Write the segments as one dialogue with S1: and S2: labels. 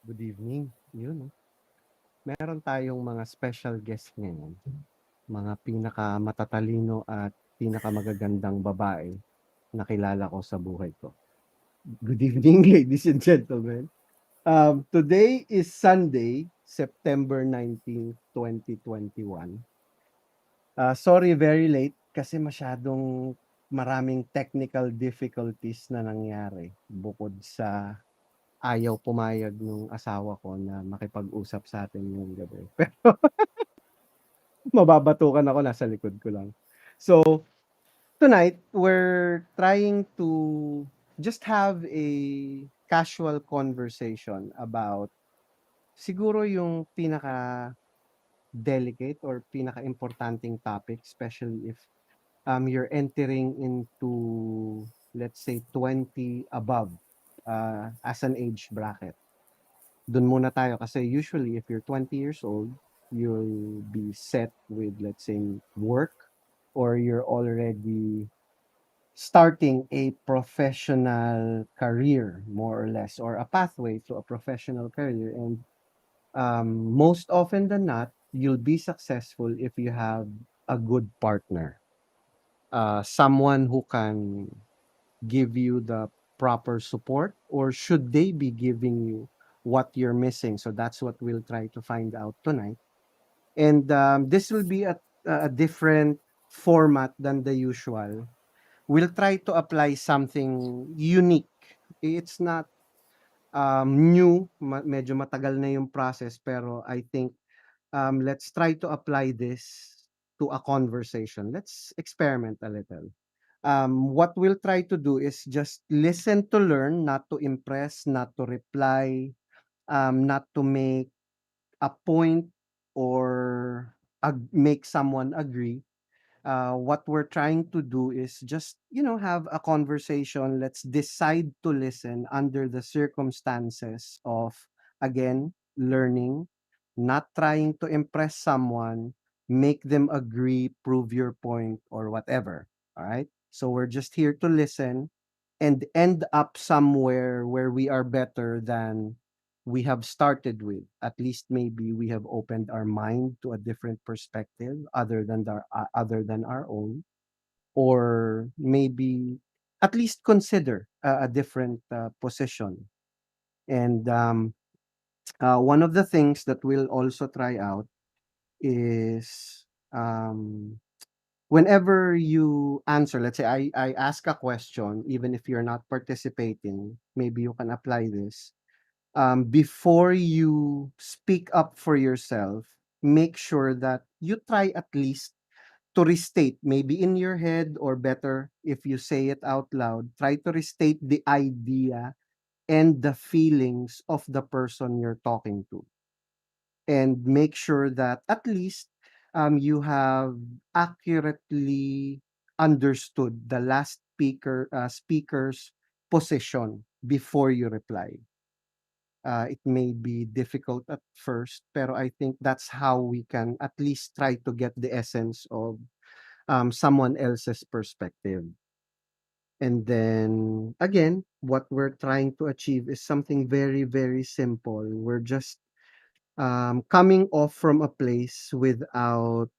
S1: Good evening. Yun, no? Meron tayong mga special guest ngayon. Mga pinakamatatalino at pinakamagagandang babae na kilala ko sa buhay ko. Good evening, ladies and gentlemen. Today is Sunday, September 19, 2021. Sorry, very late kasi masyadong maraming technical difficulties na nangyari bukod sa ayaw pumayag nung asawa ko na makipag-usap sa atin ngayong gabi. Pero mababatukan ako, nasa likod ko lang. So, tonight, we're trying to just have a casual conversation about siguro yung pinaka-delicate or pinaka-importanting topic, especially if you're entering into, let's say, 20 above as an age bracket. Dun muna tayo kasi usually if you're 20 years old, you'll be set with, let's say, work, or you're already starting a professional career, more or less, or a pathway to a professional career. And most often than not, you'll be successful if you have a good partner, someone who can give you the proper support, or should they be giving you what you're missing? So that's what we'll try to find out tonight. And this will be a different format than the usual. We'll try to apply something unique. It's not new, medyo matagal na yung process, pero I think let's try to apply this to a conversation. Let's experiment a little. What we'll try to do is just listen to learn, not to impress, not to reply, not to make a point or make someone agree. What we're trying to do is just, have a conversation. Let's decide to listen under the circumstances of, again, learning, not trying to impress someone, make them agree, prove your point, or whatever. All right. So we're just here to listen and end up somewhere where we are better than we have started with. At least maybe we have opened our mind to a different perspective other than our own, or maybe at least consider a different position. And one of the things that we'll also try out is, whenever you answer, let's say I ask a question, even if you're not participating, maybe you can apply this. Before you speak up for yourself, make sure that you try at least to restate, maybe in your head, or better, if you say it out loud, try to restate the idea and the feelings of the person you're talking to. And make sure that at least you have accurately understood the last speaker's position before you reply. It may be difficult at first, pero I think that's how we can at least try to get the essence of someone else's perspective. And then again, what we're trying to achieve is something very, very simple. We're just coming off from a place without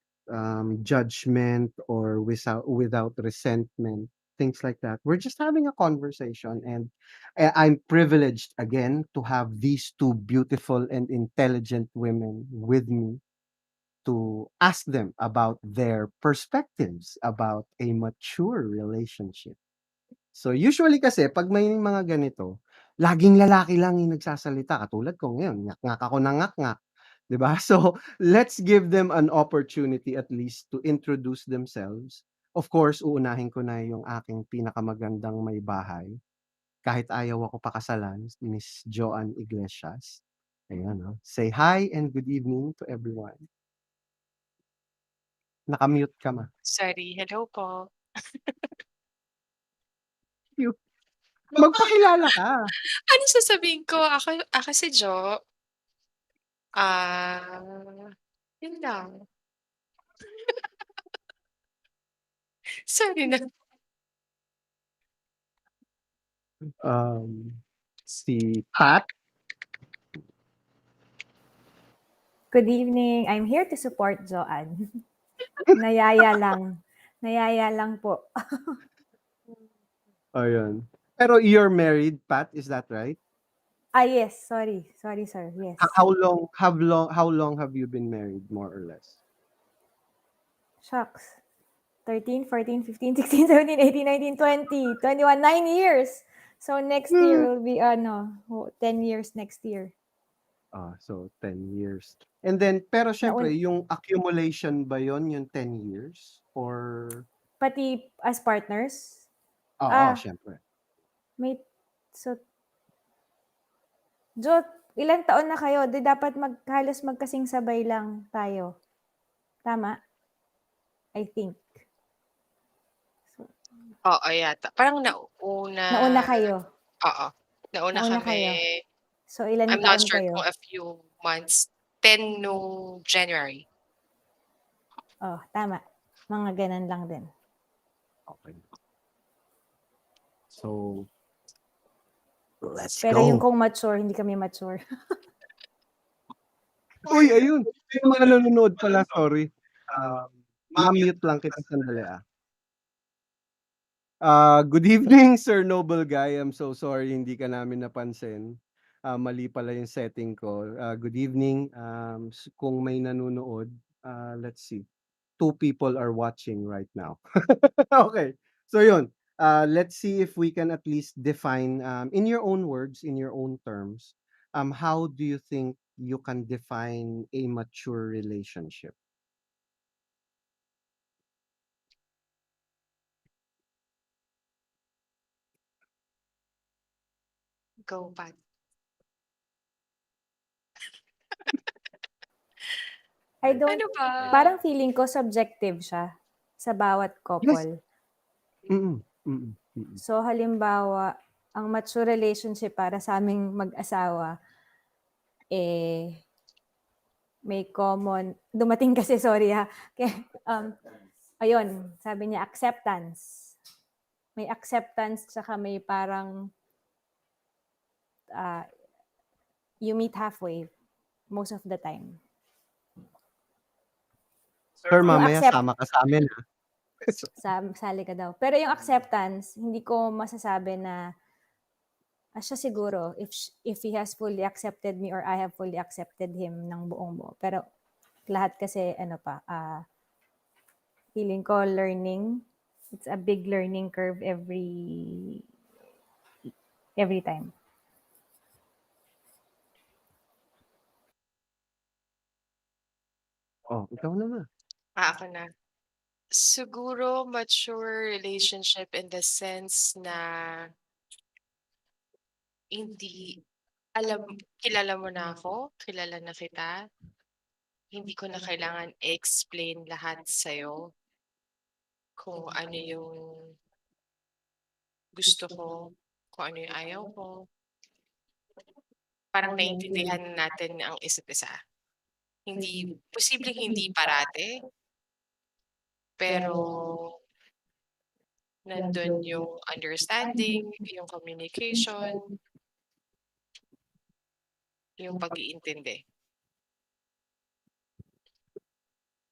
S1: judgment, or without resentment, things like that. We're just having a conversation, and I'm privileged again to have these two beautiful and intelligent women with me to ask them about their perspectives about a mature relationship. So usually kasi 'pag may mga ganito, laging lalaki lang yung nagsasalita, katulad ko ngayon, ngak-ngak ako ng ngak-ngak, 'di ba? So let's give them an opportunity at least to introduce themselves. Of course, uunahin ko na yung aking pinakamagandang may bahay, kahit ayaw ako pakasalan, Miss Joanne Iglesias. Ayan, oh. Say hi and good evening to everyone. Naka-mute ka, ma.
S2: Sorry, hello po.
S1: Yu magpakilala ka.
S2: Ano sasabihin ko? Ako si Jo. Ah, yun lang. Sorry na.
S1: Um, si Pat.
S3: Good evening. I'm here to support Joanne. Nayaya lang. Nayaya lang po.
S1: Ayun. Pero you're married, Pat, is that right?
S3: Yes. Sorry. Sorry, sir. Yes.
S1: How long have you been married, more or less?
S3: Shucks. 13, 14, 15, 16, 17, 18, 19, 20, 21, 9 years. So next year
S1: Hmm.
S3: will be 10 years next year.
S1: So 10 years. And then pero siyempre
S3: Naun
S1: yung accumulation ba yon yung 10 years or
S3: pati as partners?
S1: oo,
S3: Ah,
S1: siyempre.
S3: may so Jo, ilang taon na kayo? Di dapat halos magkasing sabay lang tayo. Tama? I think. So,
S2: Oo, yata. Parang
S3: nauna kayo.
S2: oo, nauna
S3: Nauna
S2: kami.
S3: kayo. So, ilan
S2: I'm not
S3: taon
S2: sure kung
S3: kayo?
S2: a few months. 10 nung January.
S3: Oh, tama. Mga ganun lang din.
S1: Okay. So, let's
S3: Pero yung
S1: go.
S3: kung mature, hindi kami mature.
S1: Uy, ayun. May mga nanonood pala, sorry. Ma-mute lang kita sandali, good evening, Sir Noble Guy. I'm so sorry hindi ka namin napansin. Mali pala yung setting ko. Good evening. Kung may nanonood, let's see. 2 people are watching right now. Okay. So yun, let's see if we can at least define, in your own words, in your own terms, how do you think you can define a mature relationship?
S2: Go, Pat.
S3: I don't,
S2: Ano ba?
S3: parang feeling ko subjective siya sa bawat
S1: Yes.
S3: couple.
S1: Mm, mm, mm.
S3: So, halimbawa, ang mature relationship para sa aming mag-asawa, may common, dumating kasi, sorry ha, ayun, sabi niya, acceptance. May acceptance, tsaka may parang, you meet halfway most of the time.
S1: Sir,
S3: Yung
S1: mamaya sama ka sa amin,
S3: sali ka daw. Pero yung acceptance, hindi ko masasabi na, siya siguro, if he has fully accepted me or I have fully accepted him ng buong buo. Pero lahat kasi, feeling ko learning. It's a big learning curve every time.
S1: Oh, ikaw naman.
S2: Ako na. Siguro mature relationship in the sense na hindi kilala mo na ako, kilala na kita. Hindi ko na kailangan i-explain lahat sa'yo kung ano yung gusto ko, kung ano yung ayaw ko. Parang naiintindihan natin ang isa't isa. Posibleng hindi parate, pero nandun yung understanding, yung communication, yung pag-iintindi.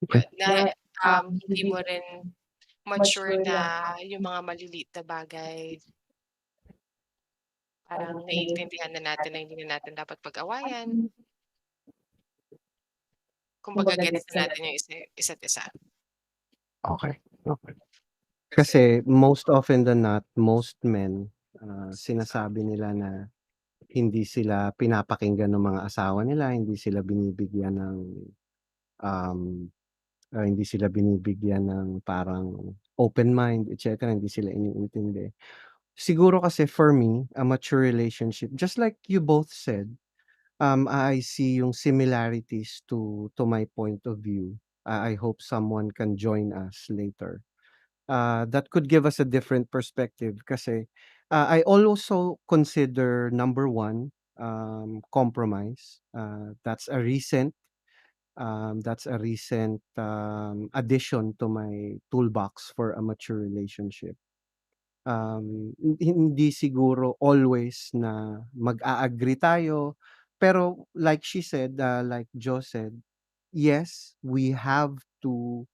S1: Okay.
S2: Yun, na hindi mo rin mature na yung mga maliliit na bagay. Parang naiintindihan na natin na hindi na natin dapat pag-awayan. Kumbaga gets na natin yung isa't isa.
S1: Okay, okay. Kasi most often than not, most men, sinasabi nila na hindi sila pinapakinggan ng mga asawa nila, hindi sila binibigyan ng, um, hindi sila binibigyan ng parang open mind, et cetera, hindi sila iniintindi. Siguro kasi for me, a mature relationship, just like you both said, I see yung similarities to my point of view. I hope someone can join us later. That could give us a different perspective kasi, I also consider number one, compromise. That's a recent addition to my toolbox for a mature relationship. Hindi siguro always na mag-a-agree tayo, pero like she said, like Joe said, yes, we have to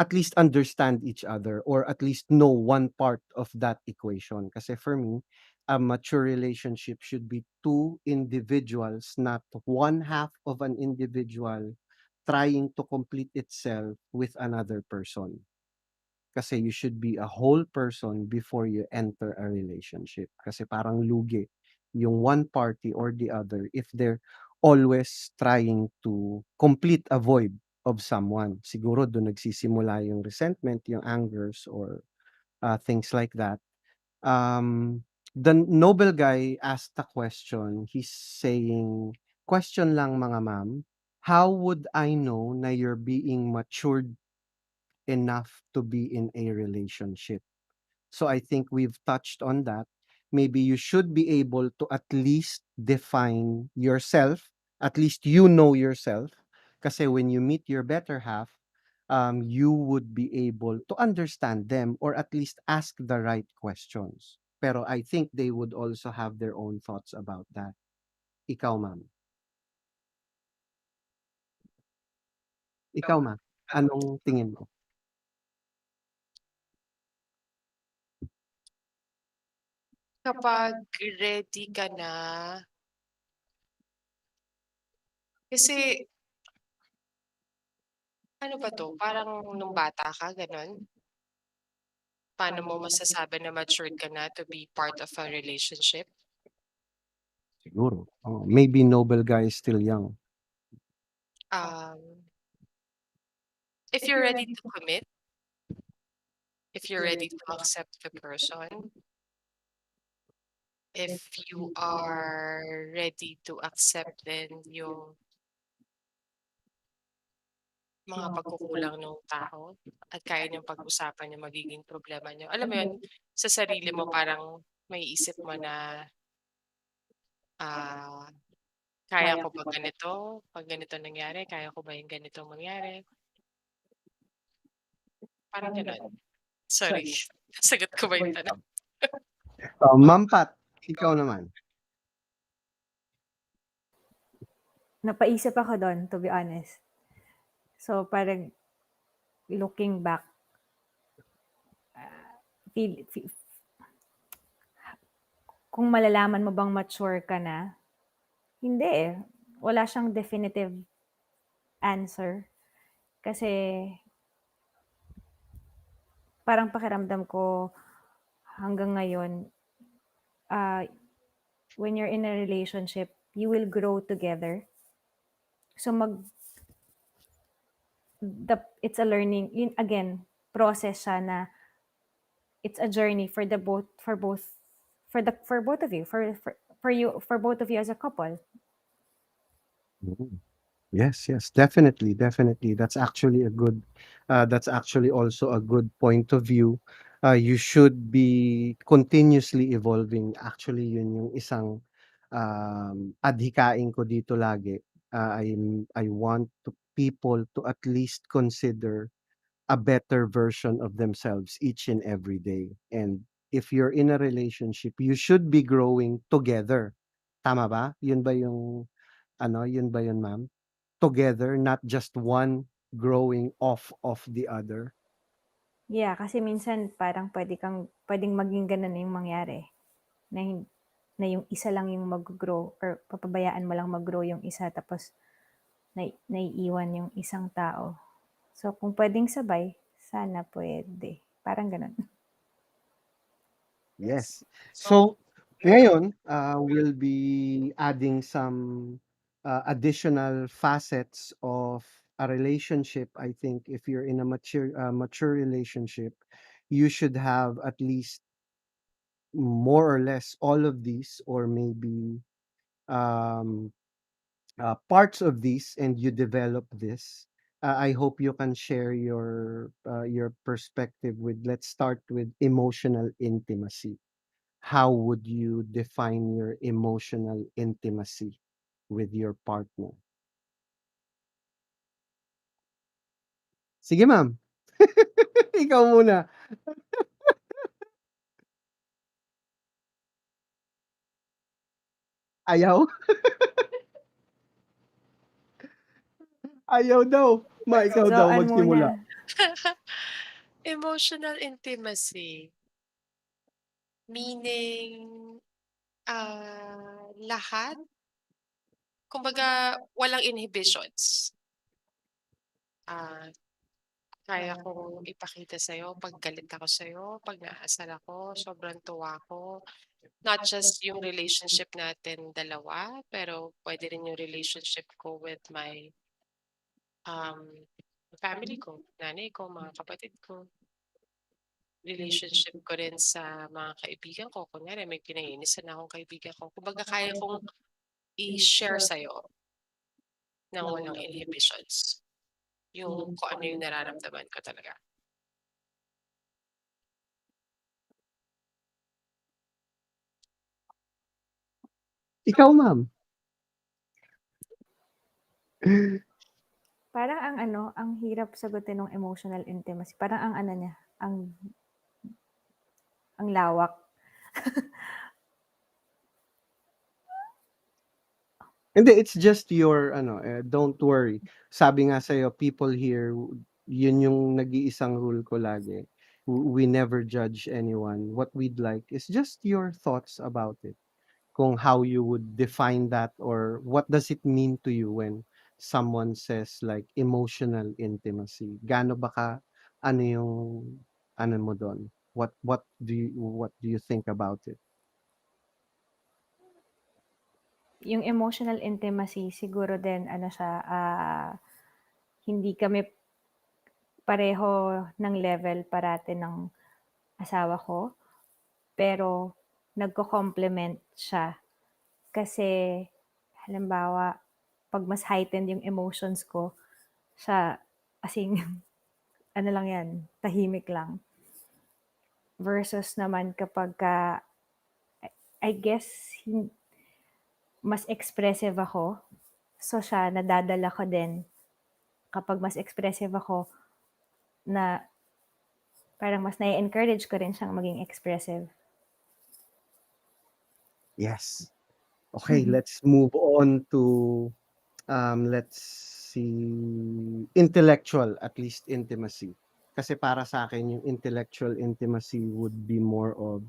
S1: at least understand each other or at least know one part of that equation. Kasi for me, a mature relationship should be two individuals, not one half of an individual trying to complete itself with another person. Kasi you should be a whole person before you enter a relationship. Kasi parang lugi yung one party or the other if they're always trying to complete a void of someone. Siguro dun nagsisimula yung resentment, yung angers or things like that. The noble guy asked a question. He's saying, question lang mga ma'am, how would I know na you're being matured enough to be in a relationship? So I think we've touched on that. Maybe you should be able to at least define yourself, at least you know yourself. Kasi when you meet your better half, you would be able to understand them or at least ask the right questions. Pero I think they would also have their own thoughts about that. Ikaw, ma'am. Ikaw, ma'am. Anong tingin mo?
S2: Kapag ready ka na, kasi ano ba 'to, parang nung bata ka gano'n? Paano mo masasabi na matured ka na to be part of a relationship?
S1: Siguro. Maybe noble guy is still young.
S2: Um, if you're ready to commit, if you're ready to accept the person, if you are ready to accept din yung mga pagkukulang nung tao at kaya niyong pag-usapan yung magiging problema niyo. Alam mo yun, sa sarili mo parang maiisip mo na, ah, kaya ko ba ganito? 'Pag ganito nangyari, kaya ko ba yung ganitong mangyari? Parang gano'n. Sorry, nasagot ko ba yung tanong?
S1: Ma'am Pat, ikaw naman.
S3: Napaisip ako do'n, to be honest. So, parang looking back, feel, kung malalaman mo bang mature ka na, hindi eh. Wala siyang definitive answer. Kasi parang pakiramdam ko hanggang ngayon, when you're in a relationship, you will grow together. So it's a learning, yun again, process siya na it's a journey for both of you, for both of you as a couple.
S1: Mm. Yes, yes, definitely, definitely. That's actually also a good point of view. You should be continuously evolving. Actually, yun yung isang adhikain ko dito lagi. I want people to at least consider a better version of themselves each and every day. And if you're in a relationship, you should be growing together. Tama ba? Yun ba yun, ma'am? Together, not just one growing off of the other.
S3: Yeah, kasi minsan parang pwedeng maging ganun na yung mangyari. Na, na yung isa lang yung mag-grow or papabayaan mo lang mag-grow yung isa tapos naiiwan yung isang tao. So, kung pwedeng sabay, sana pwede. Parang ganun.
S1: Yes. So, ngayon, we'll be adding some additional facets of a relationship. I think if you're in a mature relationship, you should have at least more or less all of these, or maybe um, parts of these, and you develop this. I hope you can share your perspective with. Let's start with emotional intimacy. How would you define your emotional intimacy with your partner? Sige, ma'am. Ikaw muna. Ayaw? Ayaw daw. Ikaw daw
S3: Zoan
S1: magsimula.
S3: muna.
S2: Emotional intimacy. Meaning, lahat? Kumbaga, walang inhibitions. Ah, kaya kong ipakita sa'yo 'pag galit ako sa'yo, 'pag naasar ako, sobrang tuwa ko. Not just yung relationship natin dalawa, pero pwede rin yung relationship ko with my, um, family ko, nanay ko, mga kapatid ko. Relationship ko rin sa mga kaibigan ko. Kunyari may kinaiinisan akong kaibigan ko. Kumbaga kaya kong i-share sa'yo ng walang inhibitions. Yung kung ano yung nararamdaman ko talaga.
S1: Ikaw, ma'am.
S3: Parang ang hirap sagutin ng emotional intimacy. Parang ang ano niya, ang lawak.
S1: Hindi, it's just your don't worry. Sabi nga sa'yo, people here, yun yung nag-iisang rule ko lagi. We never judge anyone. What we'd like is just your thoughts about it. Kung how you would define that or what does it mean to you when someone says like emotional intimacy. Gaano ba ka ano yung ano mo dun? What do you think about it?
S3: Yung emotional intimacy siguro din siya, hindi kami pareho ng level parati ng asawa ko, pero nagko-complement siya. Kasi halimbawa, 'pag mas heightened yung emotions ko, siya as in ano lang 'yan, tahimik lang. Versus naman kapagka I guess mas expressive ako, so siya nadadala ko din kapag mas expressive ako na parang mas na-e-encourage ko rin siyang maging expressive.
S1: Yes. Okay, let's move on to let's see, intellectual at least intimacy. Kasi para sa akin yung intellectual intimacy would be more of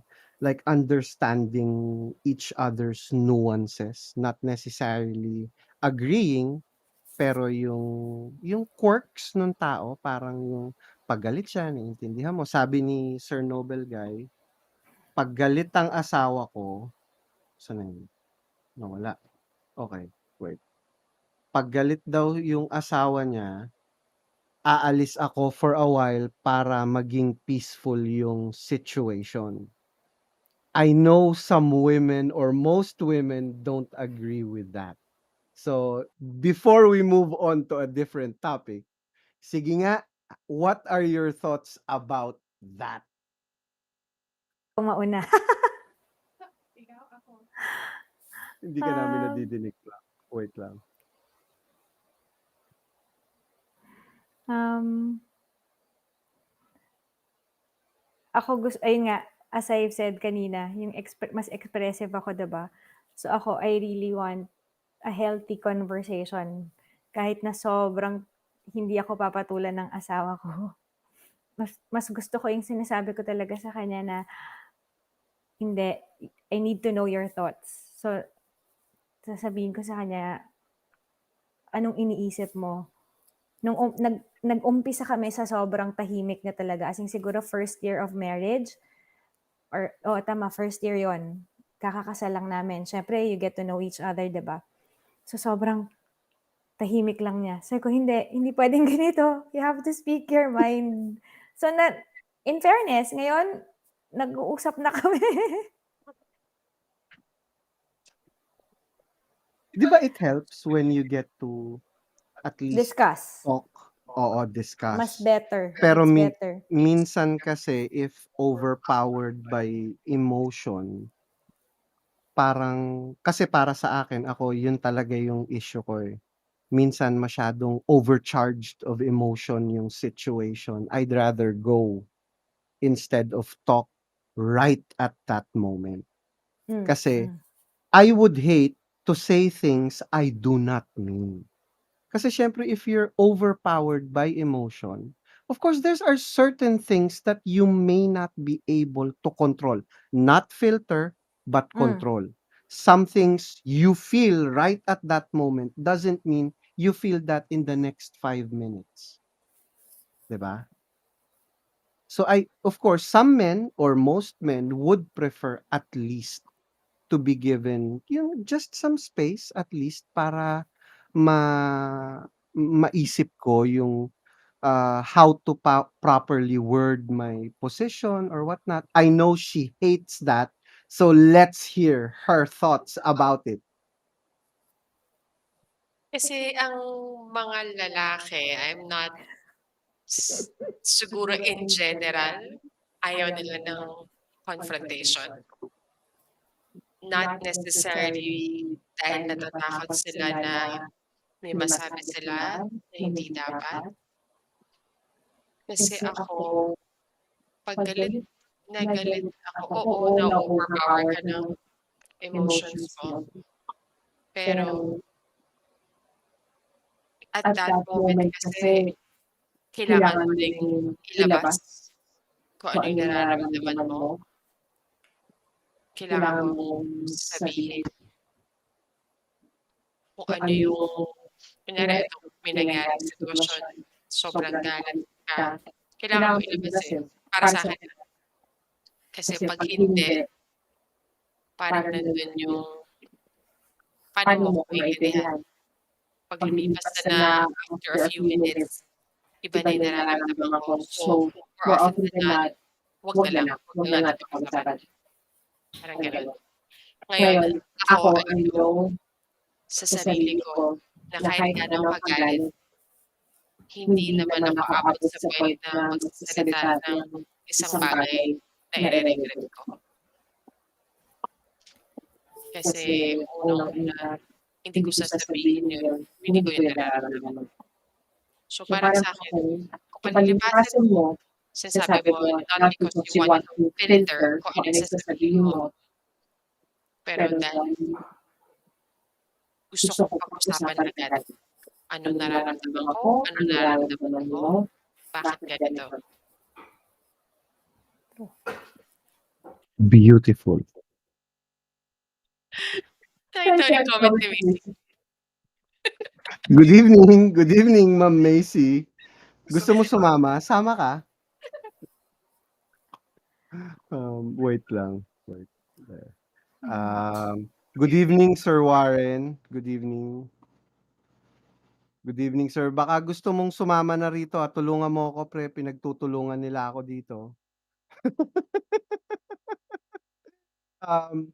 S1: like understanding each other's nuances, not necessarily agreeing, pero yung quirks ng tao, parang yung pag galit siya, naiintindihan mo. Sabi ni Sir Nobel Guy, "Pag galit ang asawa ko," saan na yun? Nawala. Okay, wait. Pag galit daw yung asawa niya, aalis ako for a while para maging peaceful yung situation. I know some women or most women don't agree with that. So, before we move on to a different topic, sige nga, what are your thoughts about that?
S3: Ako mauna.
S1: Hindi ka namin
S3: Um,
S1: nadidinig lang. Wait lang.
S3: Ako ayun nga, as I've said kanina, yung mas expressive ako, 'di ba? So ako, I really want a healthy conversation. Kahit na sobrang hindi ako papatulan ng asawa ko. Mas gusto ko yung sinasabi ko talaga sa kanya na, "Hindi, I need to know your thoughts." So, sasabihin ko sa kanya, "Anong iniisip mo?" Nung nag-umpisa kami sa sobrang tahimik na talaga, as in siguro first year of marriage or oo tama, first year yon. Kakakasal lang namin. Siyempre you get to know each other, 'di ba? So sobrang tahimik lang niya. Sabi ko, hindi puwedeng ganito. You have to speak your mind. So in fairness, ngayon nag-uusap na kami.
S1: 'Di ba it helps when you get to at least
S3: Discuss.
S1: talk? Oo,
S3: Mas
S1: discuss.
S3: better.
S1: Pero
S3: It's better.
S1: minsan kasi if overpowered by emotion, parang kasi para sa akin, ako yun talaga yung issue ko, eh. Minsan masyadong overcharged of emotion yung situation. I'd rather go instead of talk right at that moment. Kasi
S3: Mm.
S1: I would hate to say things I do not mean. Kasi siyempre if you're overpowered by emotion, of course there are certain things that you may not be able to control. Not filter, but
S3: Mm.
S1: control. Some things you feel right at that moment doesn't mean you feel that in the next 5 minutes, 'di ba? So of course, some men or most men would prefer at least to be given yung just some space at least para maisip ko yung how to properly word my position or whatnot. I know she hates that, so let's hear her thoughts about it.
S2: Kasi ang mga lalaki, I'm not siguro in general, ayaw nila ng confrontation. Not necessarily dahil natatakot sila na may masabi sila na hindi dapat. Kasi ako, pag galit ako, oo, na-overpower ka ng emotions mo. Pero at that moment kasi, kailangan mo ding ilabas kung ano yung nararamdaman mo. Kailangan mong sabihin kung ano yung, kunyari ito, may nangyaring sitwasyon, sobrang galit ka, kailangan mo ilabas para sa akin. Kasi pag hindi, parang nandun yung, paano mo ko maintindihan? Pag lumipas na after a few minutes, iba na yung nararamdaman ko. So, more often than not, wag na natin pag-usapan. Parang ganun. Ngayon, ako, I know sa sarili ko na kahit gano'ng kagalit, hindi naman ako abot sa point na magsasalita ng isang bagay na ire-regret ko. Kasi unang-una, hindi ko sasabihin yun, hindi ko yun nararamdaman. So parang sa akin, kung palilipasin mo, sinasabi mo, not because you want to filter kung ano yung sasabihin mo, pero dahil gusto ko pag-usapan agad. Anong nararamdaman ko? Anong nararamdaman mo? Bakit ganito?
S1: Beautiful.
S2: Ito yung comment ni Macy.
S1: Good evening, Ma'am Macy. Gusto mo sumama? Sama ka? Wait lang. Wait. There. Good evening, Sir Warren. Good evening. Good evening, sir. Baka gusto mong sumama na rito at tulungan mo ako, pre. Pinagtutulungan nila ako dito. Um,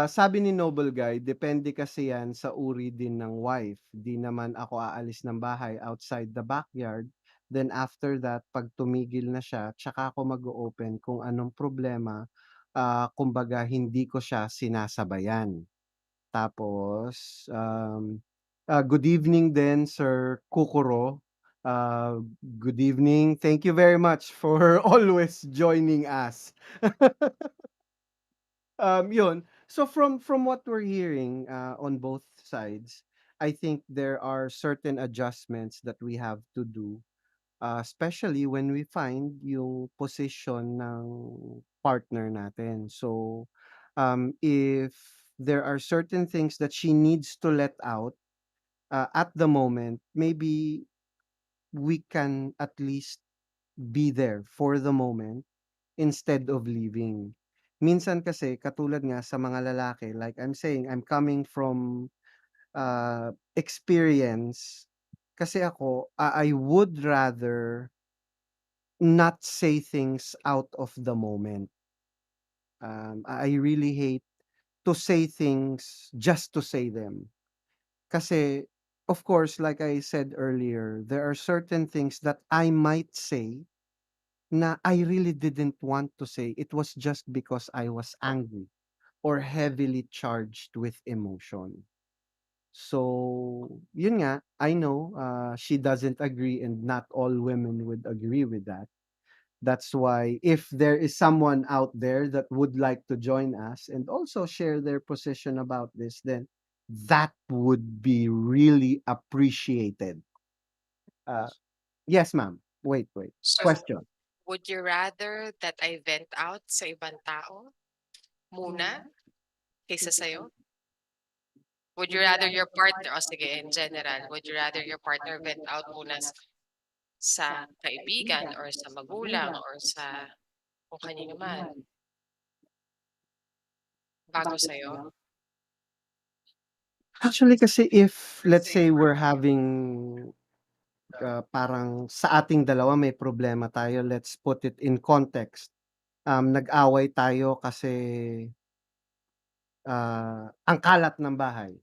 S1: Sabi ni Noble Guy, depende kasi yan sa uri din ng wife. Di naman ako aalis ng bahay outside the backyard. Then after that, pag tumigil na siya, tsaka ako mag-open kung anong problema. Kumbaga, hindi ko siya sinasabayan. Tapos, good evening din, Sir Kukuro. Good evening. Thank you very much for always joining us. Yun. So from what we're hearing on both sides, I think there are certain adjustments that we have to do, especially when we find yung position ng partner natin. So, if there are certain things that she needs to let out at the moment, maybe we can at least be there for the moment instead of leaving. Minsan kasi katulad nga sa mga lalaki, like I'm saying, I'm coming from experience. Kasi ako, I would rather not say things out of the moment. I really hate to say things just to say them. Kasi, of course, like I said earlier, there are certain things that I might say na I really didn't want to say. It was just because I was angry or heavily charged with emotion. So, yun nga, I know she doesn't agree and not all women would agree with that. That's why if there is someone out there that would like to join us and also share their position about this, then that would be really appreciated. Yes, ma'am. Wait.
S2: So,
S1: Question.
S2: would you rather that I vent out sa ibang tao muna kaysa sa'yo? Would you rather your partner, o sige, in general, would you rather your partner vent out muna sa kaibigan or sa magulang or sa kung kanino man bago sa'yo?
S1: Actually kasi if let's say we're having parang sa ating dalawa may problema tayo, let's put it in context. Nag-away tayo kasi ang kalat ng bahay.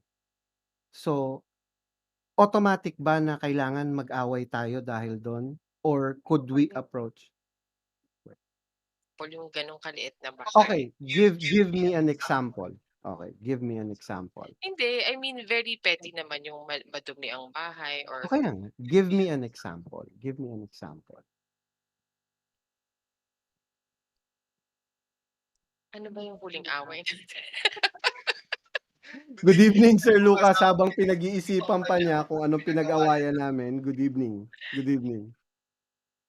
S1: So, automatic ba na kailangan mag-away tayo dahil dun? Or could we approach?
S2: Yung ganong kaliit na bahay.
S1: Okay, give me an example. Okay, give me an example.
S2: Hindi, I mean very petty naman yung madumi ang bahay or
S1: Okay lang. Give me an example. Give me an example.
S2: ano ba yung huling away natin?
S1: Good evening, Sir Lucas. Habang pinag-iisipan pa niya kung anong pinag-awayan namin. Good evening. Good evening.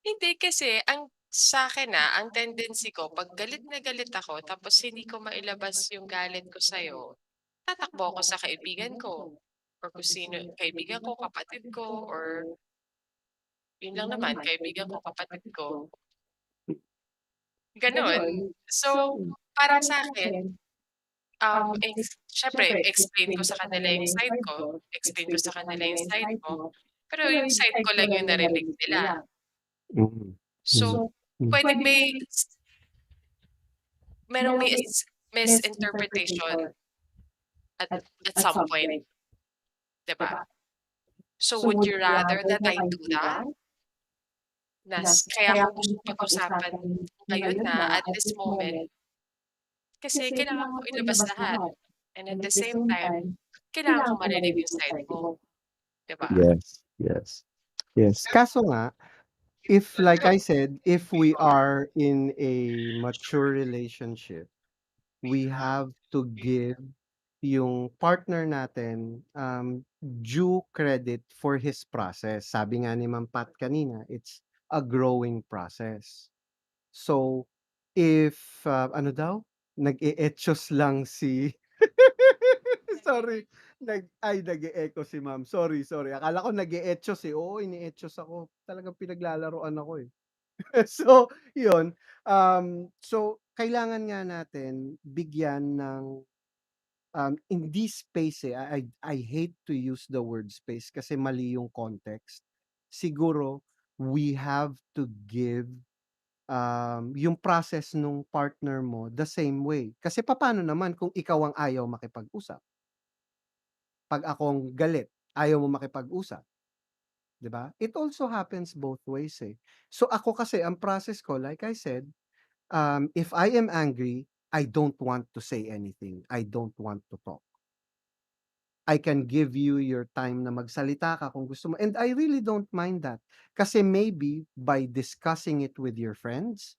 S2: Hindi kasi sa'kin ang tendency ko 'pag galit na galit ako tapos hindi ko mailabas yung galit ko sa'yo, tatakbo ako sa kaibigan ko or kung sino kaibigan ko, kapatid ko or yun lang naman kaibigan ko, kapatid ko, gano'n. So, para sa'kin, siyempre explain ko sa kanila yung side ko, explain ko sa kanila yung side ko, pero yung side ko lang yung narinig nila.
S1: Mm.
S2: So,
S1: Mm.
S2: puwedeng merong misinterpretation at some point, 'di ba? So, would you rather that I do that? Kaya ko gustong pag-usapan ngayon na at this moment kasi kailangan ko ilabas lahat and at the same time, kailangan ko marinig yung side mo, 'di ba?
S1: Yes. Kaso nga, if like I said, if we are in a mature relationship, we have to give yung partner natin due credit for his process. Sabi nga ni Ma'am Pat kanina, it's a growing process. So, if ano daw? Nag-e-etchos lang si sorry, nag-e-echo si Ma'am. Sorry. Akala ko nag-e-etchos, eh. Oo, ini-etchos ako. Talagang pinaglalaruan ako, eh. So, 'yun, so kailangan nga natin bigyan ng, hindi space, eh, I hate to use the word space kasi mali yung context. Siguro we have to give, yung process nung partner mo the same way. Kasi papaano naman kung ikaw ang ayaw makipag-usap? 'Pag ako ang galit, ayaw mo makipag-usap, 'di ba? It also happens both ways, eh. So ako kasi ang process ko like I said, if I am angry, I don't want to say anything. I don't want to talk. I can give you your time na magsalita ka kung gusto mo and I really don't mind that. Kasi maybe by discussing it with your friends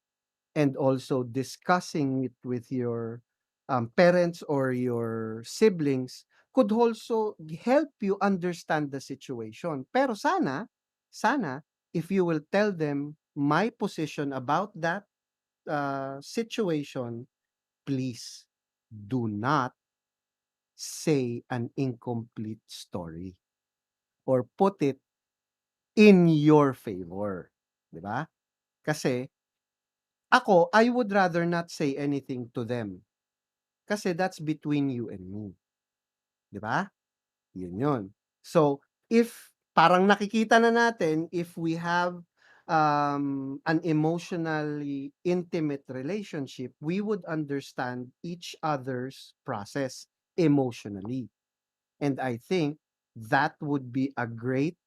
S1: and also discussing it with your, parents or your siblings could also help you understand the situation. Pero sana if you will tell them my position about that situation, please do not say an incomplete story or put it in your favor, 'di ba? Kasi ako, I would rather not say anything to them. Kasi that's between you and me, 'di ba? Yun yun. So, if parang nakikita na natin if we have, an emotionally intimate relationship, we would understand each other's process emotionally. And I think that would be a great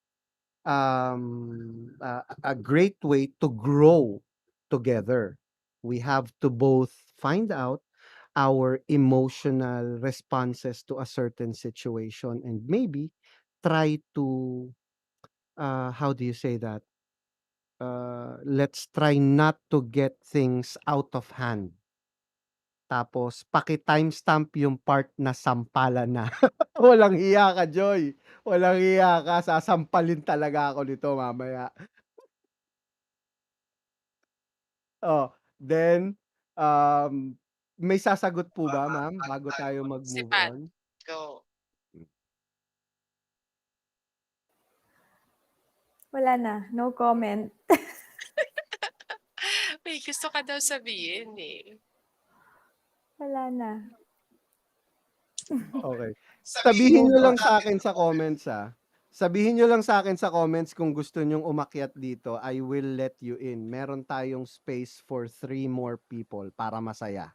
S1: way to grow together. We have to both find out our emotional responses to a certain situation and maybe try to how do you say that? Let's try not to get things out of hand Tapos paki-timestamp yung part na sampalan na. Walang hiya ka, Joy. Walang hiya ka, sasampalin talaga ako nito mamaya. Oh, then, may sasagot po ba, ma'am, bago tayo
S2: Si
S1: mag-move
S2: Pat,
S1: on?
S2: go.
S3: Wala na, no comment.
S2: May gusto ka daw sabihin eh.
S3: Wala na.
S1: Okay. Sabihin
S3: Move
S1: niyo lang
S3: on.
S1: sa'kin sa comments, Sabihin niyo lang sa'kin sa comments kung gusto niyong umakyat dito, I will let you in. Meron tayong space for 3 more people para masaya.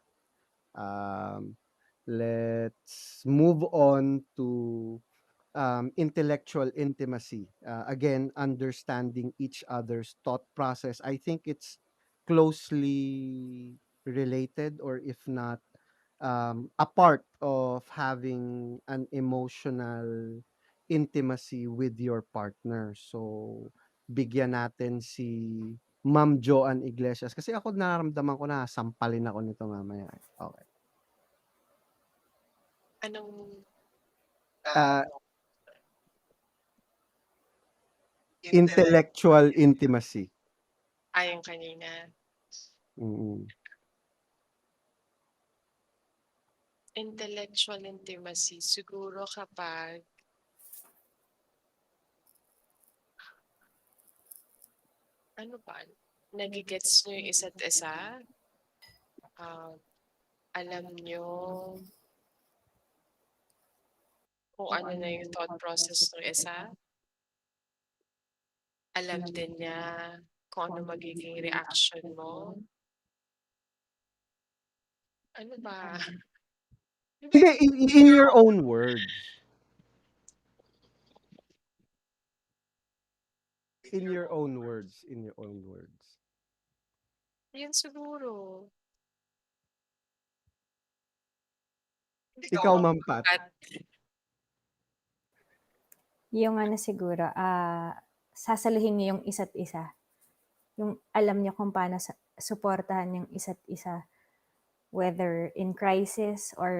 S1: Let's move on to intellectual intimacy. Again, understanding each other's thought process. I think it's closely related, or if not, a part of having an emotional intimacy with your partner. So, bigyan natin si Ma'am Joanne Iglesias. Kasi ako nararamdaman ko na sampalin ako nito mamaya. Okay.
S2: Anong
S1: Uh, intellectual intimacy.
S2: yung kanina?
S1: Mm.
S2: Intellectual intimacy, siguro kapag ano ba, nagigets nyo yung isa't isa, alam nyo kung ano na yung thought process ng isa, alam din niya kung ano magiging reaction mo. Ano ba?
S1: Hindi, in your own words. In your own words. In your own words.
S2: Yan siguro.
S1: Ikaw, Ma'am Pat.
S2: At
S3: Yung ano siguro, sasaluhin niyo yung isa't isa. Yung alam niyo kung paano suportahan yung isa't isa. Whether in crisis or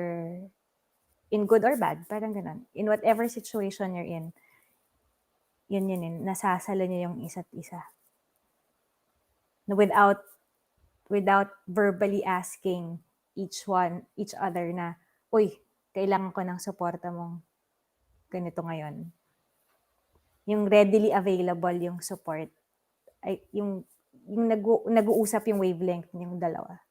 S3: in good or bad, parang ganun. In whatever situation you're in, yun, nasasalo niyo yung isa't isa. Without verbally asking each other na, uy, kailangan ko ng suporta mong ganito ngayon. Yung readily available yung support, ay yung nag-uusap yung wavelength yung dalawa.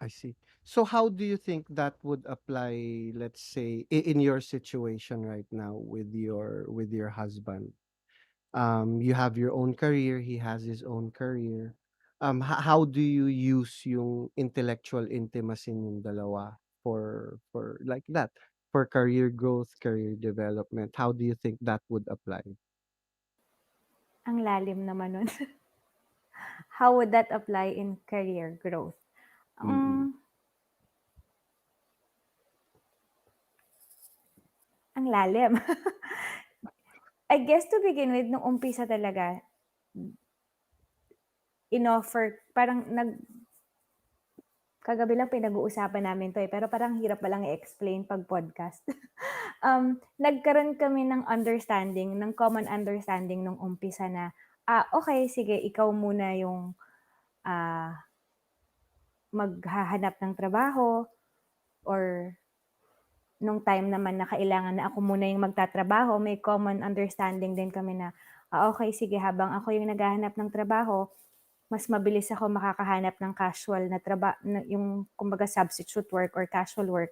S1: I see. So how do you think that would apply, let's say, in your situation right now with your husband? You have your own career, he has his own career. How do you use yung intellectual intimacy yung dalawa for like that, for career growth, career development? How do you think that would apply?
S3: Ang lalim naman nun. How would that apply in career growth?
S1: Mm.
S3: Ang lalim. I guess to begin with, nung umpisa talaga, inoffer, parang kagabi lang pinag-uusapan namin to pero parang hirap palang i-explain pag podcast. Nagkaroon kami ng understanding, ng common understanding nung umpisa na, okay, sige, ikaw muna yung maghahanap ng trabaho, or nung time naman na kailangan na ako muna yung magtatrabaho, may common understanding din kami na, okay, sige, habang ako yung naghahanap ng trabaho, mas mabilis ako makakahanap ng casual na trabaho, yung kumbaga substitute work or casual work.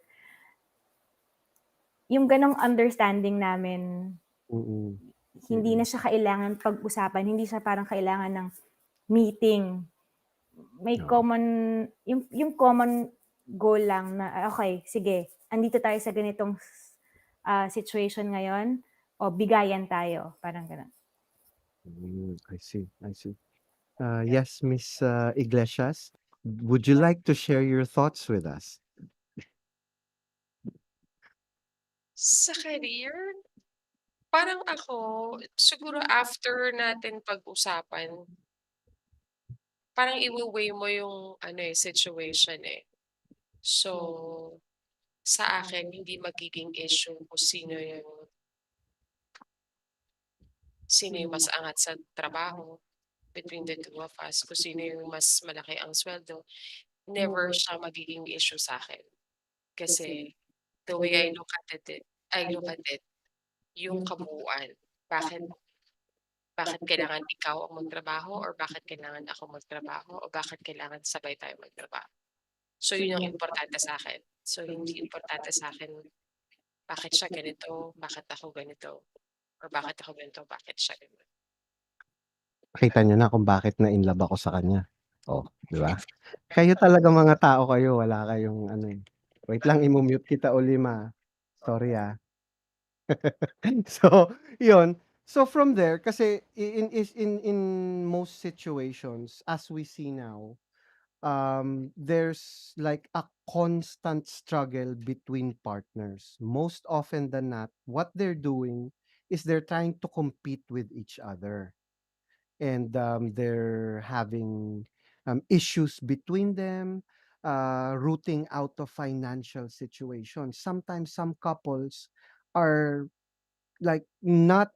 S3: Yung ganong understanding namin, hindi na siya kailangan pag-usapan, hindi siya parang kailangan ng meeting. May common, yung common goal lang na, okay, sige, andito tayo sa ganitong situation ngayon, o bigayan tayo, parang gano'n.
S1: I see. Yes, Miss Iglesias, would you like to share your thoughts with us?
S2: sa career, parang ako, siguro after natin pag-usapan, parang iwe-weigh mo yung ano, eh, situation, eh. So, sa akin hindi magiging issue kung sino yung mas angat sa trabaho between the two of us, kung sino yung mas malaki ang sweldo. Never siya magiging issue sa'kin. Kasi the way I look at it, yung kabuuan. Bakit bakit kailangan ikaw ang magtrabaho or bakit kailangan ako magtrabaho o bakit kailangan sabay tayo magtrabaho. So, yun yung importante sa'kin. So, hindi importante sa'kin bakit siya ganito, bakit ako ganito, or bakit ako ganito, bakit siya ganito.
S1: Kita niyo na kung bakit na-inlove ako sa kanya. Oh, 'di ba? Kayo talaga mga tao kayo, wala kayong ano, eh. Wait lang, imu-mute kita uli, Ma. Sorry, So, yun. So, from there kasi in most situations, as we see now, there's like a constant struggle between partners. Most often than not, what they're doing is they're trying to compete with each other. And they're having issues between them, rooting out of financial situations. Sometimes some couples are like not,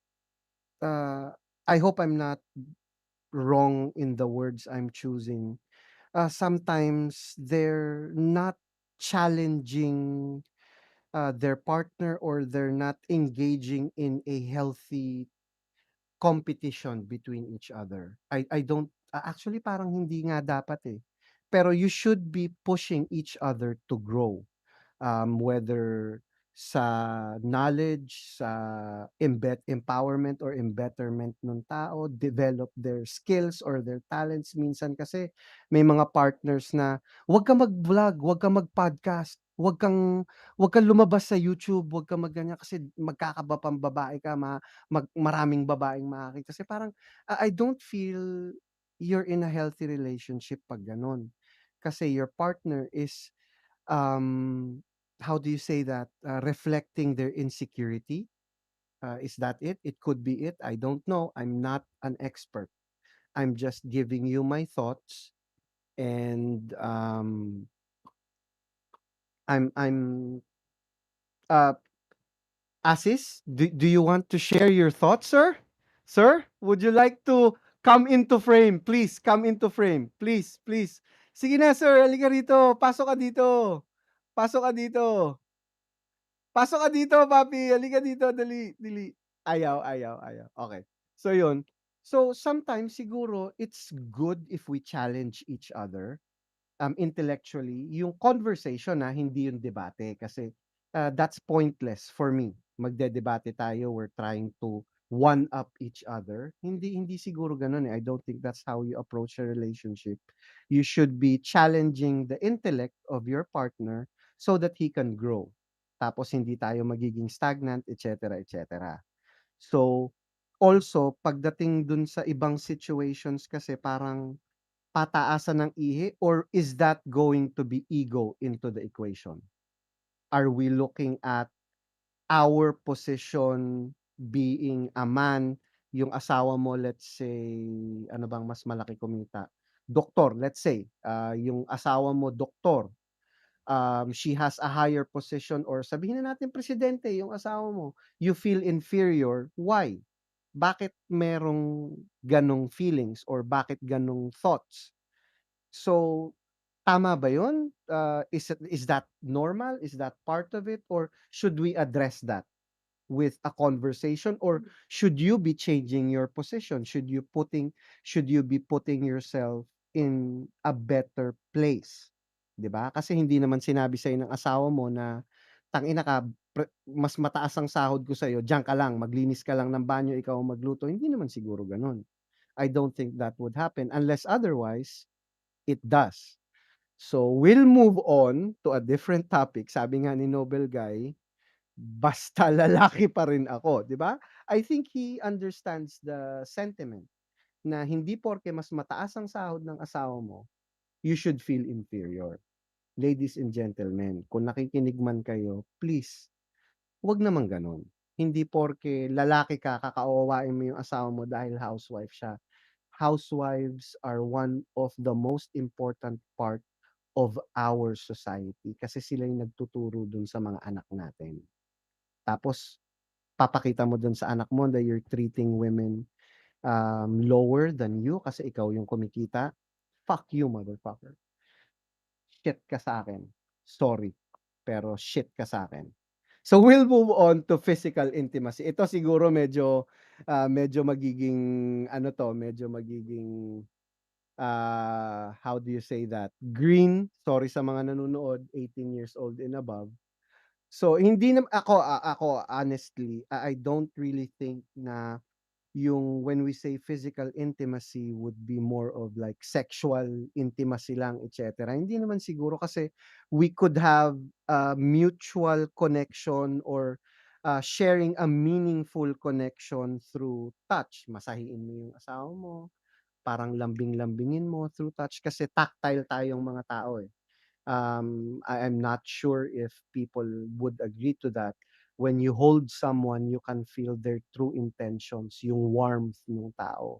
S1: uh, I hope I'm not wrong in the words I'm choosing. Sometimes they're not challenging their partner, or they're not engaging in a healthy competition between each other. I don't actually parang hindi nga dapat, eh. Pero you should be pushing each other to grow. Whether sa knowledge, sa empowerment or embetterment ng tao, develop their skills or their talents. Minsan kasi may mga partners na, "Wag kang mag-vlog, wag kang mag-podcast, wag kang lumabas sa YouTube, wag kang mag-ganyan kasi magkakapambabae ka, maraming babaeng makakita." Kasi parang I don't feel you're in a healthy relationship 'pag gano'n. Kasi your partner is, um, how do you say that? Reflecting their insecurity. Is that it? It could be it. I don't know. I'm not an expert. I'm just giving you my thoughts, and I'm uh Asis, do you want to share your thoughts, sir? Sir, would you like to come into frame? Please, come into frame. Please, please. Sige na, sir. Halika rito. Pasok ka dito. Pasok ka dito. Pasok ka dito, papi. Halika dito. Dali, dali. Ayaw, ayaw, ayaw. Okay. So, yun. So, sometimes, siguro, it's good if we challenge each other intellectually, yung conversation na hindi yung debate kasi that's pointless for me. Magdedebate tayo, we're trying to one up each other. Hindi siguro ganoon, eh. I don't think that's how you approach a relationship. You should be challenging the intellect of your partner so that he can grow. Tapos hindi tayo magiging stagnant, etc., etc. So, also pagdating dun sa ibang situations kasi parang pataasan ng ihi, or is that going to be ego into the equation? Are we looking at our position being a man, yung asawa mo, let's say, ano bang mas malaki kumita? Doktor, let's say, yung asawa mo doktor, she has a higher position, or sabihin na natin presidente yung asawa mo, you feel inferior. Why? Bakit merong ganong feelings or bakit ganong thoughts? So, tama ba yun? Is that normal? Is that part of it? Or should we address that with a conversation? Or should you be changing your position? Should you be putting yourself in a better place? 'Di ba? Kasi hindi naman sinabi sa'yo ng asawa mo na, "Tangina ka, mas mataas ang sahod ko sa'yo, diyan ka lang, maglinis ka lang ng banyo, ikaw ang magluto." Hindi naman siguro gano'n. I don't think that would happen unless otherwise it does. So, we'll move on to a different topic. Sabi nga ni Nobel Guy, basta lalaki pa rin ako, 'di ba? I think he understands the sentiment na hindi porke mas mataas ang sahod ng asawa mo, you should feel inferior. Ladies and gentlemen, kung nakikinig man kayo, please, 'wag naman gano'n. Hindi porke lalaki ka, kakaawawain mo yung asawa mo dahil housewife siya. housewives are one of the most important part of our society kasi sila yung nagtuturo dun sa mga anak natin. Tapos papakita mo dun sa anak mo that you're treating women lower than you kasi ikaw yung kumikita. Fuck you, motherfucker. Shit ka sa akin. Sorry, pero shit ka sa akin. So we'll move on to physical intimacy. Ito siguro medyo magiging ano 'to, medyo magiging how do you say that? Green. Sorry sa mga nanonood, 18 years old and above. So hindi ako honestly, I don't really think na yung when we say physical intimacy would be more of like sexual intimacy lang, et cetera. Hindi naman siguro kasi we could have a mutual connection or sharing a meaningful connection through touch. Masahiin mo yung asawa mo, parang lambing-lambingin mo through touch kasi tactile tayong mga tao eh. I'm not sure if people would agree to that. When you hold someone, you can feel their true intentions, yung warmth ng tao.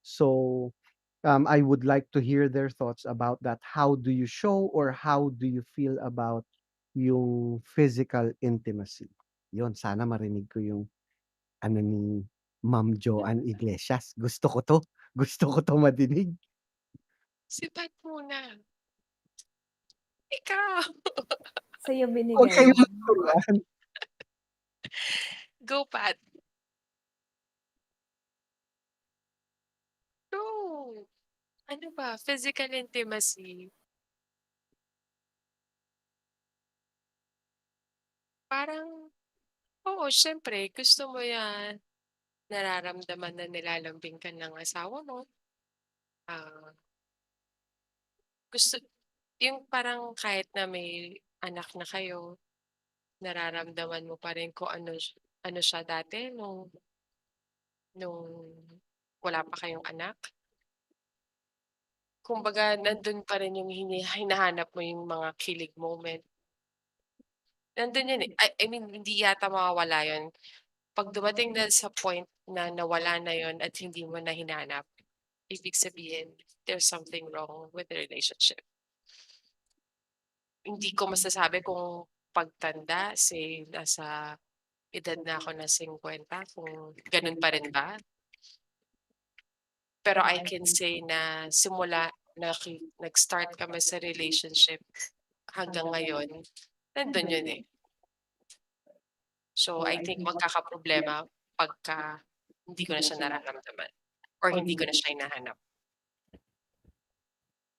S1: So, I would like to hear their thoughts about that. How do you show or how do you feel about yung physical intimacy? Yun, sana marinig ko yung ano ni Ma'am Joanne Iglesias. Gusto ko 'to. Gusto ko 'to madinig.
S2: Si Pat muna. Ikaw.
S3: Sa'yo
S1: Huwag
S3: binigay.
S1: kayong magturuan.
S2: Go, Pat. Go. Ano ba? Physical intimacy. Parang, oo, syempre, gusto mo yan. Nararamdaman na nilalambing ka ng asawa mo. Ah, gusto, yung parang kahit na may anak na kayo, nararamdaman mo pa rin kung ano siya dati nung wala pa kayong anak. Kumbaga, nandun pa rin yung hinahanap mo yung mga kilig moment. Nandun yun eh. I mean, hindi yata mawawala yun. 'Pag dumating na sa point na nawala na yun at hindi mo na hinanap, ibig sabihin, there's something wrong with the relationship. Hindi ko masasabi kung pagtanda, say nasa edad na ako na 50 kung ganun pa rin ba. Pero I can say na simula nag-start kami sa relationship hanggang ngayon, nandun yun eh. So I think magkakaproblema pagka hindi ko na siya nararamdaman or hindi ko na siya hinahanap.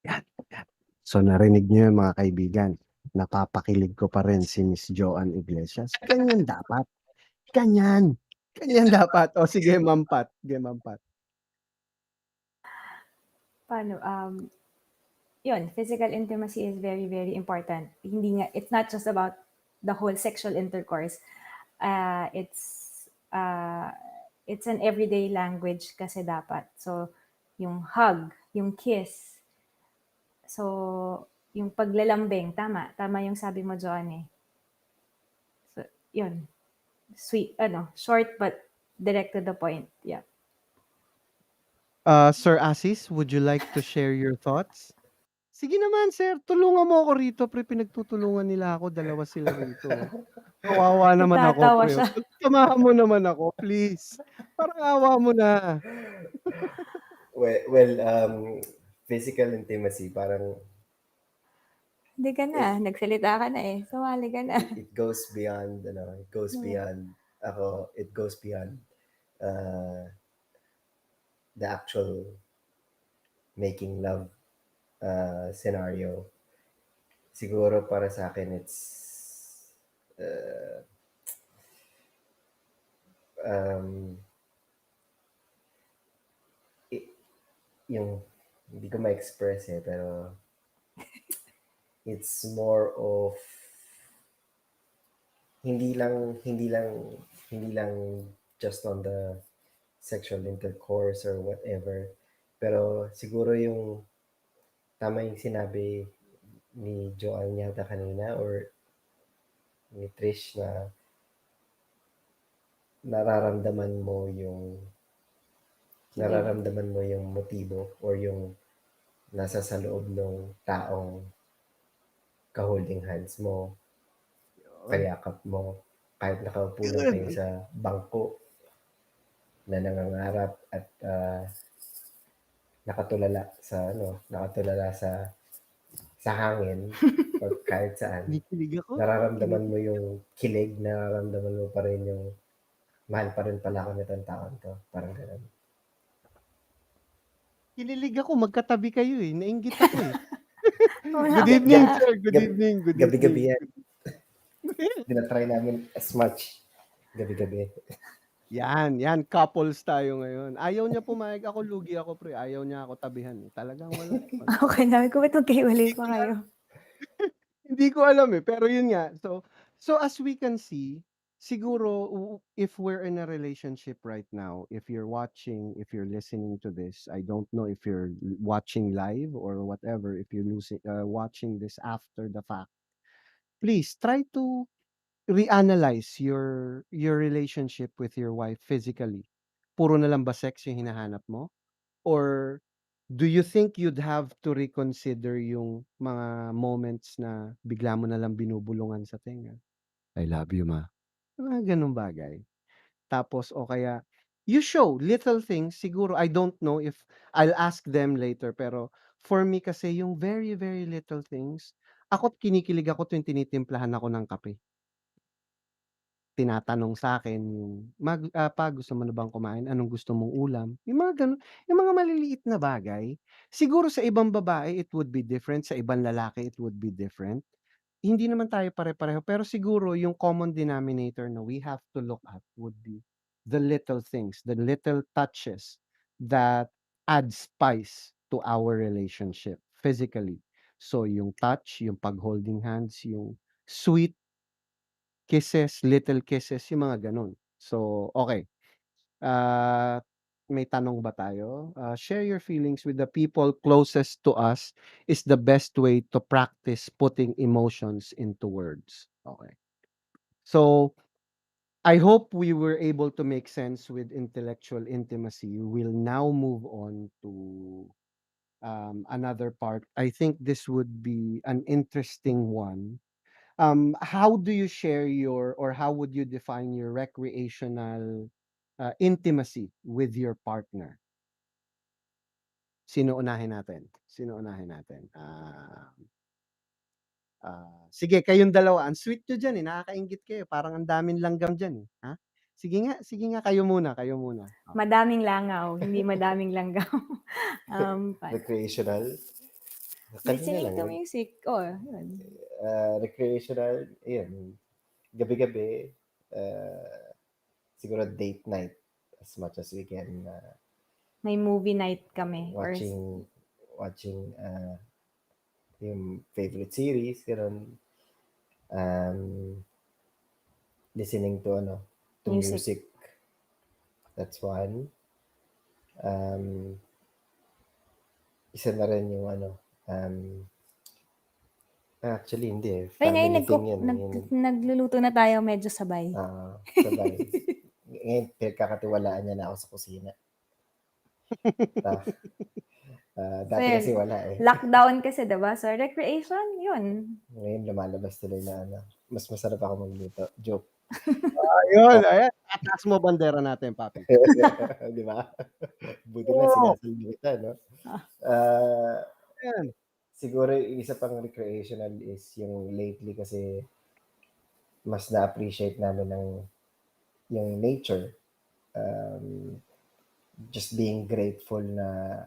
S1: Yan, yan. So narinig niyo yun mga kaibigan. Napapakilig ko pa rin si Miss Joanne Iglesias. Ganyan dapat. Ganyan. Ganyan dapat. O sige, Ma'am Pat. Sige, Ma'am Pat.
S3: Paano? Yun, physical intimacy is very, very important. Hindi nga, it's not just about the whole sexual intercourse. It's an everyday language kasi dapat. So, yung hug, yung kiss. So, yung paglalambing, tama. Tama yung sabi mo, Joanne eh. So, yun. Sweet, short but direct to the point. Yeah.
S1: Sir Asis, would you like to share your thoughts? Sige naman, sir. Tulungan mo ako rito, pre. Pinagtutulungan nila ako. Dalawa sila rito. Kawawa naman ako,
S3: Natatawa
S1: pre.
S3: siya.
S1: Samahan mo naman ako, please. Parang awa mo na.
S4: Well, physical intimacy, parang
S3: Hindi ka na. Nagsalita ka na eh. Sumali ka na.
S4: it goes beyond, it goes beyond, it goes beyond the actual making love scenario. Siguro para sa akin, it's yung hindi ko ma-express eh, pero it's more of hindi lang just on the sexual intercourse or whatever, pero siguro yung tama yung sinabi ni Joanne yata kanina or ni Trish na nararamdaman mo yung nararamdaman mo yung motibo or yung nasa sa loob ng taong ka-holding hands mo, kayakap mo, kahit nakaupo lang kayo sa bangko na nangangarap at nakatulala sa hangin or kahit saan.
S1: Kinikilig ako.
S4: Nararamdaman mo yung kilig, nararamdaman mo pa rin yung mahal pa rin pala ako nitong taon to. Parang ganun.
S1: Kinilig ako, magkatabi kayo eh. Nainggit ako eh.
S3: Wala
S1: Good
S3: akong
S1: evening,
S3: ga-
S1: sir. Good evening. Good
S4: Gabi-gabi
S1: evening.
S4: yan. Tinatry namin as much. Gabi-gabi.
S1: Yan. Couples tayo ngayon. Ayaw niya pumayag. Ako, lugi ako, pre. Ayaw niya ako tabihan eh. Talagang wala.
S3: Okay, namin ko ba't magkahiwalay pa kayo?
S1: Hindi ko alam eh. Pero yun nga. So as we can see, siguro if we're in a relationship right now, if you're listening to this, I don't know if you're watching live or whatever, if you're watching this after the fact, please try to reanalyze your relationship with your wife physically. Puro na lang ba sex yung hinahanap mo? Or do you think you'd have to reconsider yung mga moments na bigla mo na lang binubulungan sa tenga? I love you, ma. Mga ganung bagay. Tapos o kaya you show little things siguro, I don't know if I'll ask them later, pero for me kasi yung very, very little things, ako't kinikilig ako tuwing tinitimplahan ako ng kape. Tinatanong sa'kin yung, "Pa, gusto mo na bang kumain? Anong gusto mong ulam?" Yung mga gano'n, yung mga maliliit na bagay. Siguro sa ibang babae it would be different, sa ibang lalaki it would be different. Hindi naman tayo pare-pareho, pero siguro yung common denominator na we have to look at would be the little things, the little touches that add spice to our relationship physically. So yung touch, yung pag-holding hands, yung sweet kisses, little kisses, yung mga gano'n. So, okey. Ah, may tanong ba tayo? Share your feelings with the people closest to us is the best way to practice putting emotions into words. Okay. So, I hope we were able to make sense with intellectual intimacy. We'll now move on to another part. I think this would be an interesting one. How do you share or how would you define your recreational intimacy with your partner? Sino unahin natin? Sige, kayong dalawa. Ang sweet nyo dyan eh. Nakakaingit kayo. Parang ang daming langgam dyan eh. Ha? Sige nga, kayo muna.
S3: Madaming langaw, hindi madaming langgam.
S4: Recreational. Kanina
S3: Listening
S4: lang
S3: to
S4: yun.
S3: music. Oh, yun.
S4: Recreational, yun. Gabi-gabi, siguro date night as much as we can.
S3: May movie night kami.
S4: Watching yung favorite series, gano'n. Listening to music. That's one. Isa na rin yung actually hindi eh.
S3: Ay, ngayon
S4: Family thing yan.
S3: nagluluto na tayo medyo sabay.
S4: Sabay. Ngayon, pinagkakatiwalaan niya na ako sa kusina. Dati kasi wala eh.
S3: Lockdown kasi, diba? So, recreation, yun.
S4: Ngayon, lumalabas tuloy na mas masarap ako magluto. Joke.
S1: Ayun, ayan. Ataas mo bandera natin, papi.
S4: Di ba? Buti na sinasaldo kita, no?
S1: Ayan.
S4: Siguro yung isa pang recreational is yung lately kasi mas na-appreciate namin yung nature. Just being grateful na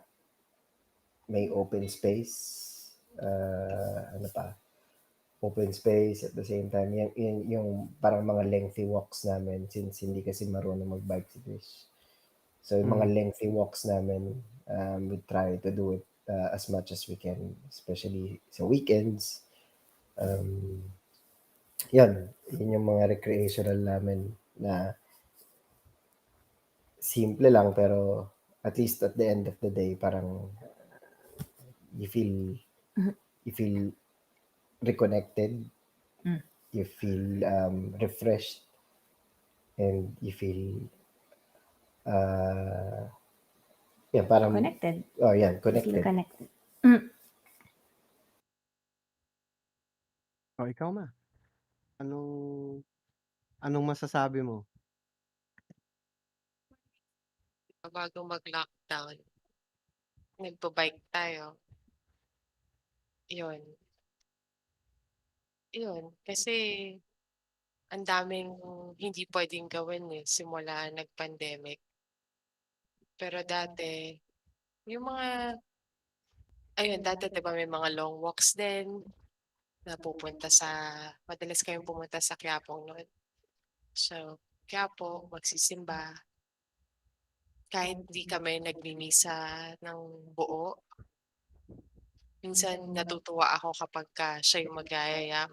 S4: may open space. Open space at the same time. Yung parang mga lengthy walks namin since hindi kasi marunong mag-bike si Trish. So yung mga lengthy walks namin, we try to do it as much as we can, especially sa weekends. Yun yung mga recreational namin na simple lang pero at least at the end of the day parang you feel reconnected, you feel refreshed, and you feel Yeah, parang,
S3: Connected.
S4: oh yan,
S3: Feel
S4: connected.
S3: connected. Mm.
S1: O ikaw ma, anong anong masasabi mo?
S2: Bago mag-lockdown, nagba-bike tayo. Yun. Yun, kasi ang daming hindi puwedeng gawin, eh, simula nag-pandemic. Pero dati, yung mga ayun, dati 'di ba may mga long walks din na pupunta sa madalas kaming pumunta sa Quiapo no'n. So, Quiapo, magsisimba, kahit di kami nagmimisa ng buo. Minsan natutuwa ako kapagka siya yung magyayaya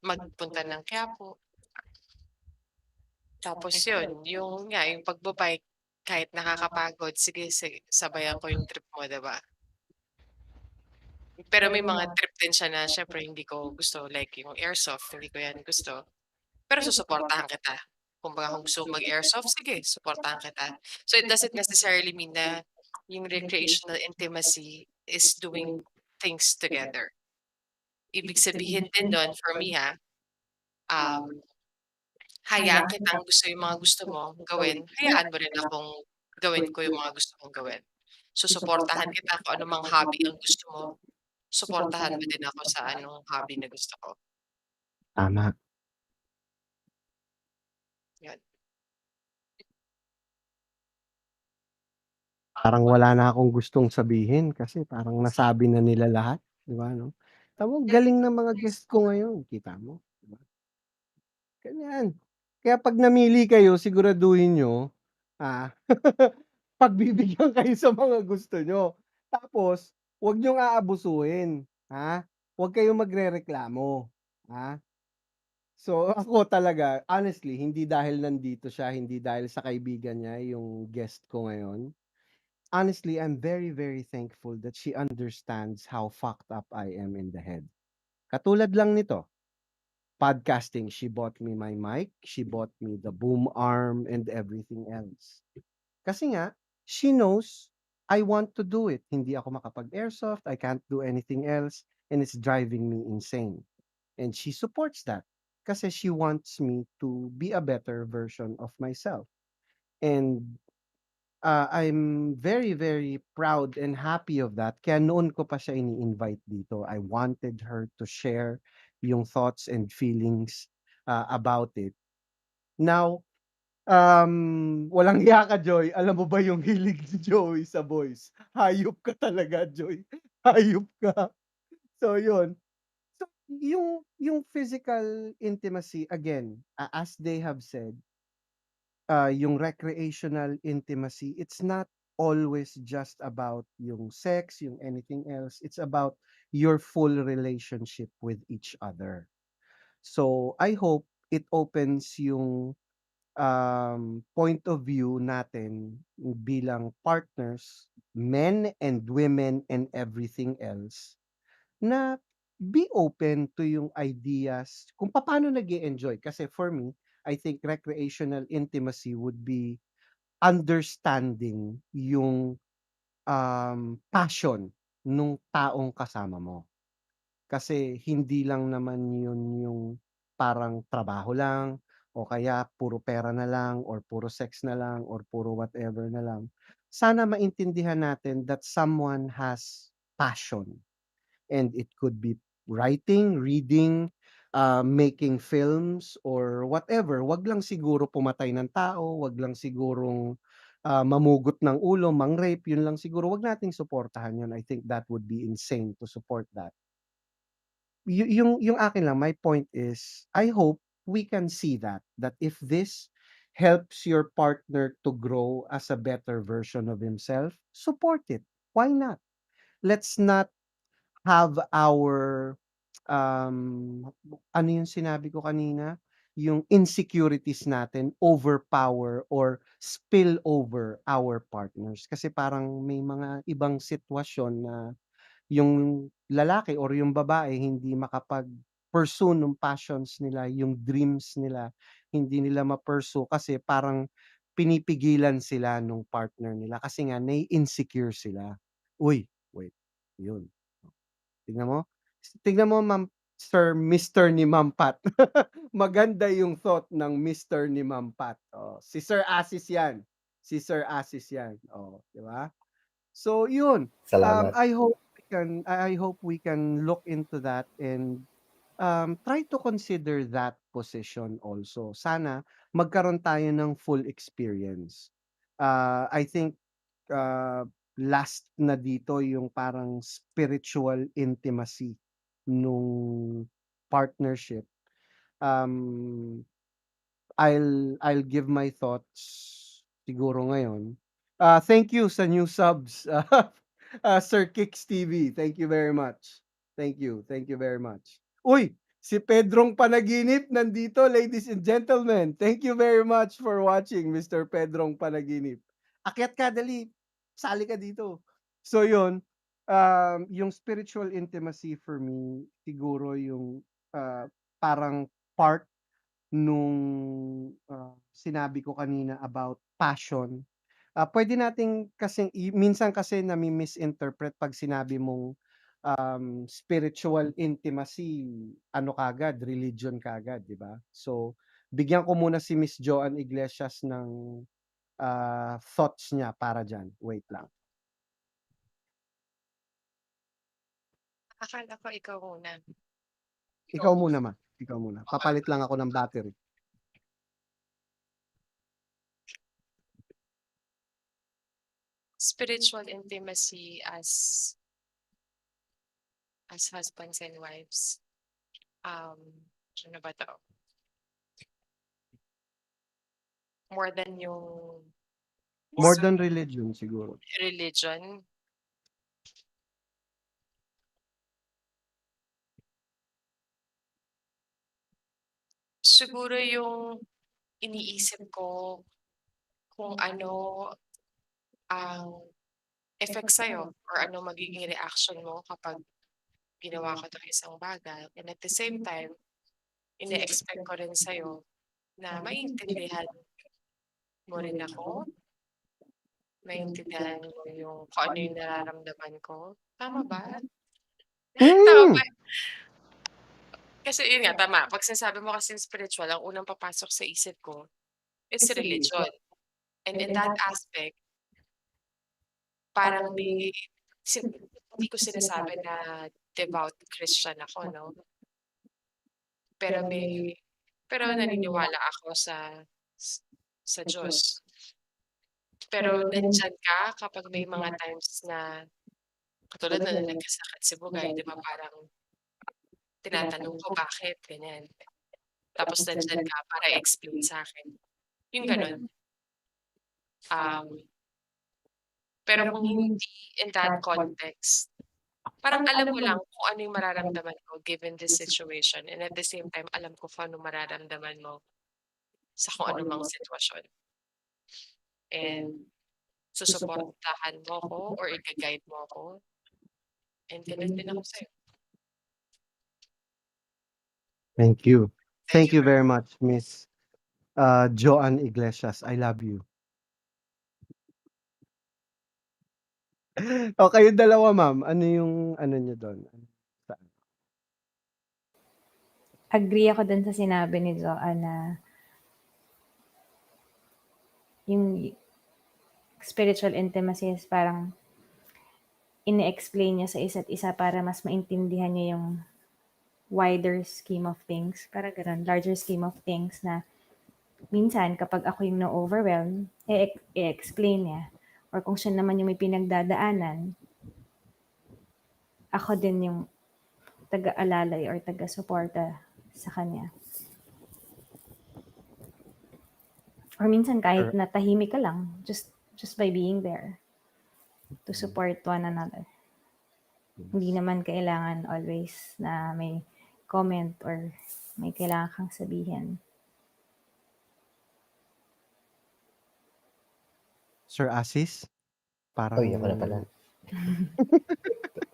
S2: magpunta ng Quiapo. Tapos yun, yung nga, yung pagba-bike kahit nakakapagod, sige sabayan ko yung trip mo, 'di ba? Pero may mga trip din siya na siyempre hindi ko gusto, like yung airsoft, hindi ko 'yan gusto. Pero susuportahan kita. Kumbaga kung gusto mo mag-airsoft, sige suportahan kita. So it doesn't necessarily mean na yung recreational intimacy is doing things together. Ibig sabihin din nun for me um, hayaan kitang gusto yung mga gusto mo gawin, hayaan mo rin akong gawin ko yung mga gusto kong gawin. Susuportahan kita kung ano mang hobby ang gusto mo, suportahan mo din ako sa anong hobby na gusto ko,
S1: Tama.
S2: yun.
S1: Parang wala na akong gustong sabihin kasi parang nasabi na nila lahat, 'di ba 'no? Tama, galing ng mga guest ko ngayon, kita mo, 'di ba? Ganyan. Kaya 'pag namili kayo siguraduhin niyo, ah, pagbibigyan kayo sa mga gusto niyo. Tapos 'wag niyong aabusuhin, ha? Huwag kayong magrereklamo, ha? So, ako talaga honestly hindi dahil nandito siya, hindi dahil sa kaibigan niya yung guest ko ngayon. Honestly, I'm very, very thankful that she understands how fucked up I am in the head. Katulad lang nito, podcasting, she bought me my mic, she bought me the boom arm and everything else. Kasi nga, she knows I want to do it. Hindi ako makapag-airsoft, I can't do anything else, and it's driving me insane. And she supports that kasi she wants me to be a better version of myself. And I'm very, very proud and happy of that. Kaya noon ko pa siya ini-invite dito. I wanted her to share yung thoughts and feelings about it. Now, walang hiya ka, Joy. Alam mo ba yung hilig ni Joey sa boys? Hayop ka talaga, Joy. Hayop ka. So, yun. So, yung physical intimacy, again, as they have said, yung recreational intimacy, it's not always just about yung sex, yung anything else. It's about your full relationship with each other. So, I hope it opens yung point of view natin bilang partners, men and women and everything else, na be open to yung ideas kung paano nag-e-enjoy. Kasi for me, I think recreational intimacy would be understanding yung, passion nung taong kasama mo. Kasi hindi lang naman yun yung parang trabaho lang o kaya puro pera na lang or puro sex na lang or puro whatever na lang. Sana maintindihan natin that someone has passion. And it could be writing, reading, making films or whatever. Wag lang siguro pumatay ng tao, wag lang sigurong, mamugot ng ulo, mang-rape, yun lang siguro wag nating suportahan yun. I think that would be insane to support that. Yung akin lang, my point is, I hope we can see that if this helps your partner to grow as a better version of himself, support it. Why not? Let's not have our, ano yung sinabi ko kanina? Yung insecurities natin overpower or spill over our partners. Kasi parang may mga ibang sitwasyon na yung lalaki or yung babae hindi makapag-pursue nung passions nila, yung dreams nila, hindi nila ma-pursue kasi parang pinipigilan sila nung partner nila kasi nga nai-insecure sila. Uy, wait, yun. Tignan mo Ma'am Mr. ni Ma'am Pat. Maganda yung thought ng Mr. ni Ma'am Pat, si Sir Asis 'yan. Si Sir Asis 'yan, 'di ba? So yun,
S4: Salamat.
S1: I hope we can look into that and try to consider that position also. Sana magkaroon tayo ng full experience. I think last na dito yung parang spiritual intimacy nung partnership. Um, I'll give my thoughts siguro ngayon. Thank you sa new subs, Sir Kicks TV. Thank you very much. Thank you. Thank you very much. Uy, si Pedrong Panaginip nandito, ladies and gentlemen. Thank you very much for watching, Mr. Pedrong Panaginip. Akyat ka, dali. Sali ka dito. So yun, yung spiritual intimacy for me, siguro yung parang part nung sinabi ko kanina about passion. Pwede nating kasing minsan kasi nami-misinterpret 'pag sinabi mong, spiritual intimacy, ano kaagad, religion kaagad, 'di ba? So, bigyan ko muna si Miss Joanne Iglesias ng, thoughts niya para diyan. Wait lang.
S2: Akala ko ikaw muna.
S1: Ikaw muna Ma, ikaw muna. Papalit lang ako ng battery.
S2: Spiritual intimacy as husbands and wives. Ano ba 'to? More than yung
S1: More than religion siguro.
S2: religion. Siguro yung iniisip ko kung ano ang effect sa'yo or ano magiging reaction mo kapag ginawa ko 'tong isang bagay, and at the same time, ine-expect ko rin sa'yo na maintindihan mo rin ako, maintindihan mo yung kung ano yung nararamdaman ko. Tama ba? Tama
S1: Hmm,
S2: ba? Kasi yun nga, tama. 'Pag sinasabi mo kasing spiritual, ang unang papasok sa isip ko is religion. And in that aspect, parang hindi ko sinasabi na devout Christian ako, 'no? Pero naniniwala ako sa Diyos. Pero nandiyan ka kapag may mga times na katulad na nagkasakit si Bugay, 'di ba, parang tinatanong ko, "Bakit?" Ganyan. Tapos nandiyan ka para i-explain sa'kin, yung gano'n. Pero kung hindi in that context, parang alam mo lang kung ano yung mararamdaman ko given this situation, and at the same time alam ko kung anong mararamdaman mo sa kung anumang sitwasyon. And susuportahan mo ko or iga-guide mo ako, and gano'n din ako sa'yo.
S1: thank you.
S2: Thank
S1: Thank
S2: you
S1: you
S2: very
S1: very much, Miss, Joanne Iglesias. I love you. O kayong dalawa Ma'am, ano yung ano niyo dun?
S3: Agree ako dun sa sinabi ni Joanne na yung spiritual intimacy is parang ine-explain niya sa isa't isa para mas maintindihan niya yung wider scheme of things. Para ganun, larger scheme of things na minsan kapag ako yung na-overwhelm, i-explain niya. Or kung siya naman yung may pinagdadaanan, ako din yung taga-alalay or taga-suporta sa kanya. Or minsan kahit na tahimik ka lang, just by being there to support one another. Hindi naman kailangan always na may comment or may kailangan kang sabihin.
S1: Sir Asis? Parang
S4: Uy, ako na pala.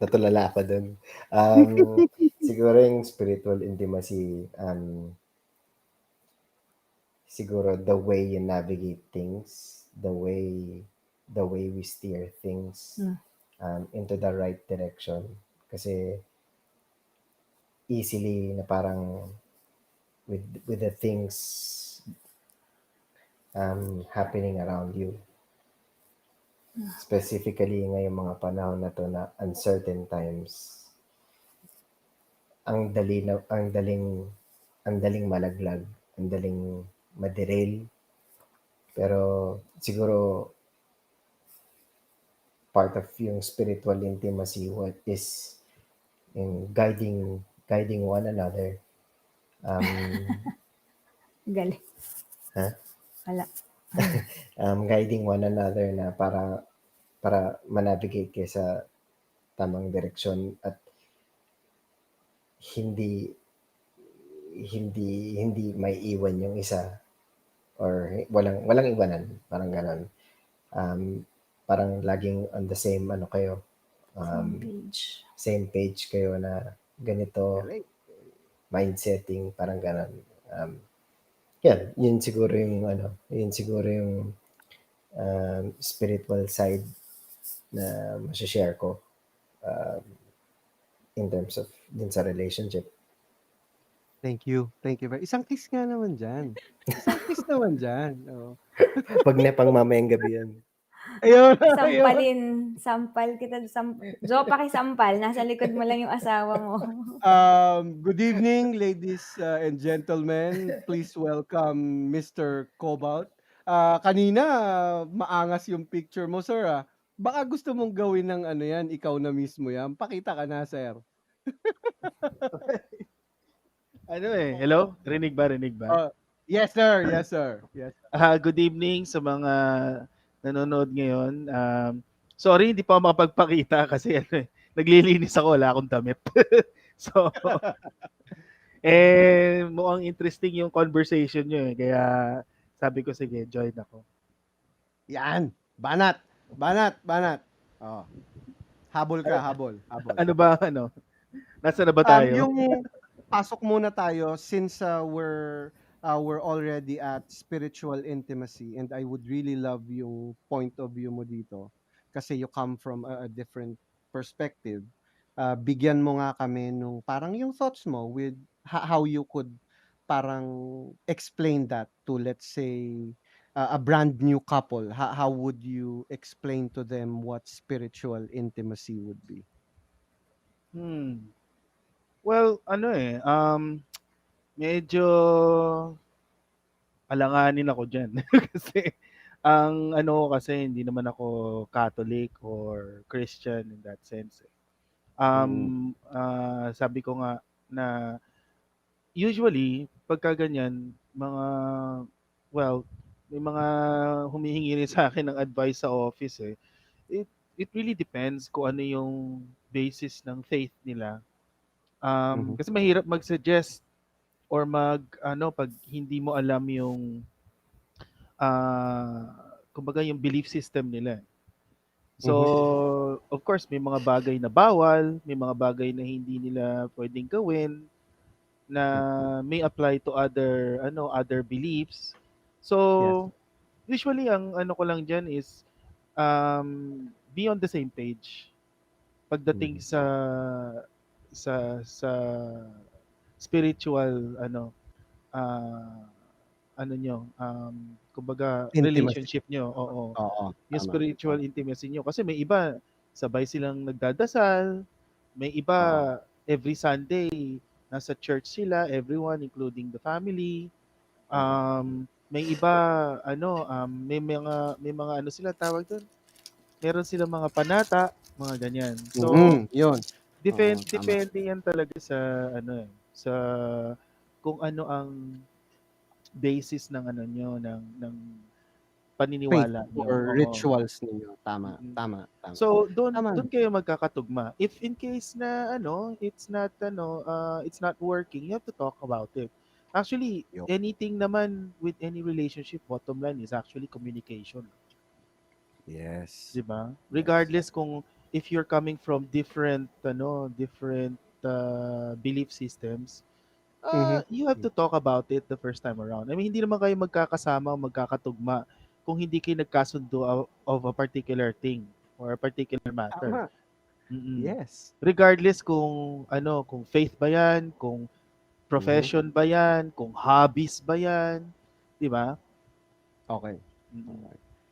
S4: Natulala ako dun. Siguro yung spiritual intimacy, siguro the way you navigate things, the way we steer things into the right direction. Kasi easily na parang with the things happening around you. Specifically ngayong mga panahon na to na uncertain times, ang daling malaglag, ang daling ma-derail. Pero siguro part of yung spiritual intimacy what is in guiding one another.
S3: Galing.
S4: Ha?
S3: Wala.
S4: Guiding one another na para manavigate kayo sa tamang direksyon at hindi may iwan yung isa or walang iwanan, parang ganon. Parang laging on the same kayo,
S3: Page.
S4: same page kayo na ganito
S1: Galing.
S4: mindsetting, parang ganon. Yan, yun siguro yung spiritual side na masashare ko in terms of din sa relationship.
S1: Thank you. Thank you. Isang kiss nga naman dyan. Isang kiss naman dyan. Oo.
S4: Pag na pang mamayang gabi yan.
S1: Ayun. ayun.
S3: Sampalin. Sampal kita. Jo, pakisampal. Nasa likod mo lang yung asawa mo.
S1: Good evening, ladies and gentlemen. Please welcome Mr. Cobalt. Kanina, maangas yung picture mo, sir. Baka gusto mong gawin ng ano yan, ikaw na mismo yan. Pakita ka na, sir.
S5: Hello? Rinig ba?
S1: Yes, sir. Yes, sir. Yes.
S5: Good evening sa mga nanonood ngayon. Sorry, hindi pa ako makapagpakita kasi naglilinis ako, wala akong damit. So, mukhang interesting yung conversation nyo Kaya sabi ko, sige, join ako.
S1: Yan. Banat. Oh. Habol ka, habol.
S5: Ano ba, Nasa na ba tayo?
S1: Yung pasok muna tayo since we're already at spiritual intimacy and I would really love yung point of view mo dito kasi you come from a different perspective. Bigyan mo nga kami nung parang yung thoughts mo with how you could parang explain that to, let's say, a brand new couple. How would you explain to them what spiritual intimacy would be?
S5: Well, medyo alanganin ako dyan. Kasi, kasi hindi naman ako Catholic or Christian in that sense. Sabi ko nga na usually, pagka ganyan, may mga humihingi rin sa akin ng advice sa office It really depends kung ano yung basis ng faith nila. Kasi mahirap mag-suggest or pag hindi mo alam yung kumbaga yung belief system nila. So, of course, may mga bagay na bawal, may mga bagay na hindi nila pwedeng gawin na may apply to other beliefs. So, usually ang ko lang diyan is be on the same page pagdating sa spiritual kumbaga
S1: Intimacy.
S5: relationship nyo. Oo. Yung
S1: Tama.
S5: spiritual intimacy nyo. Kasi may iba, sabay silang nagdadasal. May iba, every Sunday, nasa church sila, everyone, including the family. May iba, may mga sila tawag doon. Meron silang mga panata, mga ganyan. So,
S1: yun.
S5: depende yan talaga sa sa kung ano ang basis ng ng paniniwala
S1: Faith
S5: nyo.
S1: or rituals ninyo. Tama.
S5: So doon kayo magkakatugma. If in case na it's not working, you have to talk about it. Actually, anything naman with any relationship, bottom line is actually communication.
S1: Yes.
S5: Diba? Regardless kung if you're coming from different belief systems, You have to talk about it the first time around. I mean, hindi naman kayo magkakasama o magkakatugma kung hindi kayo nagkasundo of a particular thing or a particular matter.
S1: Tama. Yes.
S5: Regardless kung kung faith ba 'yan, kung profession ba 'yan, kung hobbies ba 'yan, 'di ba?
S1: Okay.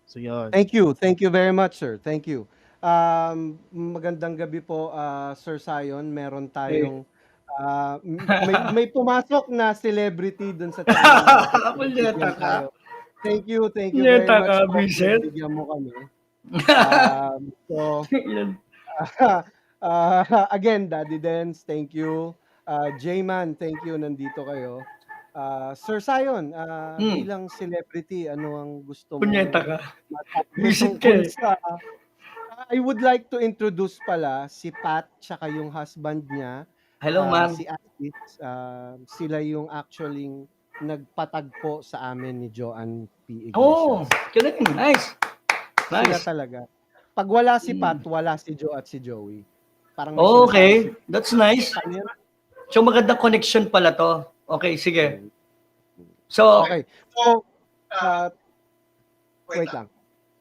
S5: So 'yun.
S1: Thank you very much, sir. Thank you. Magandang gabi po, Sir Sion. Meron tayong may pumasok na celebrity dun sa channel natin.
S6: Punyeta
S1: Bigyan
S6: ka.
S1: tayo. Thank you very
S6: Punyeta
S1: much
S6: ka,
S1: po.
S6: Vincent.
S1: Bigyan mo kami. So,
S6: Yan.
S1: again, Daddy Dens, thank you. J-Man, thank you. Nandito kayo. Sir Sion, bilang celebrity, ano ang gusto mo
S6: Punyeta ka.
S1: masabi
S6: Visit
S1: tungkol
S6: ka eh.
S1: sa I would like to introduce pala si Pat tsaka yung husband niya,
S6: Hello, ma'am.
S1: si Asis. Sila yung actually nagpatagpo sa amin ni Joanne P.
S6: Oh,
S1: Iglesias.
S6: galing. Nice.
S1: Sila
S6: Nice.
S1: talaga. Pag wala si Pat, wala si Joe at si Joey. Parang may
S6: Okay,
S1: sinasabi
S6: that's nice.
S1: si kanila.
S6: So magandang connection pala to. Okay, sige. So,
S1: Okay. So, wait lang.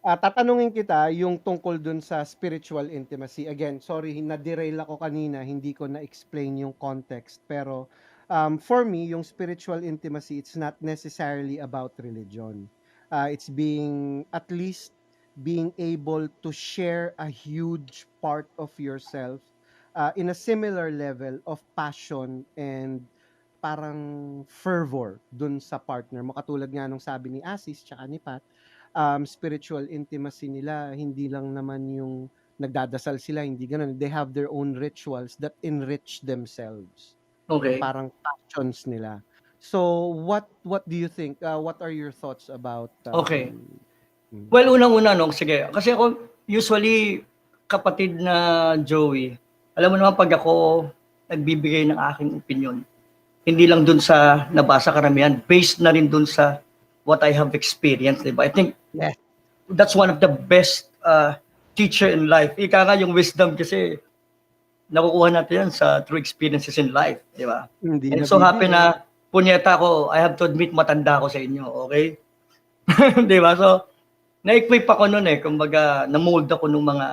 S1: Tatanungin kita yung tungkol dun sa spiritual intimacy. Again, sorry, na-derail ako kanina, hindi ko na-explain yung context. Pero for me, yung spiritual intimacy, it's not necessarily about religion. It's at least being able to share a huge part of yourself in a similar level of passion and parang fervor dun sa partner mo. Katulad nga nung sabi ni Asis tsaka ni Pat, spiritual intimacy nila, hindi lang naman yung nagdadasal sila, hindi ganun. They have their own rituals that enrich themselves.
S6: okay.
S1: Parang passions nila. So, what do you think? What are your thoughts about...
S6: Okay. Well, unang-una, no, sige. Kasi ako, usually, kapatid na Joey, alam mo naman pag ako nagbibigay ng aking opinion, hindi lang dun sa nabasa karamihan, based na rin dun sa what I have experienced, diba? I think
S1: Yes.
S6: that's one of the best teacher in life. Ika nga yung wisdom kasi nakukuha natin yan sa true experiences in life, di ba?
S1: Hindi
S6: And so happy na punyeta ko, I have to admit matanda ako sa inyo, okay? Di ba? So, na-equip ako nun kumbaga, na-mold ako ng mga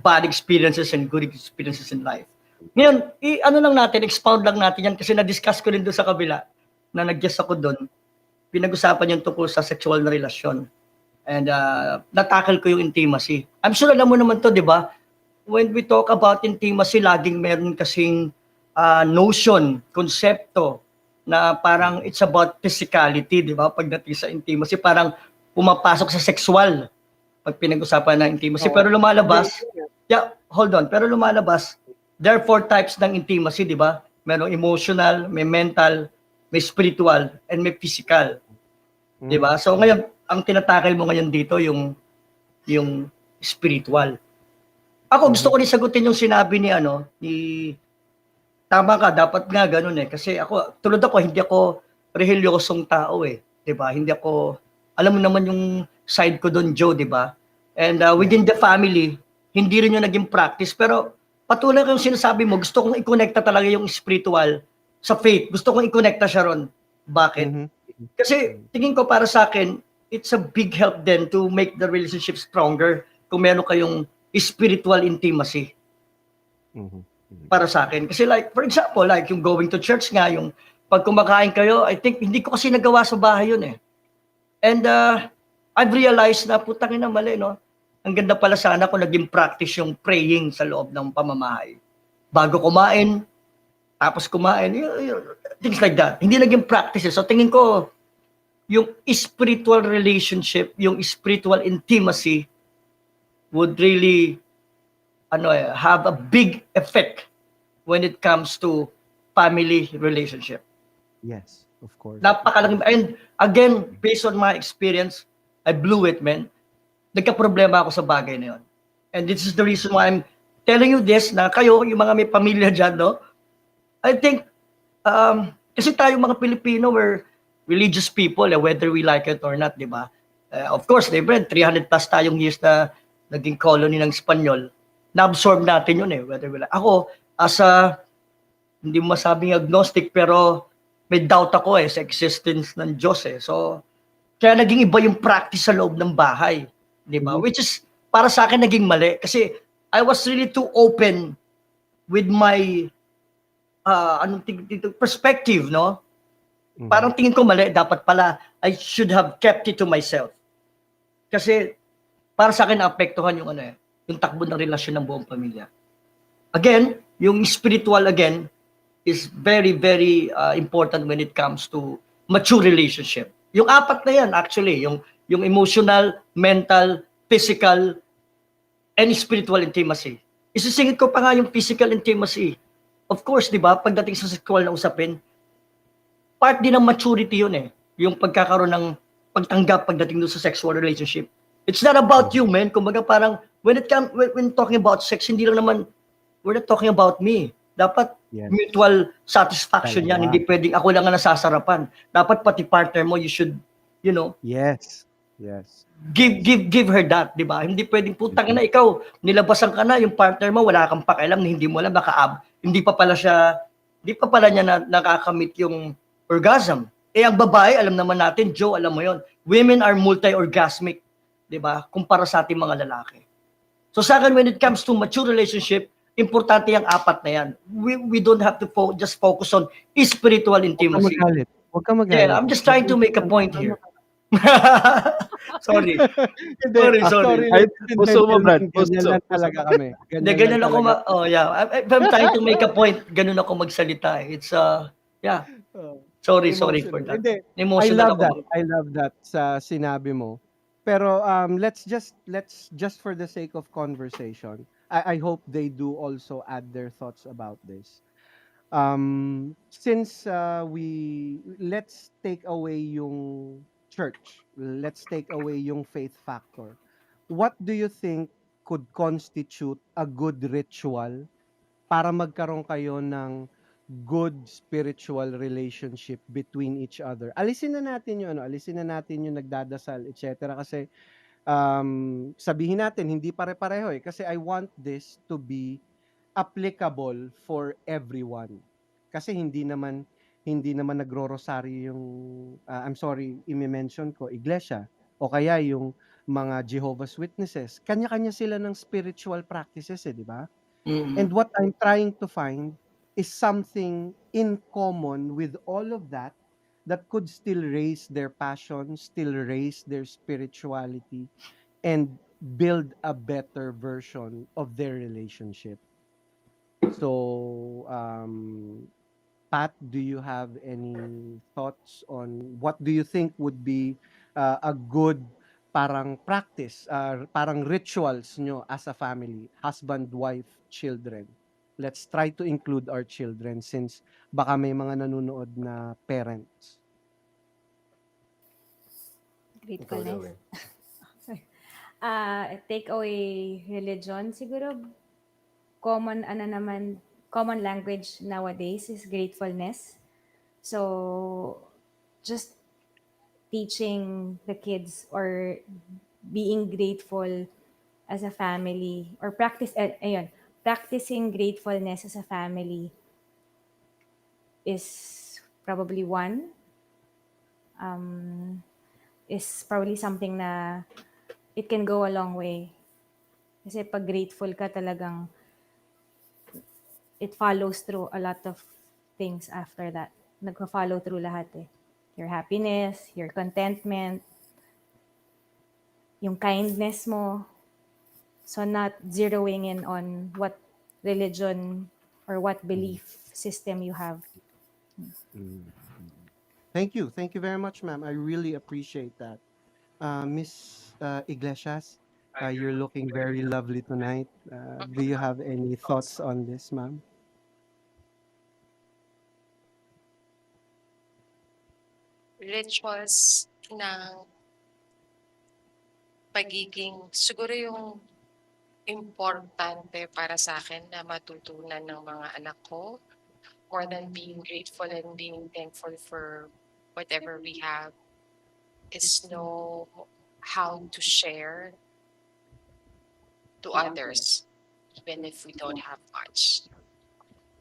S6: bad experiences and good experiences in life. Ngayon, ano lang natin, expound lang natin yan kasi na-discuss ko rin doon sa kabila na nag-guest ako doon. Pinag-usapan yung tungkol sa sexual na relasyon. And natakal ko yung intimacy. I'm sure alam mo naman to, di ba? When we talk about intimacy, laging meron kasing notion, konsepto, na parang it's about physicality, di ba? Pagdating sa intimacy, parang pumapasok sa sexual pag pinag-usapan ng intimacy. Pero lumalabas, pero lumalabas, there are 4 types ng intimacy, di ba? Merong emotional, may mental, may spiritual, and may physical. Di ba? So ngayon, ang tinatakil mo ngayon dito, yung spiritual. Ako gusto ko rin sagutin yung sinabi ni tama ka, dapat nga ganun kasi ako, tulad ako, hindi ako reliyosong tao di ba? Hindi ako, alam mo naman yung side ko doon, Joe, di ba? And within the family, hindi rin yung naging practice, pero patuloy ko yung sinasabi mo, gusto kong i-connecta talaga yung spiritual sa faith. Gusto kong i-connecta siya ron. Bakit? Kasi tingin ko para sa akin, it's a big help then to make the relationship stronger kung meron kayong spiritual intimacy. Para sa akin. Kasi like, for example, like yung going to church nga, yung pag kumakain kayo, I think, hindi ko kasi nagawa sa bahay yun And I've realized na putang ina mali, no? Ang ganda pala sana kung naging practice yung praying sa loob ng pamamahay. Bago kumain, tapos kumain, things like that. Hindi naging practices. So tingin ko, yung spiritual relationship, yung spiritual intimacy would really have a big effect when it comes to family relationship.
S1: Yes, of course.
S6: Napakalaking. And again, based on my experience, I blew it, man. Nagka-problema ako sa bagay na yun. And this is the reason why I'm telling you this, na kayo, yung mga may pamilya dyan, no? I think, kasi tayo mga Pilipino, we're religious people, whether we like it or not, di ba? Of course, diba, 300 plus tayong years na naging colony ng Espanyol. Na-absorb natin yun whether we like. Ako, as a hindi mo masabing agnostic, pero may doubt ako sa existence ng Diyos So, kaya naging iba yung practice sa loob ng bahay. Di ba?
S1: Mhm.
S6: Which is, para sa akin, naging mali. Kasi I was really too open with my perspective, no?
S1: Mhm.
S6: Parang tingin ko mali. Dapat pala, I should have kept it to myself. Kasi, para sa akin, naapektuhan yung yung takbo ng relasyon ng buong pamilya. Again, yung spiritual again is very, very important when it comes to mature relationship. Yung apat na yan, actually, yung emotional, mental, physical, and spiritual intimacy. Isisingit ko pa nga yung physical intimacy. Of course, di ba, pagdating sa sexual na usapin, part din ng maturity yun Yung pagkakaroon ng pagtanggap pagdating doon sa sexual relationship. It's not about you, man. Kumbaga parang, when talking about sex, hindi lang naman, we're not talking about me. Dapat
S1: Yes.
S6: mutual satisfaction yan.
S1: Dalawa.
S6: Hindi pwedeng ako lang ang nasasarapan. Dapat pati partner mo, you should,
S1: Yes. Yes.
S6: give her that, di ba? Hindi pwedeng putang na ikaw, nilabasan ka na, yung partner mo, wala kang pakialam, hindi mo alam, hindi pa pala niya nakakamit yung orgasm. Ang babae, alam naman natin, Joe, alam mo yon, women are multi-orgasmic, di ba? Kumpara sa ating mga lalaki. So sa akin, when it comes to mature relationship, importante yung apat na yan. We don't have to just focus on spiritual
S1: Huwag ka
S6: intimacy.
S1: magalit. Huwag ka magalit.
S6: Yeah, I'm just trying to make a point here. Sorry. Sorry.
S5: Ay, puso mo, Brad.
S1: Ganyan
S5: Puso.
S1: lang talaga kami.
S6: Hindi, ganun ako if I'm trying to make a point, ganun ako magsalita. It's yeah. Sorry for that.
S1: Hindi. I
S6: Emotional
S1: love
S6: ako.
S1: that. I love that sa sinabi mo. Pero let's just for the sake of conversation, I hope they do also add their thoughts about this. Since let's take away yung church, let's take away yung faith factor. What do you think could constitute a good ritual para magkaroon kayo ng good spiritual relationship between each other? Alisin na natin yung nagdadasal, etc. Kasi sabihin natin hindi pare-pareho kasi I want this to be applicable for everyone. Kasi hindi naman nagro-rosaryo yung I'm sorry, i-mention ko iglesia o kaya yung mga Jehovah's Witnesses. Kanya-kanya sila ng spiritual practices di ba? And what I'm trying to find is something in common with all of that could still raise their passion, still raise their spirituality, and build a better version of their relationship. So, Pat, do you have any thoughts on what do you think would be a good parang practice, parang rituals nyo as a family, husband, wife, children? Let's try to include our children since baka may mga nanonood na parents.
S3: Gratefulness. Take away religion, siguro common language nowadays is gratefulness. So just teaching the kids or being grateful as a family or practicing gratefulness as a family is probably is probably something na it can go a long way. Kasi pag grateful ka talagang it follows through a lot of things after that. Nagpa-follow through lahat Your happiness, your contentment, yung kindness mo. So not zeroing in on what religion or what belief system you have.
S1: Thank you. Thank you very much, ma'am. I really appreciate that. Miss Iglesias, you're looking very lovely tonight. Do you have any thoughts on this, ma'am?
S2: Rituals ng pagiging, siguro yung importante para sa akin na matutunan ng mga anak ko, more than being grateful and being thankful for whatever we have, is know how to share to others, even if we don't have much.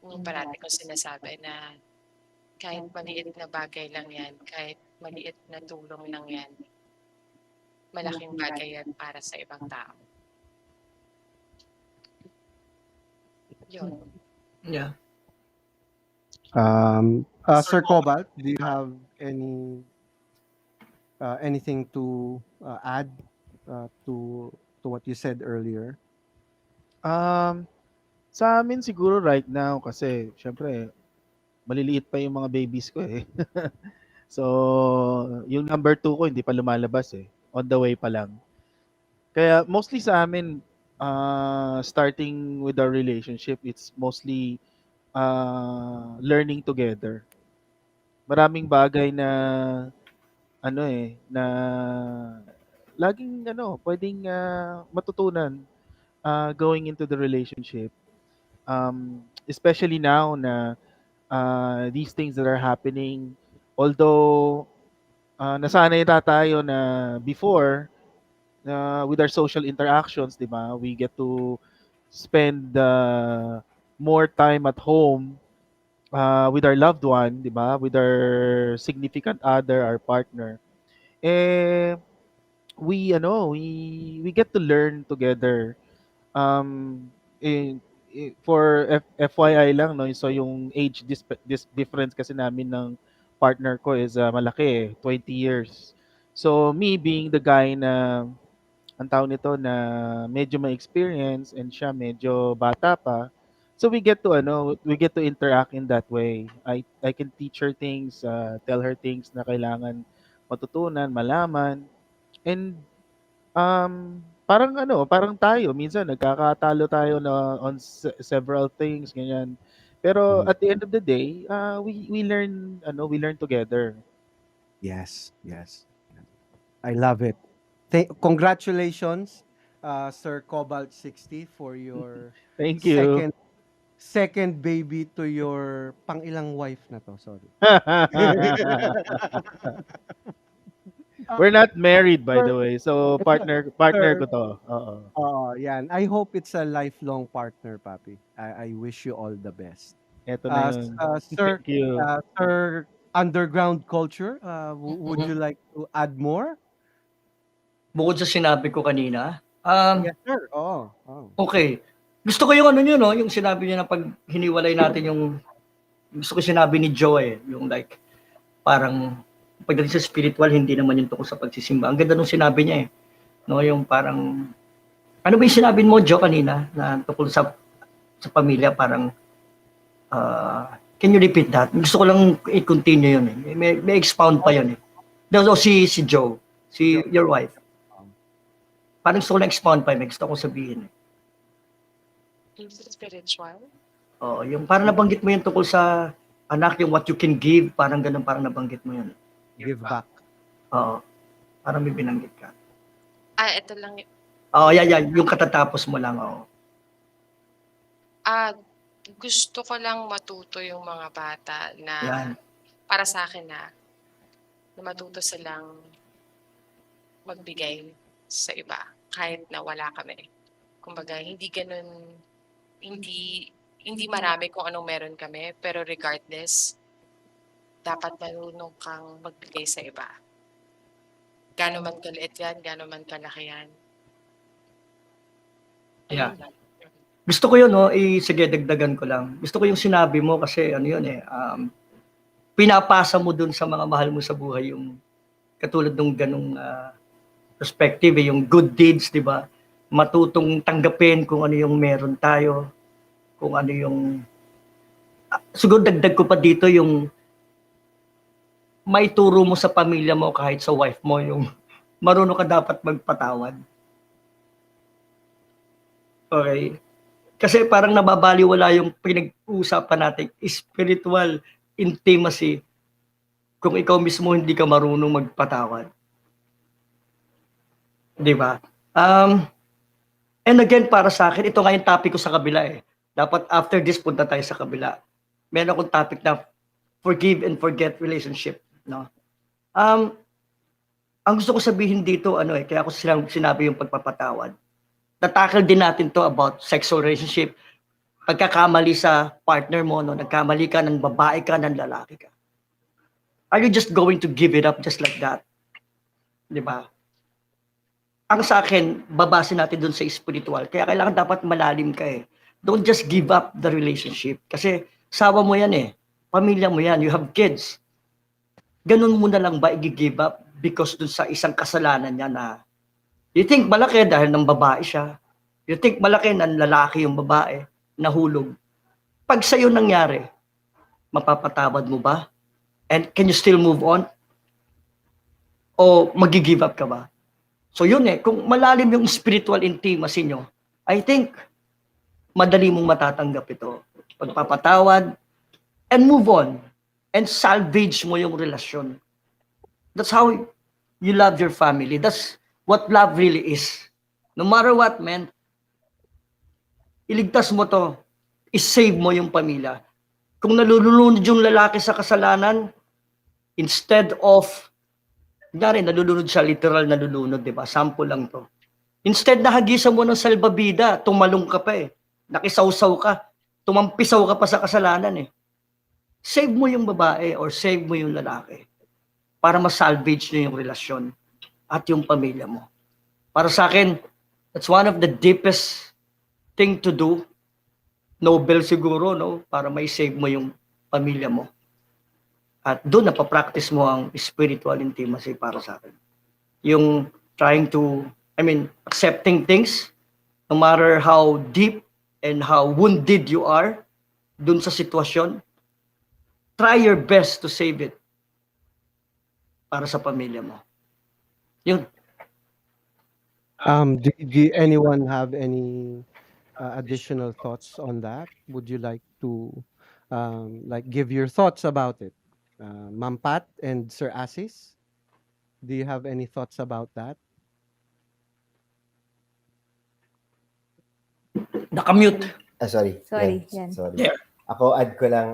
S2: Yung parati kong sinasabi na kahit maliit na bagay lang yan, kahit maliit na tulong lang yan, malaking bagay yan para sa ibang tao. Yun.
S6: Yeah.
S1: Sir Cobalt, do you have anything to add to what you said earlier?
S5: Sa amin siguro right now kasi syempre maliliit pa yung mga babies ko eh. So, yung number 2 ko hindi pa lumalabas eh. On the way pa lang. Kaya mostly sa amin, starting with our relationship, it's mostly learning together. Maraming bagay na na laging pwedeng matutunan going into the relationship. Especially now na these things that are happening, although nasanay tayo na before with our social interactions, di ba? We get to spend more time at home with our loved one, di ba? With our significant other, our partner. Eh, we get to learn together. For FYI lang, no, so yung age difference kasi namin ng partner ko is malaki, 20 years. So me being the guy na ang tawag nito na medyo may experience and siya medyo bata pa. So we get to interact in that way. I can teach her things, tell her things na kailangan matutunan, malaman. And parang tayo minsan nagkakatalo tayo na on several things ganyan. Pero
S1: Mhm.
S5: at the end of the day, we learn together.
S1: Yes, yes. I love it. Congratulations, Sir Cobalt 60, for your
S5: Thank you.
S1: second baby to your pang-ilang wife na to, sorry.
S5: We're not married by the way. So partner
S1: Sir,
S5: ko to. Oo.
S1: yan. I hope it's a lifelong partner, Papi. I wish you all the best.
S5: Eto na yun.
S1: Sir,
S5: Thank you.
S1: Sir Underground Culture, would
S6: Mhm.
S1: you like to add more?
S6: Bukod sa sinabi ko kanina,
S1: Yes, sir. Oo.
S6: okay. Gusto ko yung ano nyo, no? Yung sinabi niya na pag hiniwalay natin yung, gusto ko sinabi ni Joe yung like, parang pagdating sa spiritual, hindi naman yung tungkol sa pagsisimba. Ang ganda nung sinabi niya no? Yung parang, ano ba yung sinabi mo, Joe, kanina, na tungkol sa pamilya, parang, can you repeat that? Gusto ko lang i-continue yun eh. May expound pa yun eh. No, si Joe, your wife. Parang gusto ko lang expound pa, may gusto ko sabihin.
S2: Yung spiritual?
S6: Oo, yung parang nabanggit mo yun tungkol sa anak, yung what you can give, parang ganun, parang nabanggit mo yun.
S1: Give back.
S6: Oo, parang may binanggit ka.
S2: Ito lang.
S6: Oo, yan, yung katatapos mo lang, oo.
S2: Gusto ko lang matuto yung mga bata na
S6: Yan.
S2: para sa akin na matuto silang magbigay sa iba kahit na wala kami. Kumbaga, hindi marami kung anong meron kami, pero regardless, dapat marunong kang magbigay sa iba. Gano'n man kaliit yan, gano'n man kalaki yan.
S6: Yeah.
S2: Ayun lang.
S6: Gusto ko yun, no? Sige, dagdagan ko lang. Gusto ko yung sinabi mo kasi ano yun pinapasa mo dun sa mga mahal mo sa buhay yung katulad ng ganong perspective, yung good deeds, di ba? Matutong tanggapin kung ano yung meron tayo, kung ano yung... siguro dagdag ko pa dito yung maituro mo sa pamilya mo kahit sa wife mo yung marunong ka dapat magpatawad. Okay? Kasi parang nababaliwala yung pinag-uusapan natin, spiritual intimacy, kung ikaw mismo hindi ka marunong magpatawad. Di ba? And again, para sa akin, ito nga yung topic ko sa kabila eh. Dapat after this, punta tayo sa kabila. Meron akong topic na forgive and forget relationship. No? Ang gusto ko sabihin dito, kaya ako sinabi yung pagpapatawad. Tatakal din natin to about sexual relationship, pagkakamali sa partner mo, no? Nagkamali ka ng babae ka, ng lalaki ka. Are you just going to give it up just like that? Di ba? Ang sa akin, babase natin dun sa spiritual. Kaya kailangan dapat malalim ka eh. Don't just give up the relationship. Kasi sawa mo yan eh. Pamilya mo yan. You have kids. Ganun mo na lang ba i-give up because dun sa isang kasalanan niya na you think malaki dahil ng babae siya. You think malaki na lalaki yung babae, nahulog. Pag sa'yo nangyari, mapapatawad mo ba? And can you still move on? O magi-give up ka ba? So yun eh, kung malalim yung spiritual intimacy nyo, I think madali mong matatanggap ito. Pagpapatawad, and move on. And salvage mo yung relasyon. That's how you love your family. That's what love really is. No matter what, man, iligtas mo to, isave mo yung pamilya. Kung nalulunod yung lalaki sa kasalanan, instead of, nalulunod siya, literal nalulunod, di ba? Sample lang to. Instead na hagisan mo ng salbabida, tumalong ka pa eh. Nakisawsaw ka, tumampisaw ka pa sa kasalanan eh. Save mo yung babae or save mo yung lalaki para ma-salvage nyo yung relasyon at yung pamilya mo. Para sa akin, that's one of the deepest thing to do. Noble siguro, no? Para may save mo yung pamilya mo. At doon napapractice mo ang spiritual intimacy para sa akin. Yung trying to, accepting things, no matter how deep and how wounded you are dun sa sitwasyon, try your best to save it para sa pamilya mo. Yun.
S1: Do anyone have any additional thoughts on that? Would you like to give your thoughts about it? Ma'am Pat and Sir Asis, do you have any thoughts about that?
S6: Nakamute.
S4: Sorry.
S3: Sorry,
S4: Yeah,
S3: yan.
S4: sorry.
S6: There.
S4: Ako add ko lang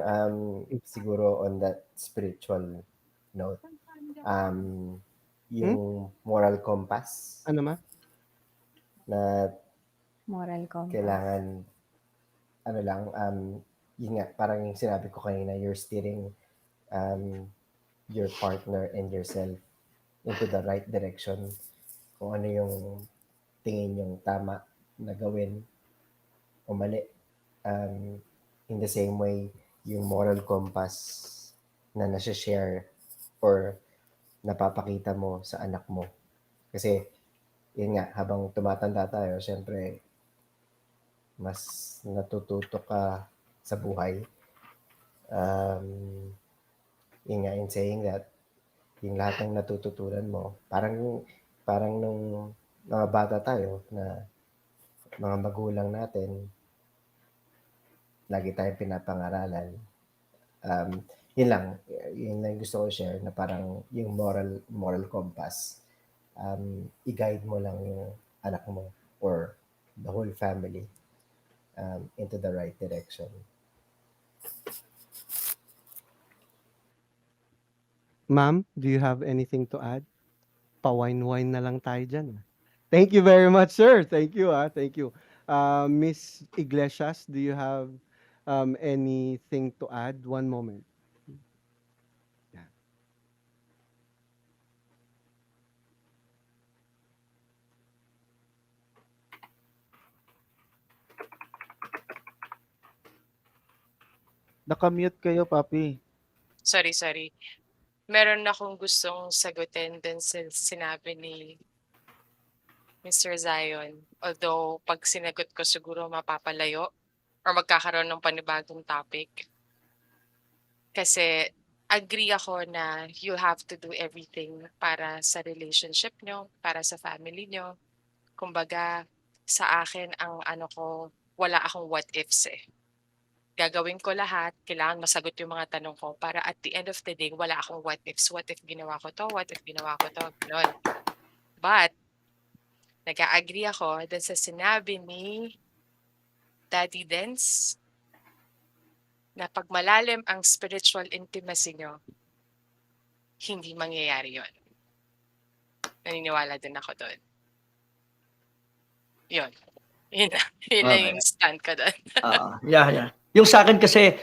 S4: siguro on that spiritual note. Yung moral compass
S1: Ano ma?
S4: na
S3: Moral compass.
S4: kailangan yun nga, parang yung sinabi ko kanina, you're steering your partner and yourself into the right direction. Kung ano yung tingin yung tama na gawin o mali. In the same way, yung moral compass na nasa-share or napapakita mo sa anak mo. Kasi, yun nga, habang tumatanda tayo, syempre, mas natututo ka sa buhay. Yun nga, in saying that, yung lahat ng natututunan mo, parang nung mga bata tayo na mga magulang natin, lagi tayong pinapangaralan. Yun lang gusto ko share na parang yung moral compass. I-guide mo lang yung anak mo or the whole family into the right direction.
S1: Ma'am, do you have anything to add? Pa-wine-wine na lang tayo dyan. Thank you very much, sir. Thank you. Thank you. Miss Iglesias, do you have anything to add? One moment. Yeah.
S5: Nakamute kayo, papi.
S2: Sorry. Meron akong gustong sagutin din sa sinabi ni Mr. Zion. Although, pag sinagot ko siguro mapapalayo or magkakaroon ng panibagong topic. Kasi agree ako na you have to do everything para sa relationship nyo, para sa family nyo. Kumbaga, sa akin, ang wala akong what ifs eh. Gagawin ko lahat, kailangan masagot yung mga tanong ko para at the end of the day, wala akong what ifs. What if ginawa ko to? What if ginawa ko to? Ganun. But, nag-agree ako dun sa sinabi ni Daddy Dens na pag malalim ang spiritual intimacy nyo, hindi mangyayari yon. Naniniwala din ako doon. Yun. Yun na, yun na
S6: Okay.
S2: yung stand ko doon.
S6: Yeah. Yung sa akin kasi,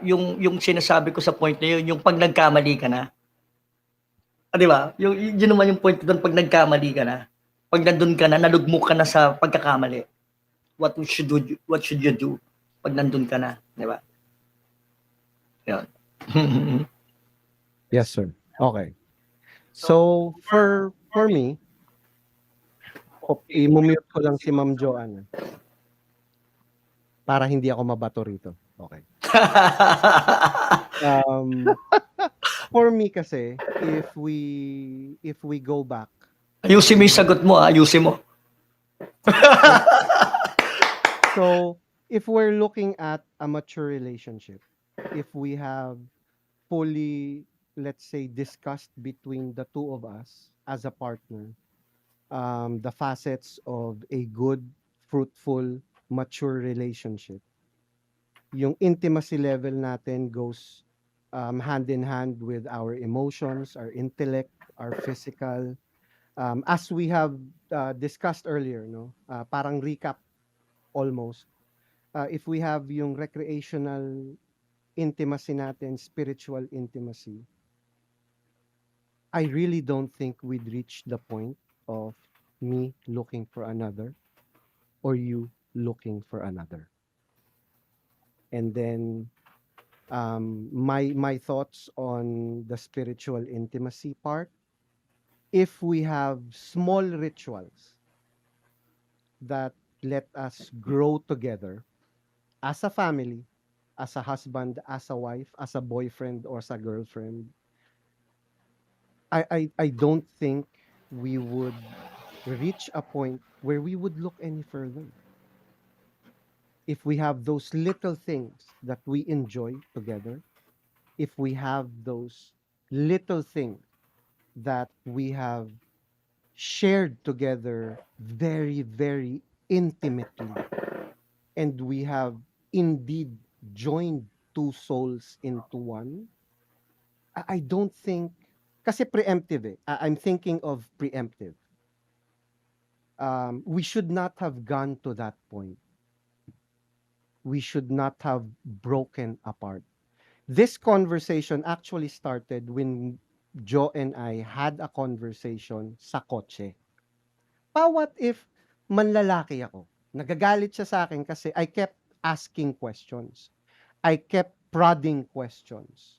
S6: yung sinasabi ko sa point na yun, yung pag nagkamali ka na, di ba? Yun naman yung point doon, pag nagkamali ka na, pag nandun ka na, nalugmok ka na sa pagkakamali, what should you do pag nandun ka na, di ba? Yun.
S1: Yes, sir. Okay. So, for me, i-mute ko lang si Ma'am Joanna para hindi ako mabato rito. Okay. For me kasi, if we go back,
S6: Ayusin mo yung sagot mo, ayusin mo.
S1: so if we're looking at a mature relationship, if we have fully, let's say, discussed between the two of us as a partner, the facets of a good, fruitful, mature relationship, yung intimacy level natin goes hand in hand with our emotions, our intellect, our physical. As we have discussed earlier, no? Parang recap almost. If we have yung recreational intimacy natin, spiritual intimacy, I really don't think we'd reach the point of me looking for another or you looking for another. And then my thoughts on the spiritual intimacy part, if we have small rituals that let us grow together as a family, as a husband, as a wife, as a boyfriend or as a girlfriend, I don't think we would reach a point where we would look any further. If we have those little things that we enjoy together, if we have those little things that we have shared together very, very intimately, and we have indeed joined two souls into one, I don't think, kasi preemptive eh. I'm thinking of preemptive. We should not have gone to that point. We should not have broken apart. This conversation actually started when Joe and I had a conversation sa kotse. What if manlalaki ako? Nagagalit siya sa akin kasi I kept asking questions. I kept prodding questions.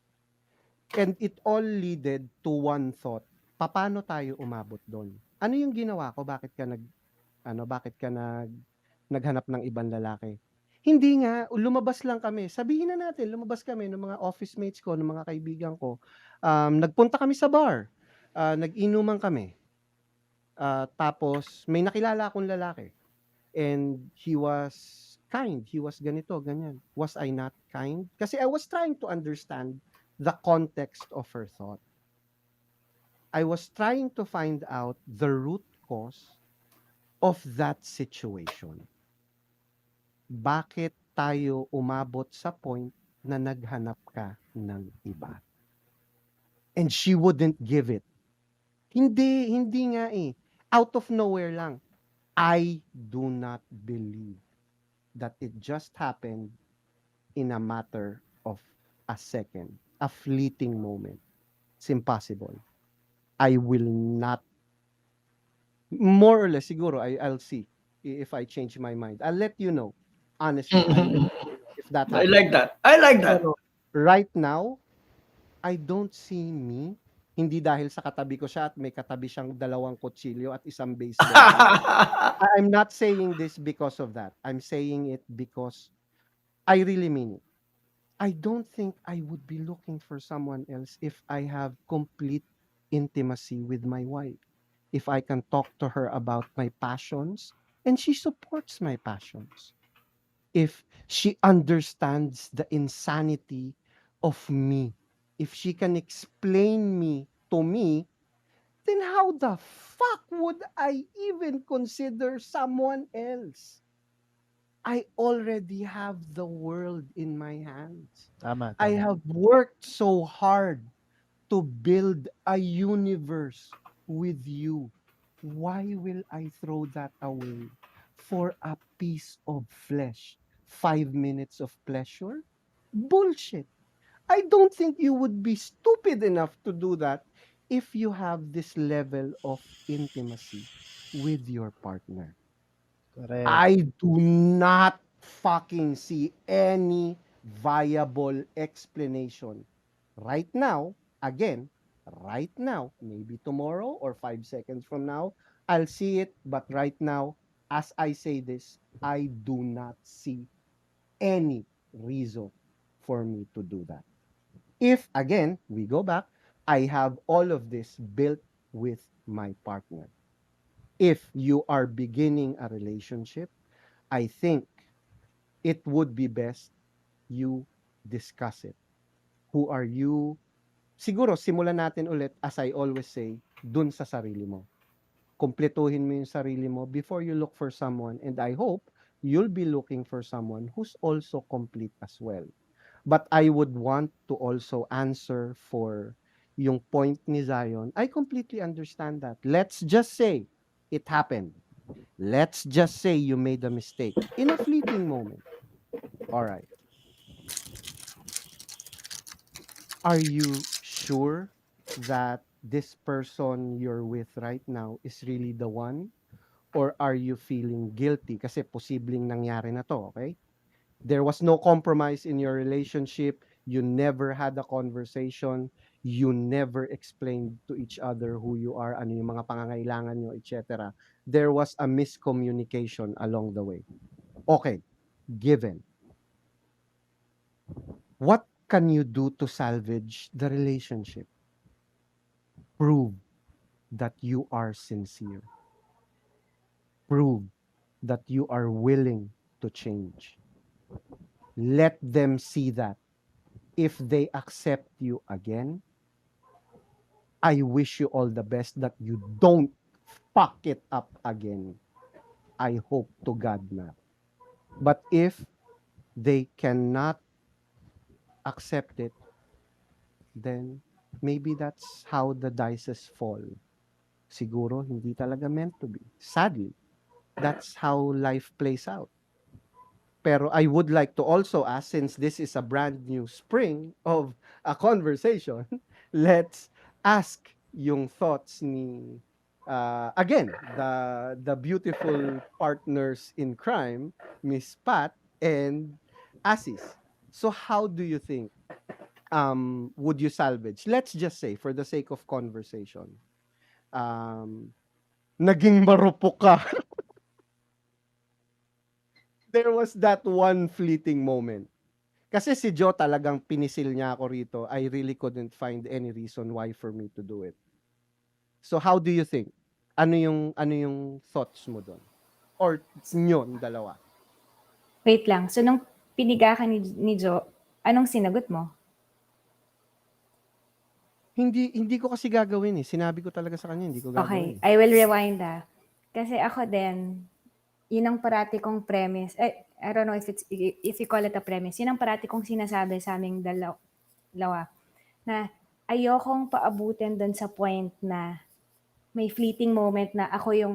S1: And it all leaded to one thought. Paano tayo umabot doon? Ano yung ginawa ko? Bakit ka naghanap ng ibang lalaki? Hindi nga, lumabas lang kami. Sabihin na natin, lumabas kami ng mga office mates ko, ng mga kaibigan ko. Nagpunta kami sa bar. Nag-inuman kami. Tapos may nakilala akong lalaki. And he was kind. He was ganito, ganyan. Was I not kind? Kasi I was trying to understand the context of her thought. I was trying to find out the root cause of that situation. Bakit tayo umabot sa point na naghanap ka ng iba? And she wouldn't give it. Hindi nga eh. Out of nowhere lang. I do not believe that it just happened in a matter of a second, a fleeting moment. It's impossible. I will not, more or less, siguro, I'll see if I change my mind. I'll let you know. Honestly, I'll let you know if that
S6: I
S1: happens.
S6: like that. I like that.
S1: Pero right now, I don't see me, hindi dahil sa katabi ko siya at may katabi siyang 2 kutsilyo at isang baseball bat. I'm not saying this because of that. I'm saying it because I really mean it. I don't think I would be looking for someone else if I have complete intimacy with my wife. If I can talk to her about my passions and she supports my passions. If she understands the insanity of me. If she can explain me to me, then how the fuck would I even consider someone else? I already have the world in my hands.
S5: Tama,
S1: I
S5: tama.
S1: have worked so hard to build a universe with you. Why will I throw that away for a piece of flesh. 5 minutes of pleasure? Bullshit. I don't think you would be stupid enough to do that if you have this level of intimacy with your partner.
S5: Correct.
S1: I do not fucking see any viable explanation right now. Again, right now, maybe tomorrow or 5 seconds from now, I'll see it. But right now, as I say this, I do not see any reason for me to do that. If, again, we go back, I have all of this built with my partner. If you are beginning a relationship, I think it would be best you discuss it. Who are you? Siguro, simulan natin ulit, as I always say, dun sa sarili mo. Kumpletuhin mo yung sarili mo before you look for someone. And I hope you'll be looking for someone who's also complete as well. But I would want to also answer for yung point ni Zion. I completely understand that. Let's just say it happened. Let's just say you made a mistake in a fleeting moment. All right. Are you sure that this person you're with right now is really the one? Or are you feeling guilty? Kasi posibleng nangyari na to, okay? There was no compromise in your relationship. You never had a conversation. You never explained to each other who you are, ano yung mga pangangailangan nyo, etc. There was a miscommunication along the way. Okay, given. What can you do to salvage the relationship? Prove that you are sincere. Prove that you are willing to change. Let them see that. If they accept you again, I wish you all the best that you don't fuck it up again. I hope to God not. But if they cannot accept it, then maybe that's how the dices fall. Siguro hindi talaga meant to be. Sadly, that's how life plays out. Pero I would like to also ask, since this is a brand new spring of a conversation, let's ask yung thoughts ni, again, the beautiful partners in crime, Miss Pat and Asis. So how do you think would you salvage? Let's just say, for the sake of conversation, naging marupok ka. There was that one fleeting moment. Kasi si Joe talagang pinisil niya ako rito. I really couldn't find any reason why for me to do it. So how do you think? Ano yung thoughts mo doon? Or nyo, yung dalawa?
S3: Wait lang. So, nung piniga ka ni Jo, anong sinagot mo?
S1: Hindi ko kasi gagawin eh. Sinabi ko talaga sa kanya, hindi ko
S3: Okay,
S1: gagawin.
S3: I will rewind Kasi ako din, yun ang parati kong premise. I don't know if you call it a premise. Yun ang parati kong sinasabi sa aming dalawa. Na ayokong paabutin doon sa point na may fleeting moment na ako yung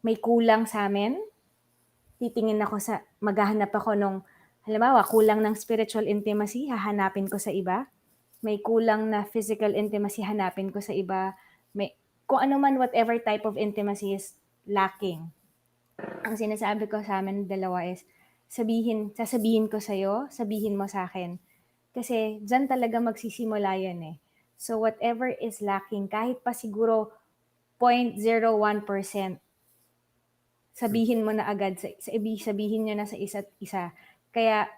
S3: may kulang sa amin. Titingin ako maghahanap ako nung, halimbawa, kulang ng spiritual intimacy, hahanapin ko sa iba. May kulang na physical intimacy, hanapin ko sa iba. Kung ano man, whatever type of intimacy is lacking. Ang sinasabi ko sa amin dalawa is, sasabihin ko sa'yo, sabihin mo sa akin. Kasi dyan talaga magsisimula yan eh. So whatever is lacking, kahit pa siguro 0.01%, sabihin mo na agad, sabihin nyo na sa isa't isa. Kaya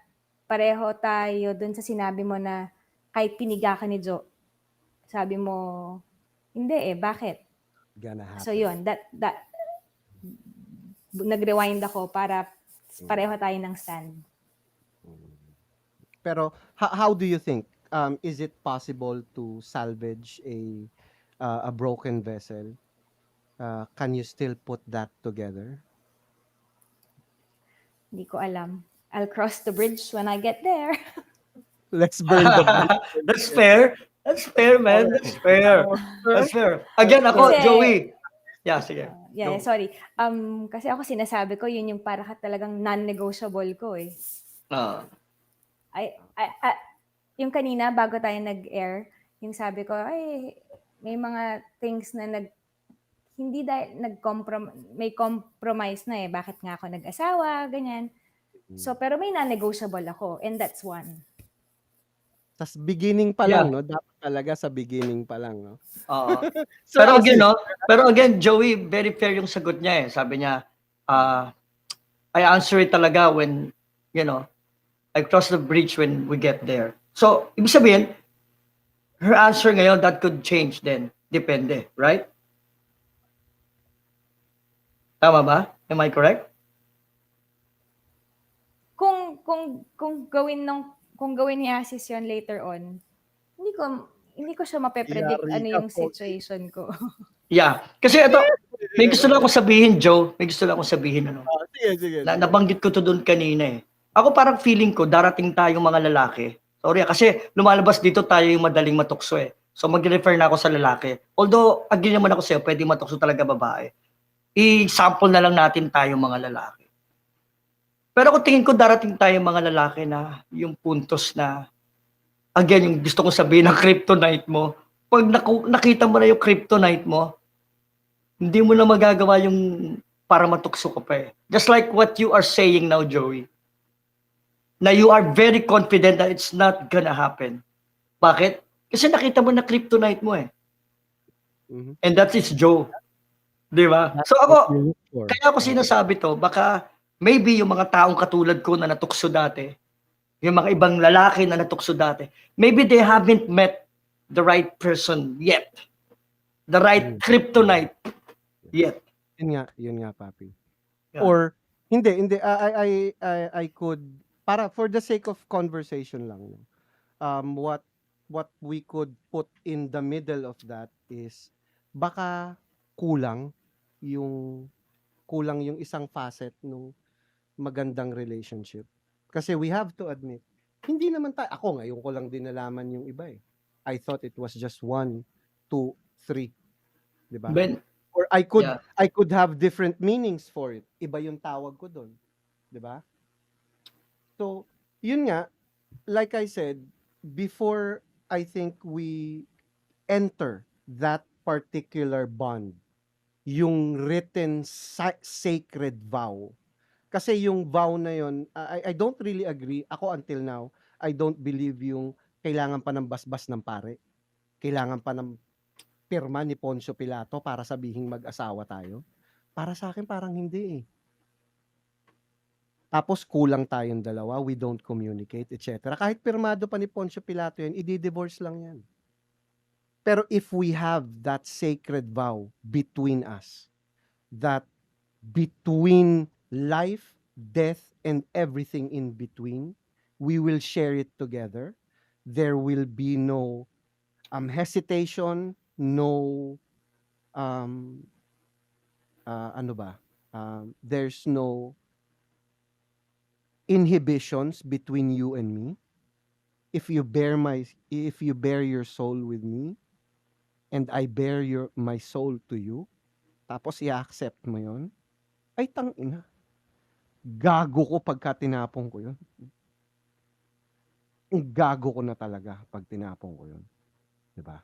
S3: pareho tayo dun sa sinabi mo na kahit piniga ka ni Jo, sabi mo, hindi bakit?
S1: Gonna happen.
S3: So yun, nag-rewind ako para pareho tayo ng stand.
S1: Pero how do you think? Is it possible to salvage a broken vessel? Can you still put that together?
S3: Hindi ko alam. I'll cross the bridge when I get there.
S1: Let's burn the bridge.
S6: That's fair. That's fair, man. That's fair. That's fair. Again, ako,
S3: Kasi-
S6: Joey. Yeah, sige.
S3: Yeah,
S6: Go.
S3: sorry. Kasi ako sinasabi ko, yun yung para talagang non-negotiable ko eh.
S6: Ah,
S3: Yung kanina, bago tayo nag-air, yung sabi ko, ay, may mga things na hindi dahil may compromise na eh. Bakit nga ako nag-asawa, ganyan. So, pero may non-negotiable ako, and that's one.
S1: Tas beginning pa
S6: Yeah.
S1: lang, no? Dapat talaga sa beginning pa lang, no?
S6: oo.
S1: Sir
S6: Pero again,
S1: Asis,
S6: no? Pero again, Joey, very fair yung sagot niya eh. Sabi niya, I answer it talaga when, you know, I cross the bridge when we get there. So, ibig sabihin, her answer ngayon, that could change then. Depende, right? Tama ba? Am I correct?
S3: Kung gawin ni Asis yun later on, hindi ko siya mape-predict
S1: Yari
S3: ano
S1: ka
S3: yung
S1: po.
S3: situation ko.
S6: Yeah. Kasi ito, may gusto lang akong sabihin, Joe. May gusto lang akong sabihin, ano.
S1: Sige.
S6: Nabanggit ko to doon kanina eh. Ako parang feeling ko, darating tayong mga lalaki. Sorry, kasi lumalabas dito tayo yung madaling matukso eh. So mag-refer na ako sa lalaki. Although, agree naman ako sa'yo, pwede matukso talaga babae. I-sample na lang natin tayong mga lalaki. Pero kung tingin ko darating tayong mga lalaki na yung puntos na, again, yung gusto kong sabihin ng kryptonite mo, pag nakita mo na yung kryptonite mo, hindi mo na magagawa yung para matukso ka pa eh. Just like what you are saying now, Joey. Na you are very confident that it's not gonna happen. Bakit? Kasi nakita mo na kryptonite mo eh.
S1: Mhm.
S6: And that is Joe. Di ba?
S1: That's
S6: So
S1: what
S6: ako,
S1: you look for.
S6: kaya ako sinasabi to, baka maybe yung mga taong katulad ko na natukso dati, yung mga ibang lalaki na natukso dati, maybe they haven't met the right person yet. The right kryptonite yet.
S1: Yun nga, papi.
S6: Yeah.
S1: Or hindi I could, para for the sake of conversation lang, no? What we could put in the middle of that is baka kulang yung isang facet ng magandang relationship. Kasi we have to admit, hindi naman ako ngayon ko lang din nalaman yung iba eh. I thought it was just 1, 2, 3, 'di ba?
S6: Ben,
S1: Or
S6: Yeah.
S1: I could have different meanings for it. Iba yung tawag ko doon, 'di ba? So, yun nga, like I said, before I think we enter that particular bond, yung written sacred vow. Kasi yung vow na yun, I don't really agree. Ako until now, I don't believe yung kailangan pa ng basbas ng pare. Kailangan pa ng pirma ni Poncio Pilato para sabihing mag-asawa tayo. Para sa akin parang hindi eh. Tapos kulang tayong dalawa, we don't communicate, etc. Kahit pirmado pa ni Poncio Pilato yan, i-divorce lang yan. Pero if we have that sacred vow between us, that between life, death, and everything in between, we will share it together. There will be no hesitation, no there's no inhibitions between you and me. If you bear your soul with me and I bear my soul to you, tapos i-accept mo yon, ay tangina. Gago ko pagka tinapong ko yun. Gago ko na talaga pag tinapong ko yun. Diba?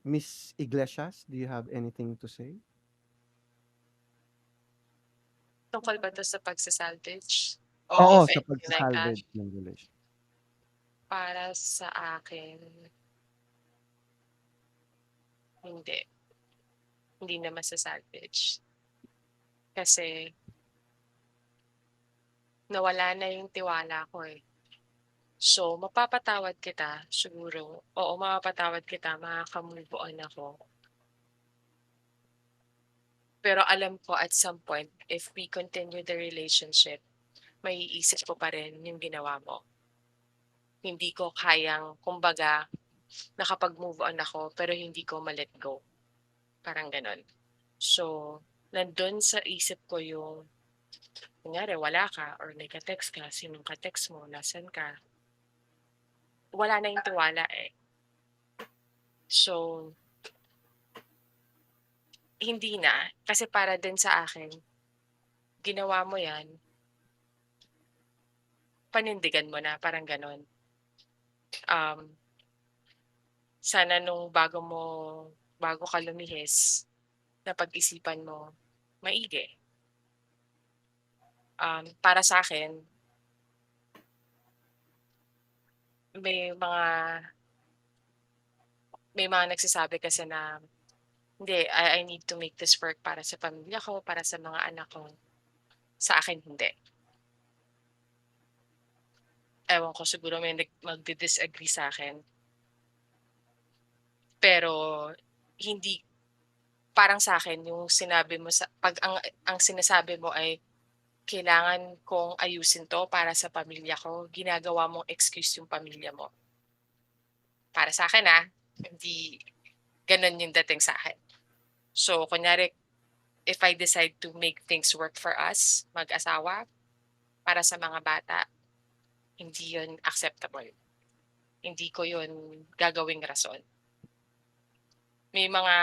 S1: Miss Iglesias, do you have anything to say?
S2: Tungkol ba to sa pagsasalvage?
S1: Oo,
S2: If
S1: sa
S2: anything like that?
S1: pagsasalvage ng relation.
S2: Para sa akin, hindi. Hindi na masasalvage. Kasi nawala na yung tiwala ko eh. So, mapapatawad kita siguro. Oo, mapapatawad kita, makaka-move on ako. Pero alam ko at some point, if we continue the relationship, may iisip ko pa rin yung ginawa mo. Hindi ko kayang, kumbaga, nakapag-move on ako, pero hindi ko ma-let go. Parang ganon. So, nandun sa isip ko yung, kunyari, wala ka, or nagka-text ka, sinong ka-text mo, nasan ka, wala na yung tiwala eh. So, hindi na. Kasi para din sa akin, ginawa mo yan, panindigan mo na, parang gano'n. Sana nung bago ka lumihis, napag-isipan mo maigi. Para sa akin, may mga nagsasabi kasi na, "Hindi, I need to make this work para sa pamilya ko, para sa mga anak ko." Sa akin hindi. Ewan ko, siguro may magdi-disagree sa'kin. Pero hindi, parang sa'kin yung sinabi mo 'pag ang sinasabi mo ay, "Kailangan kong ayusin 'to para sa pamilya ko," ginagawa mong excuse yung pamilya mo. Para sa'kin, hindi gano'n yung dating sa'kin. So, kunyari, if I decide to make things work for us, mag-asawa, para sa mga bata, hindi yun acceptable. Hindi ko yun gagawing rason. May mga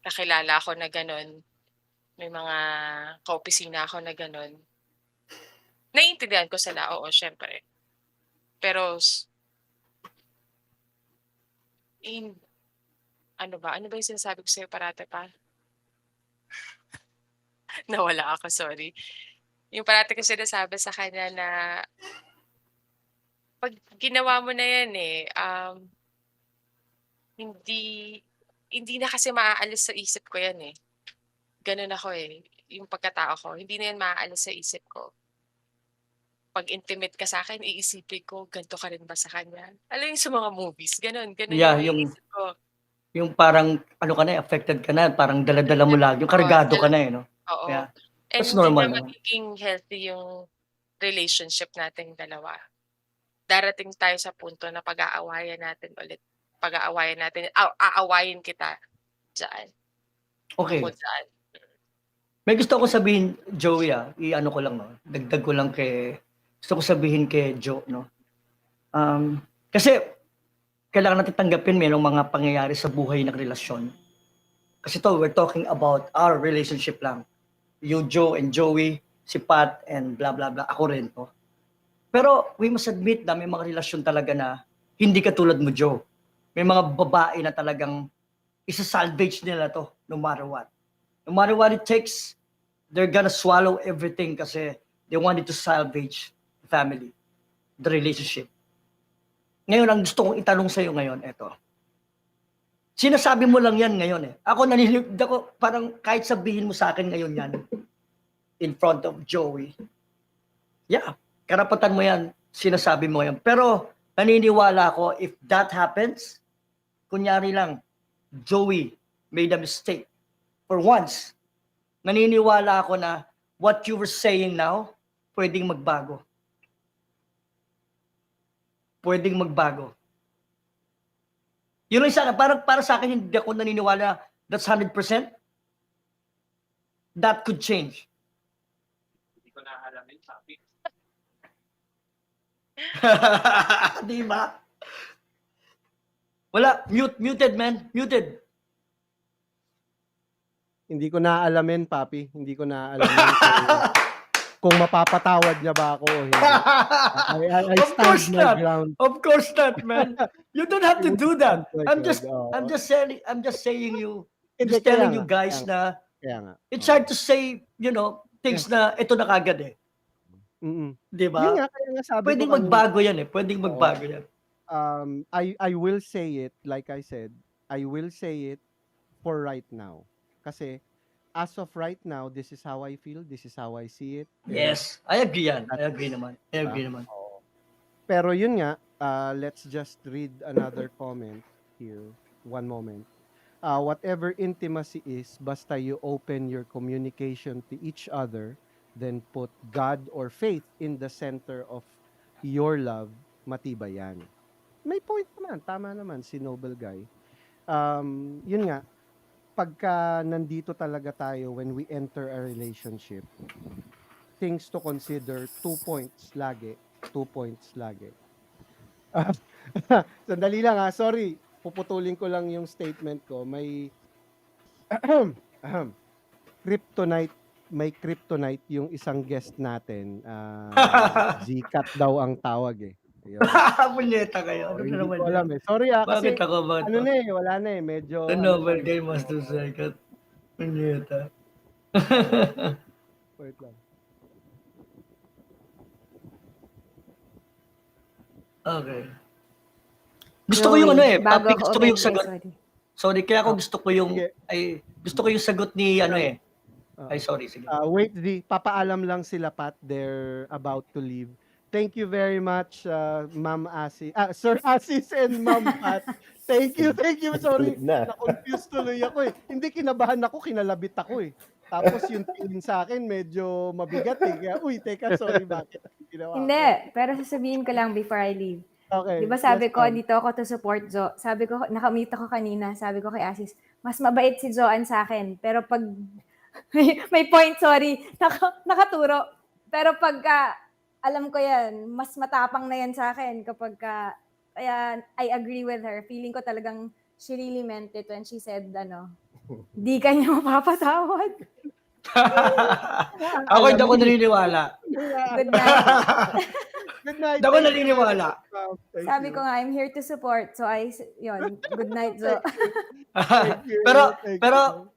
S2: kakilala ako na gano'n, may mga kaopisina ako na gano'n. Naiintindihan ko sila, oo, siyempre. Pero ano ba yung sinasabi ko sa'yo parati pa? Nawala ako, sorry. Yung parati ko sinasabi sa kanya na 'pag ginawa mo na yan, hindi hindi na kasi maaalis sa isip ko yan, Gano'n ako, yung pagkatao ko, hindi na yan maaalis sa isip ko. 'Pag intimate ka sa'kin, iisipin ko, ganito ka rin ba sa kanya? Alam yung sa mga movies, gano'n
S6: Yeah,
S2: yung
S6: yung
S2: iniisip ko.
S6: parang ano ka na, affected ka na, parang dala-dala mo lagi, yung
S2: Oo,
S6: kargado ka na, no?
S2: oo.
S6: Yeah,
S2: And
S6: that's
S2: hindi
S6: normal
S2: na
S6: naman.
S2: magiging healthy yung relationship nating dalawa. Darating tayo sa punto na pag-aawayan natin ulit. Pag-aawayan natin, aawayin kita diyan,
S6: Okay.
S2: bukod saan.
S6: May gusto ko sabihin, Joey, i-ano ko lang, no? Dagdag ko lang gusto ko sabihin kay Joe, no? Kasi kailangan natin tanggapin merong mga pangyayari sa buhay ng relasyon. Kasi we're talking about our relationship lang. You, Joe, and Joey, si Pat, and blah, blah, blah. Ako rin, no? Pero we must admit na may mga relasyon talaga na hindi katulad mo, Joe. May mga babae na talagang isa-salvage nila to no matter what. No matter what it takes, they're gonna swallow everything kasi they wanted to salvage the family, the relationship. Ngayon, ang gusto kong itanong sa'yo ngayon, eto. Sinasabi mo lang yan ngayon. Ako parang kahit sabihin mo sa akin ngayon yan, in front of Joey, yeah, karapatan mo yan, sinasabi mo yan. Pero naniniwala ako, if that happens, kunyari lang, Joey made a mistake. For once, naniniwala ako na what you were saying now, pwedeng magbago. Pwedeng magbago. Yun lang sana, para sa akin, hindi ako naniniwala that's 100%. That could change. Hindi ko na alam yung topic. Di ba? Wala, muted man, muted.
S1: Hindi ko naaalamin, Papi. Hindi ko naaalamin kung mapapatawad niya ba ako o hindi. I
S6: Of course
S1: stand my
S6: not.
S1: ground.
S6: Of course not, man. You don't have to do that.
S1: Oh my
S6: I'm
S1: God,
S6: just
S1: oo.
S6: I'm just saying you,
S1: Hindi,
S6: just
S1: kaya
S6: telling
S1: nga,
S6: you guys
S1: kaya
S6: na
S1: Kaya nga.
S6: it's
S1: oo.
S6: hard to say, things na ito na kagad
S1: Mm-mm.
S6: 'di
S1: Yun
S6: ba?
S1: nga, kaya nga sabi ko
S6: Pwedeng
S1: kanina,
S6: magbago yan pwedeng magbago yan.
S1: I will say it, like I said, I will say it for right now. Kasi, as of right now, this is how I feel, this is how I see it.
S6: Yes, I agree yan. I agree naman. I
S1: Diba?
S6: agree naman.
S1: Oo. Pero yun nga, let's just read another comment here. One moment. Whatever intimacy is, basta you open your communication to each other, then put God or faith in the center of your love, matibay yan. May point naman, tama naman si Noble Guy. Yun nga, pagka nandito talaga tayo when we enter a relationship, things to consider, 2 points lagi. 2 points lagi. Sandali lang sorry. Puputulin ko lang yung statement ko. May Kryptonite, may kryptonite yung isang guest natin. Zikat daw ang tawag eh. Ayun.
S6: Punyeta kayo. Ano na
S1: Hindi
S6: naman
S1: ko alam
S6: yan?
S1: eh. Sorry
S6: Bakit
S1: kasi
S6: ako ba
S1: ano
S6: ito?
S1: na eh, wala na eh. Medyo
S6: The
S1: ano
S6: Nobel
S1: pa,
S6: Game was too second. Punyeta.
S1: wait lang.
S6: Okay. Gusto ko yung ano eh,
S3: bago
S6: papi,
S3: ako
S6: gusto ko yung
S3: umente,
S6: sagot.
S3: sorry.
S6: Sorry, kaya ako gusto ko yung,
S1: Sige.
S6: gusto ko yung sagot ni ano eh.
S1: Ah.
S6: Ay, sorry, sige.
S1: Wait, papaalam lang sila Pat, they're about to leave. Thank you very much, Ma'am Asi. Sir Asis and Ma'am Pat. Thank you. Sorry,
S4: Na.
S1: na-confuse tuloy ako eh. Hindi kinabahan ako, kinalabit ako eh. Tapos yung tingin sa akin medyo mabigat eh. Kaya, teka, sorry, bakit ginawa ko?
S3: Hindi, pero sasabihin ko lang before I leave.
S1: Okay.
S3: Di ba sabi
S1: yes,
S3: ko,
S1: ma'am.
S3: dito ako to support Jo. Sabi ko, nakamit ako kanina, sabi ko kay Asis, mas mabait si Joanne sa akin. Pero pag, may point, sorry, nakaturo. Pero pag, alam ko yan, mas matapang na yan sa akin kapag, kaya I agree with her. Feeling ko talagang she really meant it when she said, di ka niya mapapatawad.
S6: Ako hindi ako naniniwala.
S3: Good night.
S1: Good night.
S6: Hindi ako
S1: thank you.
S6: naniniwala.
S1: Thank
S3: Sabi
S1: you.
S3: ko nga, I'm here to support. So, yun, good night, Jo.
S1: Thank you.
S6: pero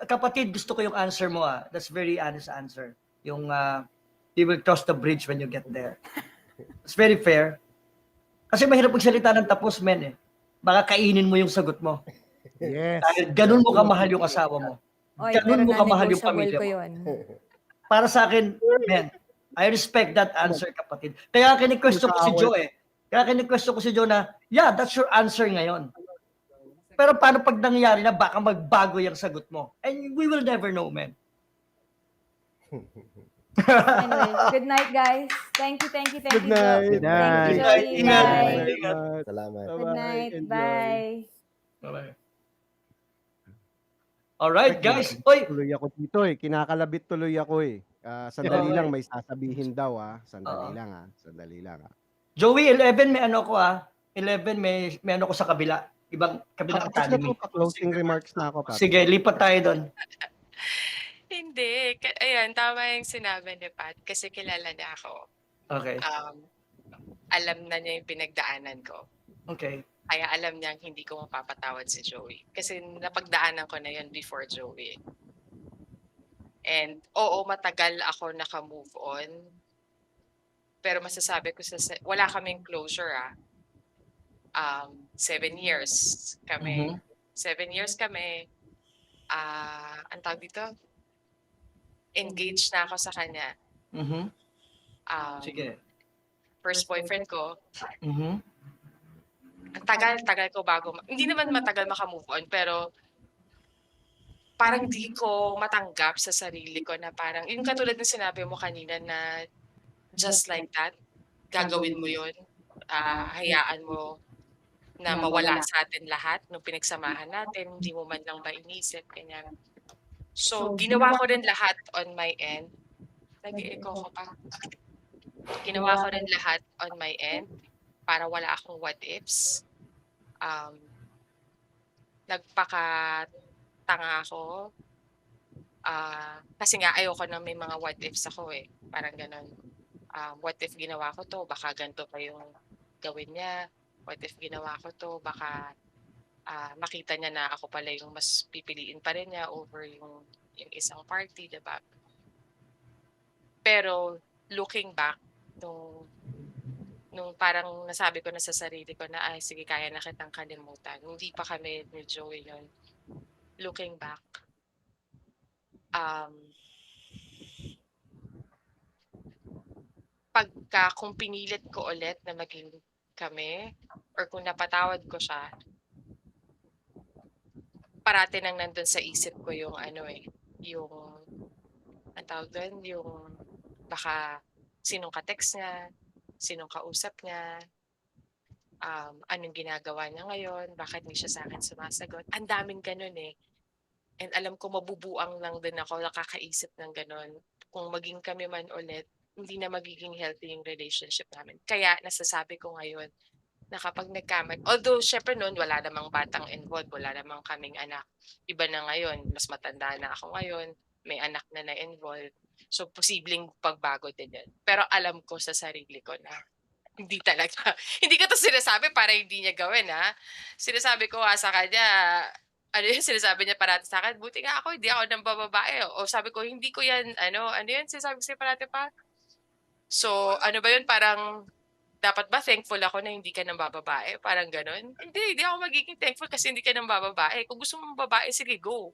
S6: kapatid, gusto ko yung answer mo ah. That's very honest answer. Yung you will cross the bridge when you get there. It's very fair. Kasi mahirap magsalita ng tapos, men eh. Baka kainin mo yung sagot mo.
S1: Yes.
S6: Dahil ganun mo kamahal yung asawa mo.
S3: Oy,
S6: Ganun
S3: pero
S6: mo kamahal yung
S3: non-negotiable
S6: pamilya
S3: ko
S6: mo.
S3: yun.
S6: Para sa akin, men, I respect that answer, kapatid. Kaya kini-question ko si Joe eh. Kaya kini-question ko si Joe na, yeah, that's your answer ngayon. Pero paano pag nangyayari na baka magbago yung sagot mo? And we will never know, man.
S3: Anyway, good night, guys. Thank you,
S1: Good
S3: Jo.
S1: night.
S5: Good night.
S3: Thank you, Joey.
S6: Ingat.
S3: Bye.
S6: Ingat.
S4: Salamat.
S3: Good
S1: Bye-bye.
S3: night.
S1: Enjoy.
S3: Bye.
S6: Okay. Alright, guys. Oy,
S1: Tuloy ako dito eh. Kinakalabit tuloy ako eh. Sandali
S6: Okay.
S1: lang, may sasabihin daw Sandali
S6: Oo.
S1: lang Sandali lang
S6: Joey, 11 may ano ko 11 may ano ko sa kabila. Kabilang
S1: Tapos na
S6: academy.
S1: po, closing remarks na ako, Pat.
S6: Sige, lipat tayo doon.
S2: Hindi. Ayan, tama yung sinabi ni Pat kasi kilala niya ako.
S6: Okay.
S2: Alam na niya yung pinagdaanan ko.
S6: Okay.
S2: Kaya alam niya hindi ko mapapatawad si Joey. Kasi napagdaanan ko na yun before Joey. And oo, matagal ako naka-move on. Pero masasabi ko wala kaming closure 7 years kami. 7 years kami. Ang tawag dito? Engaged na ako sa kanya.
S6: Sige.
S2: First boyfriend ko. Ang tagal ko bago. Hindi naman matagal maka-move on, pero parang di ko matanggap sa sarili ko na parang, yung katulad ng sinabi mo kanina na just like that, gagawin mo yun. Hayaan mo na mawala sa atin lahat nung pinagsamahan natin, hindi mo man lang ba inisip, ganyan. So, ginawa ko rin lahat on my end. Nag-i-echo ko pa. Ginawa ko rin lahat on my end para wala akong what ifs. Nagpakatanga ako. Kasi nga ayoko na may mga what ifs ako eh. Parang ganun. What if ginawa ko to, baka ganito pa yung gawin niya. What if ginawa ko to, baka makita niya na ako pala yung mas pipiliin pa rin niya over yung isang party, diba? Pero looking back, nung parang nasabi ko na sa sarili ko na, ay sige, kaya na kitang kalimutan. Hindi pa kami ni Joey yun. Looking back, kung pinilit ko ulit na maging kami, or kung napatawad ko siya, parati nang nandun sa isip ko yung yung ang tawag doon, yung baka sinong ka-text niya, sinong kausap niya, anong ginagawa niya ngayon, bakit hindi siya sa akin sumasagot. Ang daming ganun eh. And alam ko mabubuang lang din ako nakakaisip ng ganun. Kung maging kami man ulit, hindi na magiging healthy yung relationship namin. Kaya nasasabi ko ngayon, na kapag nagkamali, although syempre noon wala namang batang involved, wala namang kaming anak. Iba na ngayon, mas matanda na ako ngayon, may anak na na-involved. So posibleng pagbago din yun. Pero alam ko sa sarili ko na hindi talaga. Hindi ko 'to sinasabi para hindi niya gawin, Sinasabi ko nga sa kanya, ano yun, sinasabi niya parati sa'kin, "Buti nga ako hindi ako nambababae." O sabi ko, "Hindi ko yan ano yun sinasabi ko sa'yo parati pa? So, ano ba yun, parang dapat ba thankful ako na hindi ka nambababae?" Parang gano'n. Hindi ako magiging thankful kasi hindi ka nambababae. Kung gusto mong babae, sige go.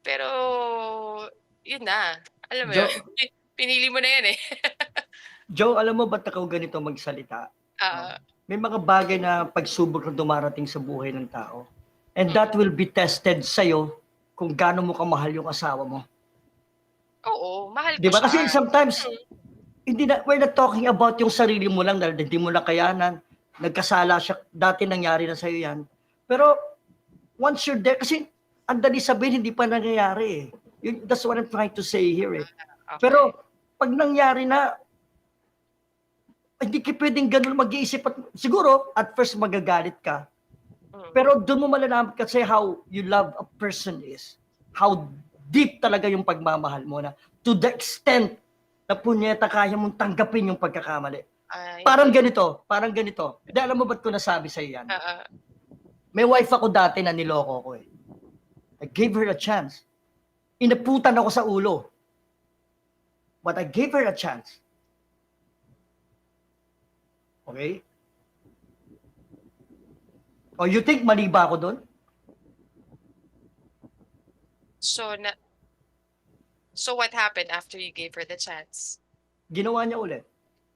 S2: Pero yun na, alam mo yun,
S6: Jo,
S2: pinili mo na yan, eh.
S6: Joe, alam mo ba't ako ganito magsalita?
S2: Oo.
S6: May mga bagay na pagsubok na dumarating sa buhay ng tao. And that will be tested sa'yo kung gaano mo kamahal yung asawa mo.
S2: Oo, mahal
S6: Di
S2: ko
S6: ba? Kasi
S2: siya.
S6: sometimes, we're not talking about yung sarili mo lang dahil hindi mo nakayanan, nagkasala siya, dati nangyari na sa'yo yan. Pero once you're there, kasi ang dali sabihin, hindi pa nangyayari eh. That's what I'm trying to say here eh.
S2: Okay.
S6: Pero pag nangyari na, hindi ka pwedeng ganun mag-iisip at siguro at first magagalit ka. Pero doon mo malalaman kasi how you love a person is. How deep talaga yung pagmamahal mo na to the extent na punyeta kaya mong tanggapin yung pagkakamali. Parang ganito. Dahil alam mo ba't ko nasabi sa'yo yan? May wife ako dati na niloko ko eh. I gave her a chance. Inaputan ako sa ulo. But I gave her a chance. Okay? O you think mali ba ako doon?
S2: So what happened after you gave her the chance?
S6: Ginawa niya ulit.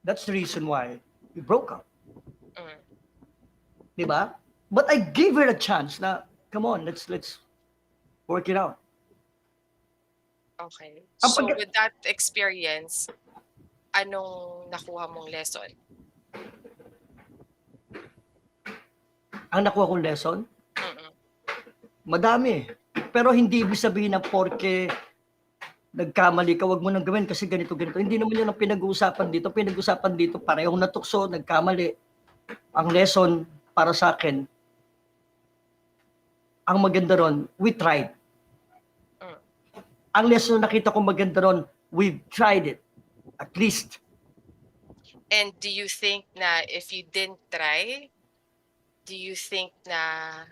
S6: That's the reason why we broke up. Diba? But I gave her a chance na, come on, let's work it out.
S2: Okay.
S6: Ang
S2: So
S6: pagka-
S2: with that experience, anong nakuha mong lesson?
S6: Ang nakuha kong lesson,
S2: Mm-mm.
S6: madami. Pero hindi ibig sabihin na porke nagkamali ka, wag mo nang gawin kasi ganito. Hindi naman yun ang pinag-uusapan dito. Pinag-uusapan dito, parehong natukso, nagkamali. Ang lesson para sa akin, ang maganda ron, we tried. Ang lesson na nakita ko maganda ron, we've tried it. At least.
S2: And do you think na if you didn't try, do you think na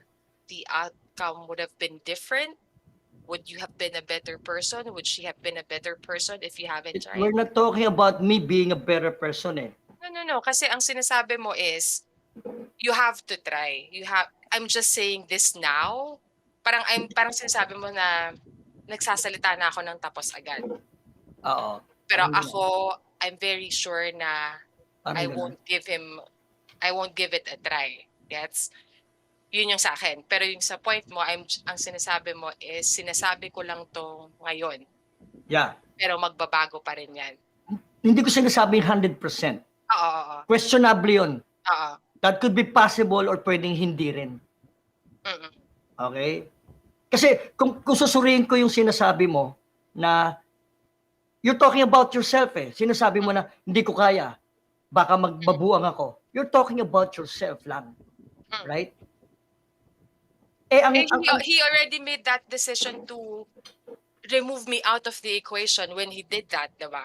S2: the outcome would have been different? Would you have been a better person? Would she have been a better person if you haven't tried?
S6: We're not talking about me being a better person eh.
S2: No. Kasi ang sinasabi mo is, you have to try. I'm just saying this now. Parang sinasabi mo na nagsasalita na ako ng tapos agad.
S6: Oo.
S2: Pero
S6: Parang
S2: ako, I'm very sure na I
S6: ganun.
S2: won't give it a try. Gets? Yun yung sa akin. Pero yung sa point mo, ang sinasabi mo is, sinasabi ko lang to ngayon.
S6: Yeah.
S2: Pero magbabago pa rin yan.
S6: Hindi ko sinasabing 100%.
S2: Oo.
S6: Questionable yun.
S2: Oo.
S6: That could be possible or pwedeng hindi rin.
S2: Mm-mm.
S6: Okay? Kasi kung susuriin ko yung sinasabi mo na you're talking about yourself eh. Sinasabi mo na hindi ko kaya. Baka magbabuang ako. You're talking about yourself lang. Right?
S2: He already made that decision to remove me out of the equation when he did that, diba?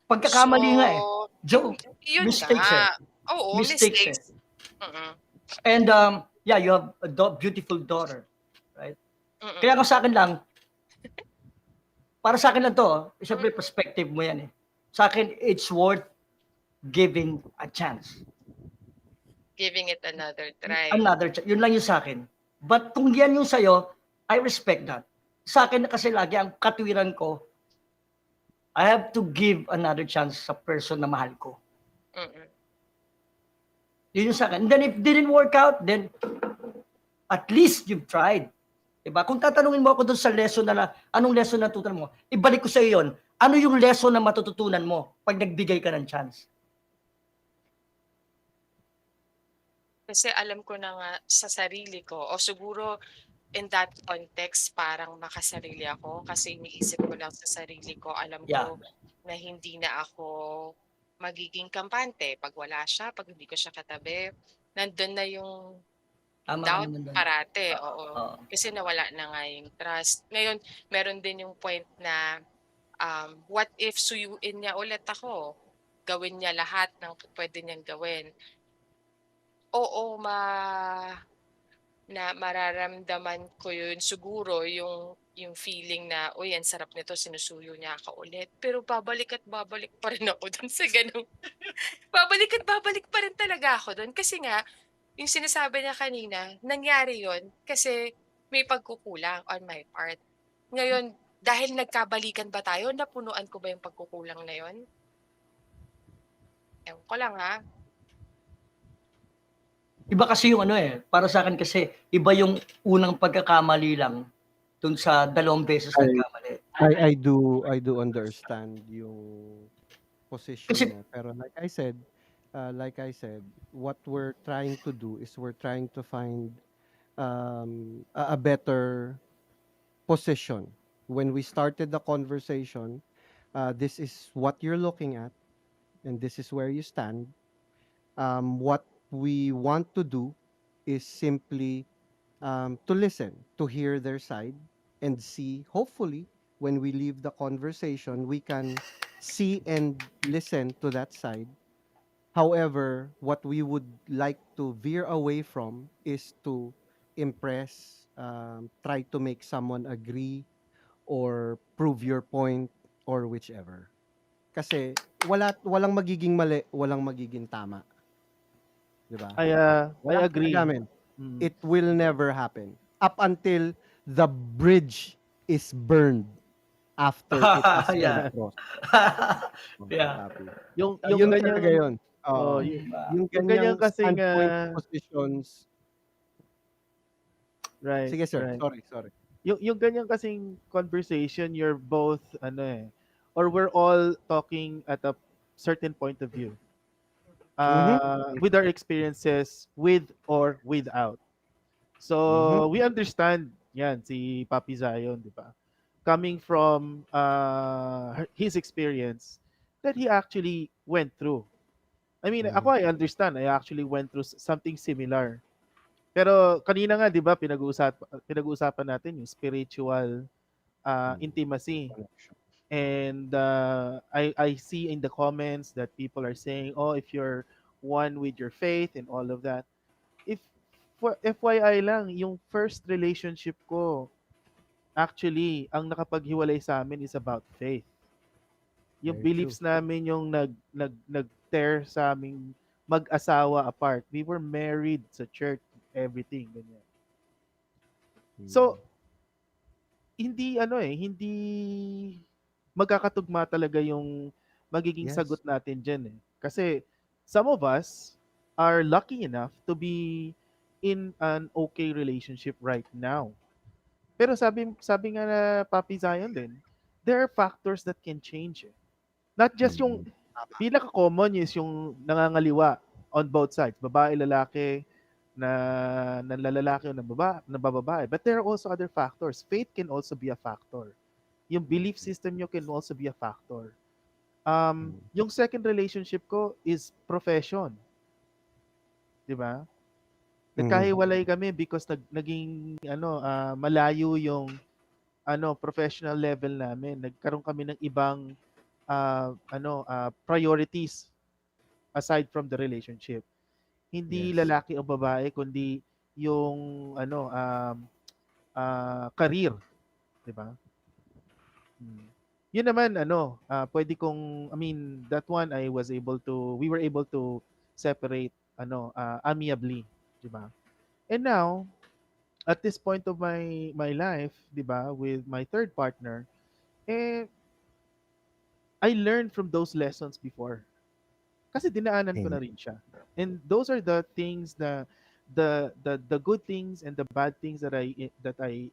S6: Pagkakamali nga eh. Joe,
S2: Yun
S6: mistakes
S2: nga.
S6: eh.
S2: Oo,
S6: Mistakes
S2: mistakes. Mm-mm.
S6: And yeah, you have a beautiful daughter. Right?
S2: Mm-mm.
S6: Kaya sa akin lang, para sa akin lang to, siyempre perspective mo yan eh. Sa akin, it's worth giving a chance.
S2: Giving it another try.
S6: Yun lang yung sa akin. But kung yan yung sa'yo, I respect that. Sa akin na kasi lagi ang katwiran ko, I have to give another chance sa person na mahal ko.
S2: Mm-mm.
S6: Yun yung sa akin. And then if it didn't work out, then at least you've tried. Diba? Kung tatanungin mo ako dun sa lesson na anong lesson na natutunan mo, ibalik ko sa iyo yun. Ano yung lesson na matututunan mo pag nagbigay ka ng chance?
S2: Kasi alam ko na nga sa sarili ko, o siguro in that context, parang makasarili ako kasi iniisip ko lang sa sarili ko, alam ko na hindi na ako magiging kampante pag wala siya, pag hindi ko siya katabi. nandun na yung
S6: Tama ka
S2: doubt
S6: naman do'n.
S2: parate,
S6: Oo,
S2: oo.
S6: oo.
S2: Kasi nawala na nga yung trust. Ngayon, meron din yung point na, what if suyuin niya ulit ako? Gawin niya lahat ng puwede niyang gawin. Oo, mararamdaman ko yun siguro yung feeling na, "Uy, ang sarap nito, sinusuyo niya ako ulit." Pero babalik at babalik pa rin ako dun sa gano'ng babalik at babalik pa rin talaga ako dun kasi nga yung sinasabi niya kanina, nangyari yun kasi may pagkukulang on my part. Ngayon, dahil nagkabalikan ba tayo, napunuan ko ba yung pagkukulang na yun? Ewan ko lang, ha.
S6: Iba kasi yung ano, para sa'kin kasi iba yung unang pagkakamali lang dun sa dalawang beses
S1: I
S6: nagkamali.
S1: I do understand yung
S6: Kasi
S1: position mo. Pero like I said, what we're trying to do is we're trying to find a better position. When we started the conversation, this is what you're looking at, and this is where you stand. What we want to do is simply to listen, to hear their side, and see. Hopefully, when we leave the conversation, we can see and listen to that side. However, what we would like to veer away from is to impress, try to make someone agree, or prove your point, or whichever. Kasi walang magiging mali, walang magiging tama, 'di ba?
S5: I
S1: Wala talaga,
S5: agree.
S1: men.
S5: Mm.
S1: It will never happen up until the bridge is burned after it has been
S6: yeah.
S1: crossed. Oh,
S6: yeah.
S1: copy.
S5: Yung
S1: Yun talaga
S5: ganyang
S1: yun. Oo.
S5: yung
S1: Yung
S5: yung ganyan
S1: ganyang
S5: kasing
S1: standpoint positions.
S5: right,
S1: Sige, sir.
S5: right.
S1: Sorry.
S5: Yung ganyan kasing conversation, you're both or we're all talking at a certain point of view.
S1: Mhm.
S5: With our experiences with or without.
S1: Mhm.
S5: So we understand yan si Papi Zion, di ba? Coming from his experience that he actually went through. I mean,
S1: Mhm.
S5: ako I understand. I actually went through something similar. Pero kanina nga 'di ba pinag-uusapan natin yung spiritual intimacy.
S1: Connection.
S5: And I see in the comments that people are saying, "Oh, if you're one with your faith and all of that." If for FYI lang, yung first relationship ko, actually, ang nakapaghiwalay sa amin is about faith. Yung
S1: Very true.
S5: beliefs namin yung nag-tear sa aming mag-asawa apart. We were married sa church, everything, ganyan. So, hindi magkakatugma talaga yung magiging
S1: Yes.
S5: sagot natin diyan eh. Kasi some of us are lucky enough to be in an okay relationship right now. Pero sabi nga na Papi Zion din, there are factors that can change eh. Not just yung pinaka-common is yung nangangaliwa on both sides, babae, lalaki, na lalaki o na bababae. But there are also other factors. Faith can also be a factor. Yung belief system nyo can also be a factor. Yung second relationship ko is profession. Di ba? Nagkahiwalay kami because naging malayo yung professional level namin. Nagkaroon kami ng ibang priorities aside from the relationship. Hindi
S1: Yes.
S5: lalaki o babae kundi yung career, 'di ba? Hmm. Yun naman pwede kong I mean that one we were able to separate amiably, 'di ba? And now at this point of my life, 'di ba, with my third partner, I learned from those lessons before. Kasi dinaanan ko na
S1: Amen.
S5: rin siya. And those are the things na the good things and the bad things that I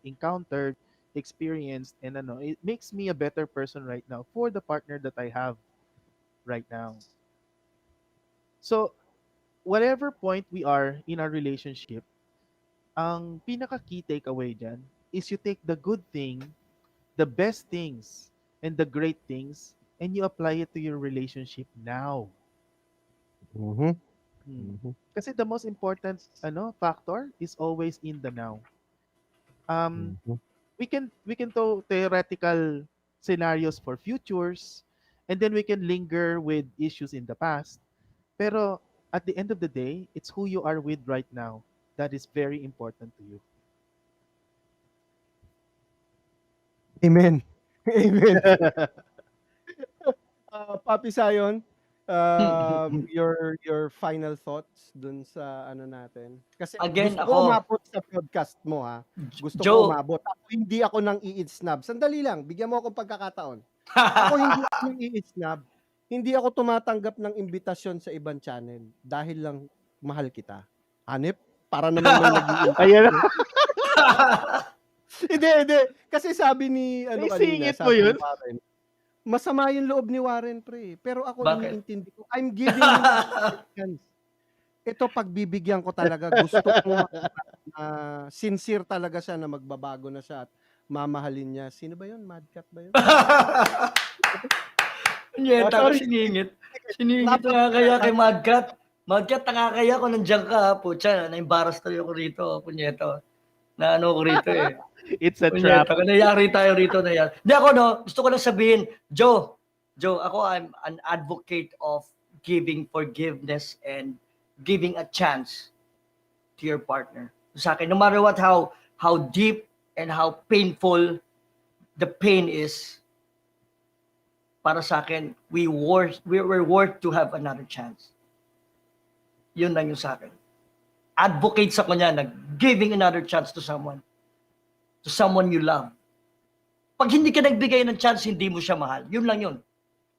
S5: encountered, experienced, and it makes me a better person right now for the partner that I have right now. So, whatever point we are in our relationship, ang pinaka key takeaway diyan is you take the good thing, the best things, and the great things, and you apply it to your relationship now.
S1: Mhm. Mhm.
S5: Kasi the most important factor is always in the now. Um
S1: Mhm.
S5: we can do theoretical scenarios for futures, and then we can linger with issues in the past. Pero at the end of the day, it's who you are with right now that is very important to you.
S1: Amen. Amen. Papi Sayon, your final thoughts dun sa ano natin. Kasi
S6: Again,
S1: gusto ko
S6: ako,
S1: umabot sa podcast mo, ha. Gusto ko
S6: Joe,
S1: umabot. Ako hindi ako nang i-snub. Sandali lang, bigyan mo akong pagkakataon. Ako hindi ako nang i-snub. Hindi ako tumatanggap ng imbitasyon sa ibang channel dahil lang mahal kita. Hanep, para namang may
S5: Ayan,
S1: nag-i-interview. Hindi. Kasi sabi ni ano kanina,
S5: naisingit mo
S1: sabi ni
S5: yun?
S1: Warren, masama yung loob ni Warren, pre. Pero ako
S6: bakit?
S1: iniintindi ko, I'm giving him a second chance. Ito pagbibigyan ko talaga. Gusto kong makita na sincere talaga siya na magbabago na siya at mamahalin niya. Sino ba yun? Madcat ba yun?
S6: Punyeta ka,
S1: Sorry.
S6: siningit.
S1: Sige,
S6: Siningit
S1: wrap up
S6: na kaya
S1: na.
S6: kay Madcat. Madcat, nakakaya ko nandiyan ka. Putya, na-embarrass tayo ko rito. Punyeta. Na ano ko rito eh.
S5: It's a trap.
S6: Punyeta, nangyari tayo rito na yan. Hindi ako, no, gusto ko lang sabihin, Joe, ako, I'm an advocate of giving forgiveness and giving a chance to your partner. Sa akin, no matter what, how deep and how painful the pain is, para sa akin, we're worth to have another chance. Yun lang yung sa akin. Advocate sa kanya na giving another chance to someone you love. Pag hindi ka nagbigay ng chance, hindi mo siya mahal. Yun lang yun.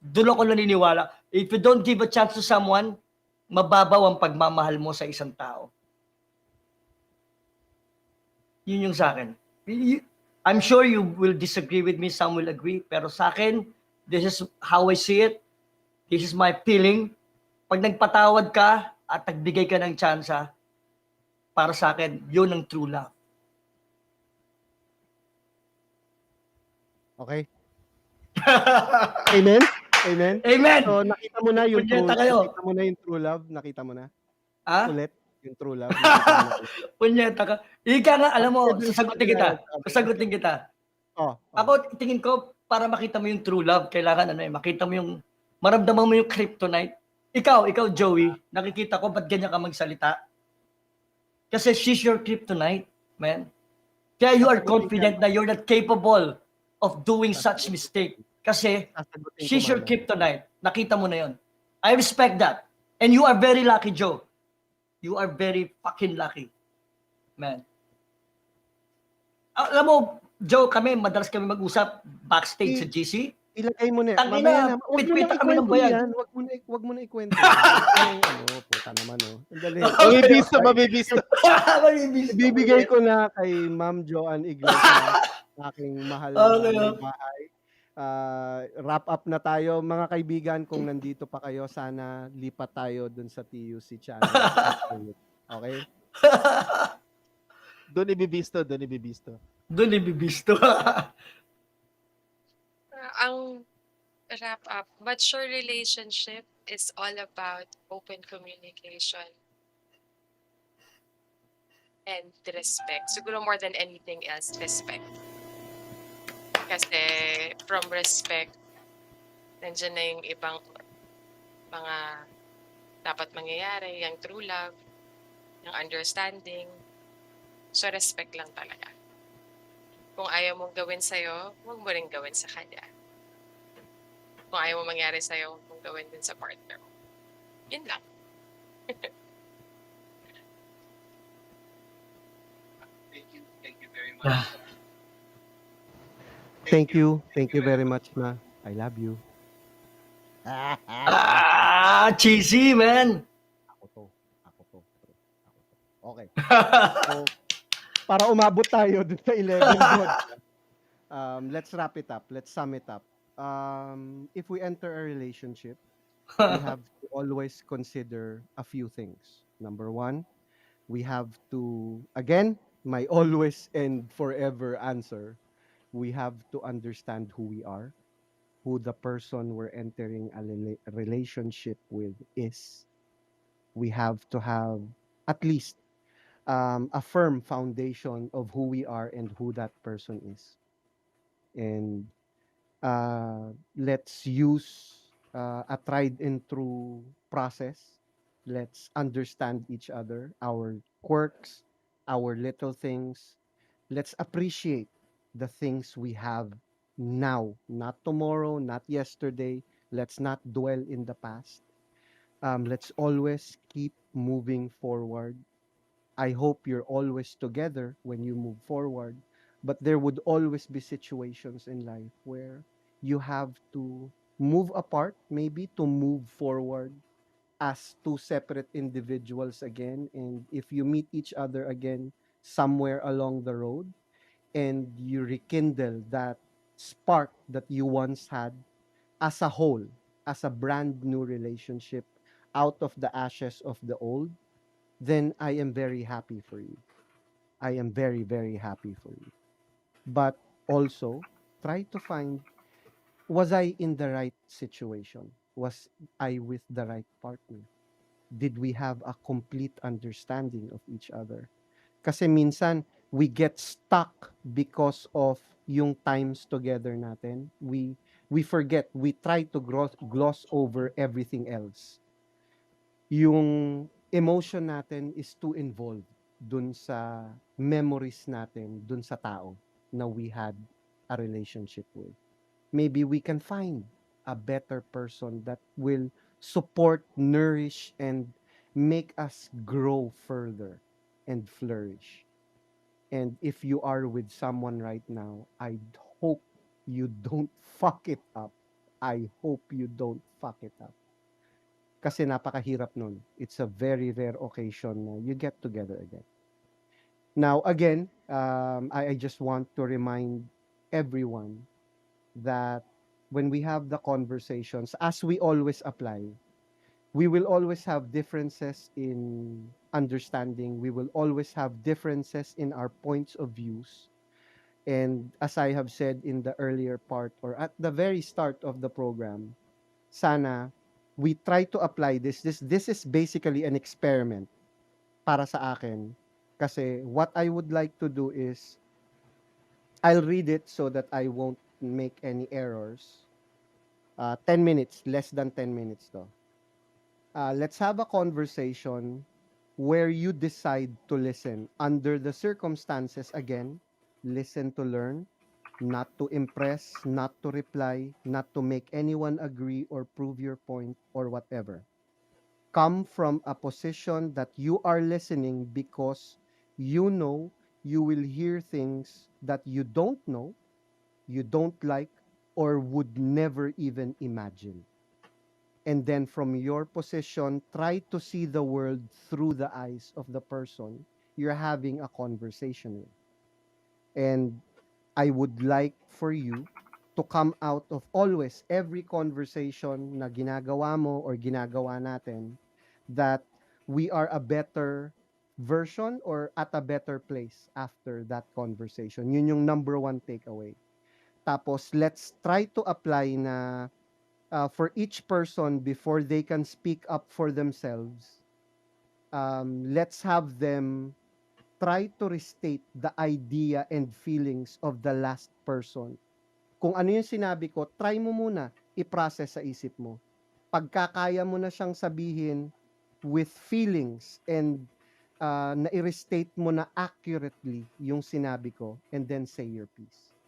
S6: Doon ako naniniwala. If you don't give a chance to someone, mababaw ang pagmamahal mo sa isang tao. Yun yung sa akin. I'm sure you will disagree with me, some will agree, pero sa akin, this is how I see it. This is my feeling. Pag nagpatawad ka at nagbigay ka ng tsansa, para sa akin, yun ang true love.
S1: Okay. Amen? Amen?
S6: Amen!
S1: So, nakita mo na yung true,
S6: Punyeta kayo.
S1: nakita mo na yung true love? Nakita mo na?
S6: Ha?
S1: Ulit? Yung true love? Nakita mo na ulit?
S6: Punyeta ka. Ika nga, alam mo,
S1: Okay,
S6: sasagutin kita.
S1: Oh.
S6: Ako, tingin ko, para makita mo yung true love, kailangan makita mo yung, maramdaman mo yung kryptonite. Ikaw, Joey, nakikita ko, ba't ganyan ka magsalita? Kasi she's your kryptonite, man. Kaya you are confident na you're not capable of doing such mistake. Kasi
S1: Sasagutin ko
S6: she's your
S1: mamaya.
S6: kryptonite. Nakita mo na yon. I respect that. And you are very lucky, Joe. You are very fucking lucky. Man. Alam mo, Joe, madalas kami mag-usap backstage sa GC.
S1: Ilagay mo na.
S6: Tangina,
S1: Mamaya na. Huwag mo na
S6: pitpita kami ng
S1: ikwento
S6: bayan.
S1: yan. Huwag mo na ikwento. Puta naman, oh. Andali.
S5: Mabibisto.
S1: Bibigay ko na kay Ma'am Joanne Iglesias, aking mahal na
S6: Okay.
S1: may bahay. Wrap up na tayo. Mga kaibigan, kung nandito pa kayo, sana lipat tayo dun sa TUC channel. Okay?
S5: Doon ibibisto.
S6: Doon ibibisto.
S2: Ang wrap up, mature relationship is all about open communication and respect. Siguro more than anything else, respect. Kasi from respect, nandiyan na yung ibang mga dapat mangyayari, yung true love, yung understanding. So respect lang talaga. Kung ayaw mong gawin sa'yo, huwag mo rin gawin sa kanya. Kung ayaw mo mangyari sa'yo, huwag mong gawin din sa partner mo. Yun lang.
S7: Thank you very much.
S1: Thank you. Thank you very much, Ma. I love you.
S6: Cheesy, man.
S1: Ako to. Okay. So, para umabot tayo dun sa 11 podcast, let's wrap it up. Let's sum it up. If we enter a relationship, we have to always consider a few things. Number one, we have to, again, my always and forever answer, we have to understand who we are, who the person we're entering a relationship with is. We have to have at least a firm foundation of who we are and who that person is. And let's use a tried and true process. Let's understand each other, our quirks, our little things. Let's appreciate the things we have now, not tomorrow, not yesterday. Let's not dwell in the past. Let's always keep moving forward. I hope you're always together when you move forward, but there would always be situations in life where you have to move apart, maybe to move forward as two separate individuals again. And if you meet each other again somewhere along the road and you rekindle that spark that you once had as a whole, as a brand new relationship out of the ashes of the old, then I am very happy for you. I am very, very happy for you. But also, try to find, was I in the right situation? Was I with the right partner? Did we have a complete understanding of each other? Kasi minsan, we get stuck because of yung times together natin. We forget, we try to gloss over everything else. Yung emotion natin is too involved dun sa memories natin, dun sa tao na we had a relationship with. Maybe we can find a better person that will support, nourish, and make us grow further and flourish. And if you are with someone right now, I hope you don't fuck it up. I hope you don't fuck it up. Kasi napakahirap nun. It's a very rare occasion na you get together again. Now, again, I just want to remind everyone that when we have the conversations, as we always apply, we will always have differences in understanding. We will always have differences in our points of views. And as I have said in the earlier part or at the very start of the program, sana we try to apply this is basically an experiment para sa akin kasi what I would like to do is I'll read it so that I won't make any errors. 10 minutes, less than 10 minutes to. Let's have a conversation where you decide to listen under the circumstances again, listen to learn, not to impress, not to reply, not to make anyone agree or prove your point or whatever. Come from a position that you are listening because you know you will hear things that you don't know, you don't like, or would never even imagine. And then from your position, try to see the world through the eyes of the person you're having a conversation with. And I would like for you to come out of always every conversation na ginagawa mo or ginagawa natin that we are a better version or at a better place after that conversation. Yun yung number one takeaway. Tapos, let's try to apply na for each person before they can speak up for themselves, let's have them try to restate the idea and feelings of the last person. Kung ano yung sinabi ko, try mo muna i-process sa isip mo. Pagkakaya mo na siyang sabihin with feelings and na-restate mo na accurately yung sinabi ko and then say your piece.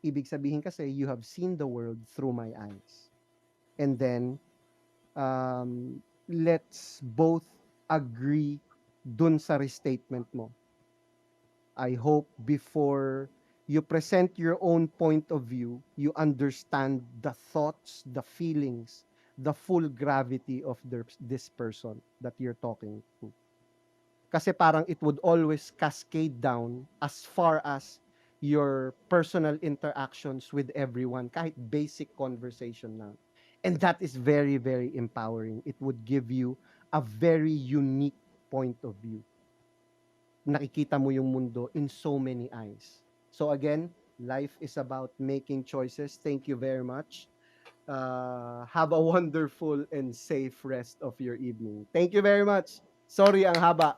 S1: Ibig sabihin kasi, you have seen the world through my eyes. And then, let's both agree dun sa restatement mo. I hope before you present your own point of view, you understand the thoughts, the feelings, the full gravity of this person that you're talking to. Kasi parang it would always cascade down as far as your personal interactions with everyone, kahit basic conversation lang. And that is very, very empowering. It would give you a very unique point of view. Nakikita mo yung mundo in so many eyes. So again, life is about making choices. Thank you very much. have a wonderful and safe rest of your evening. Thank you very much. Sorry ang haba.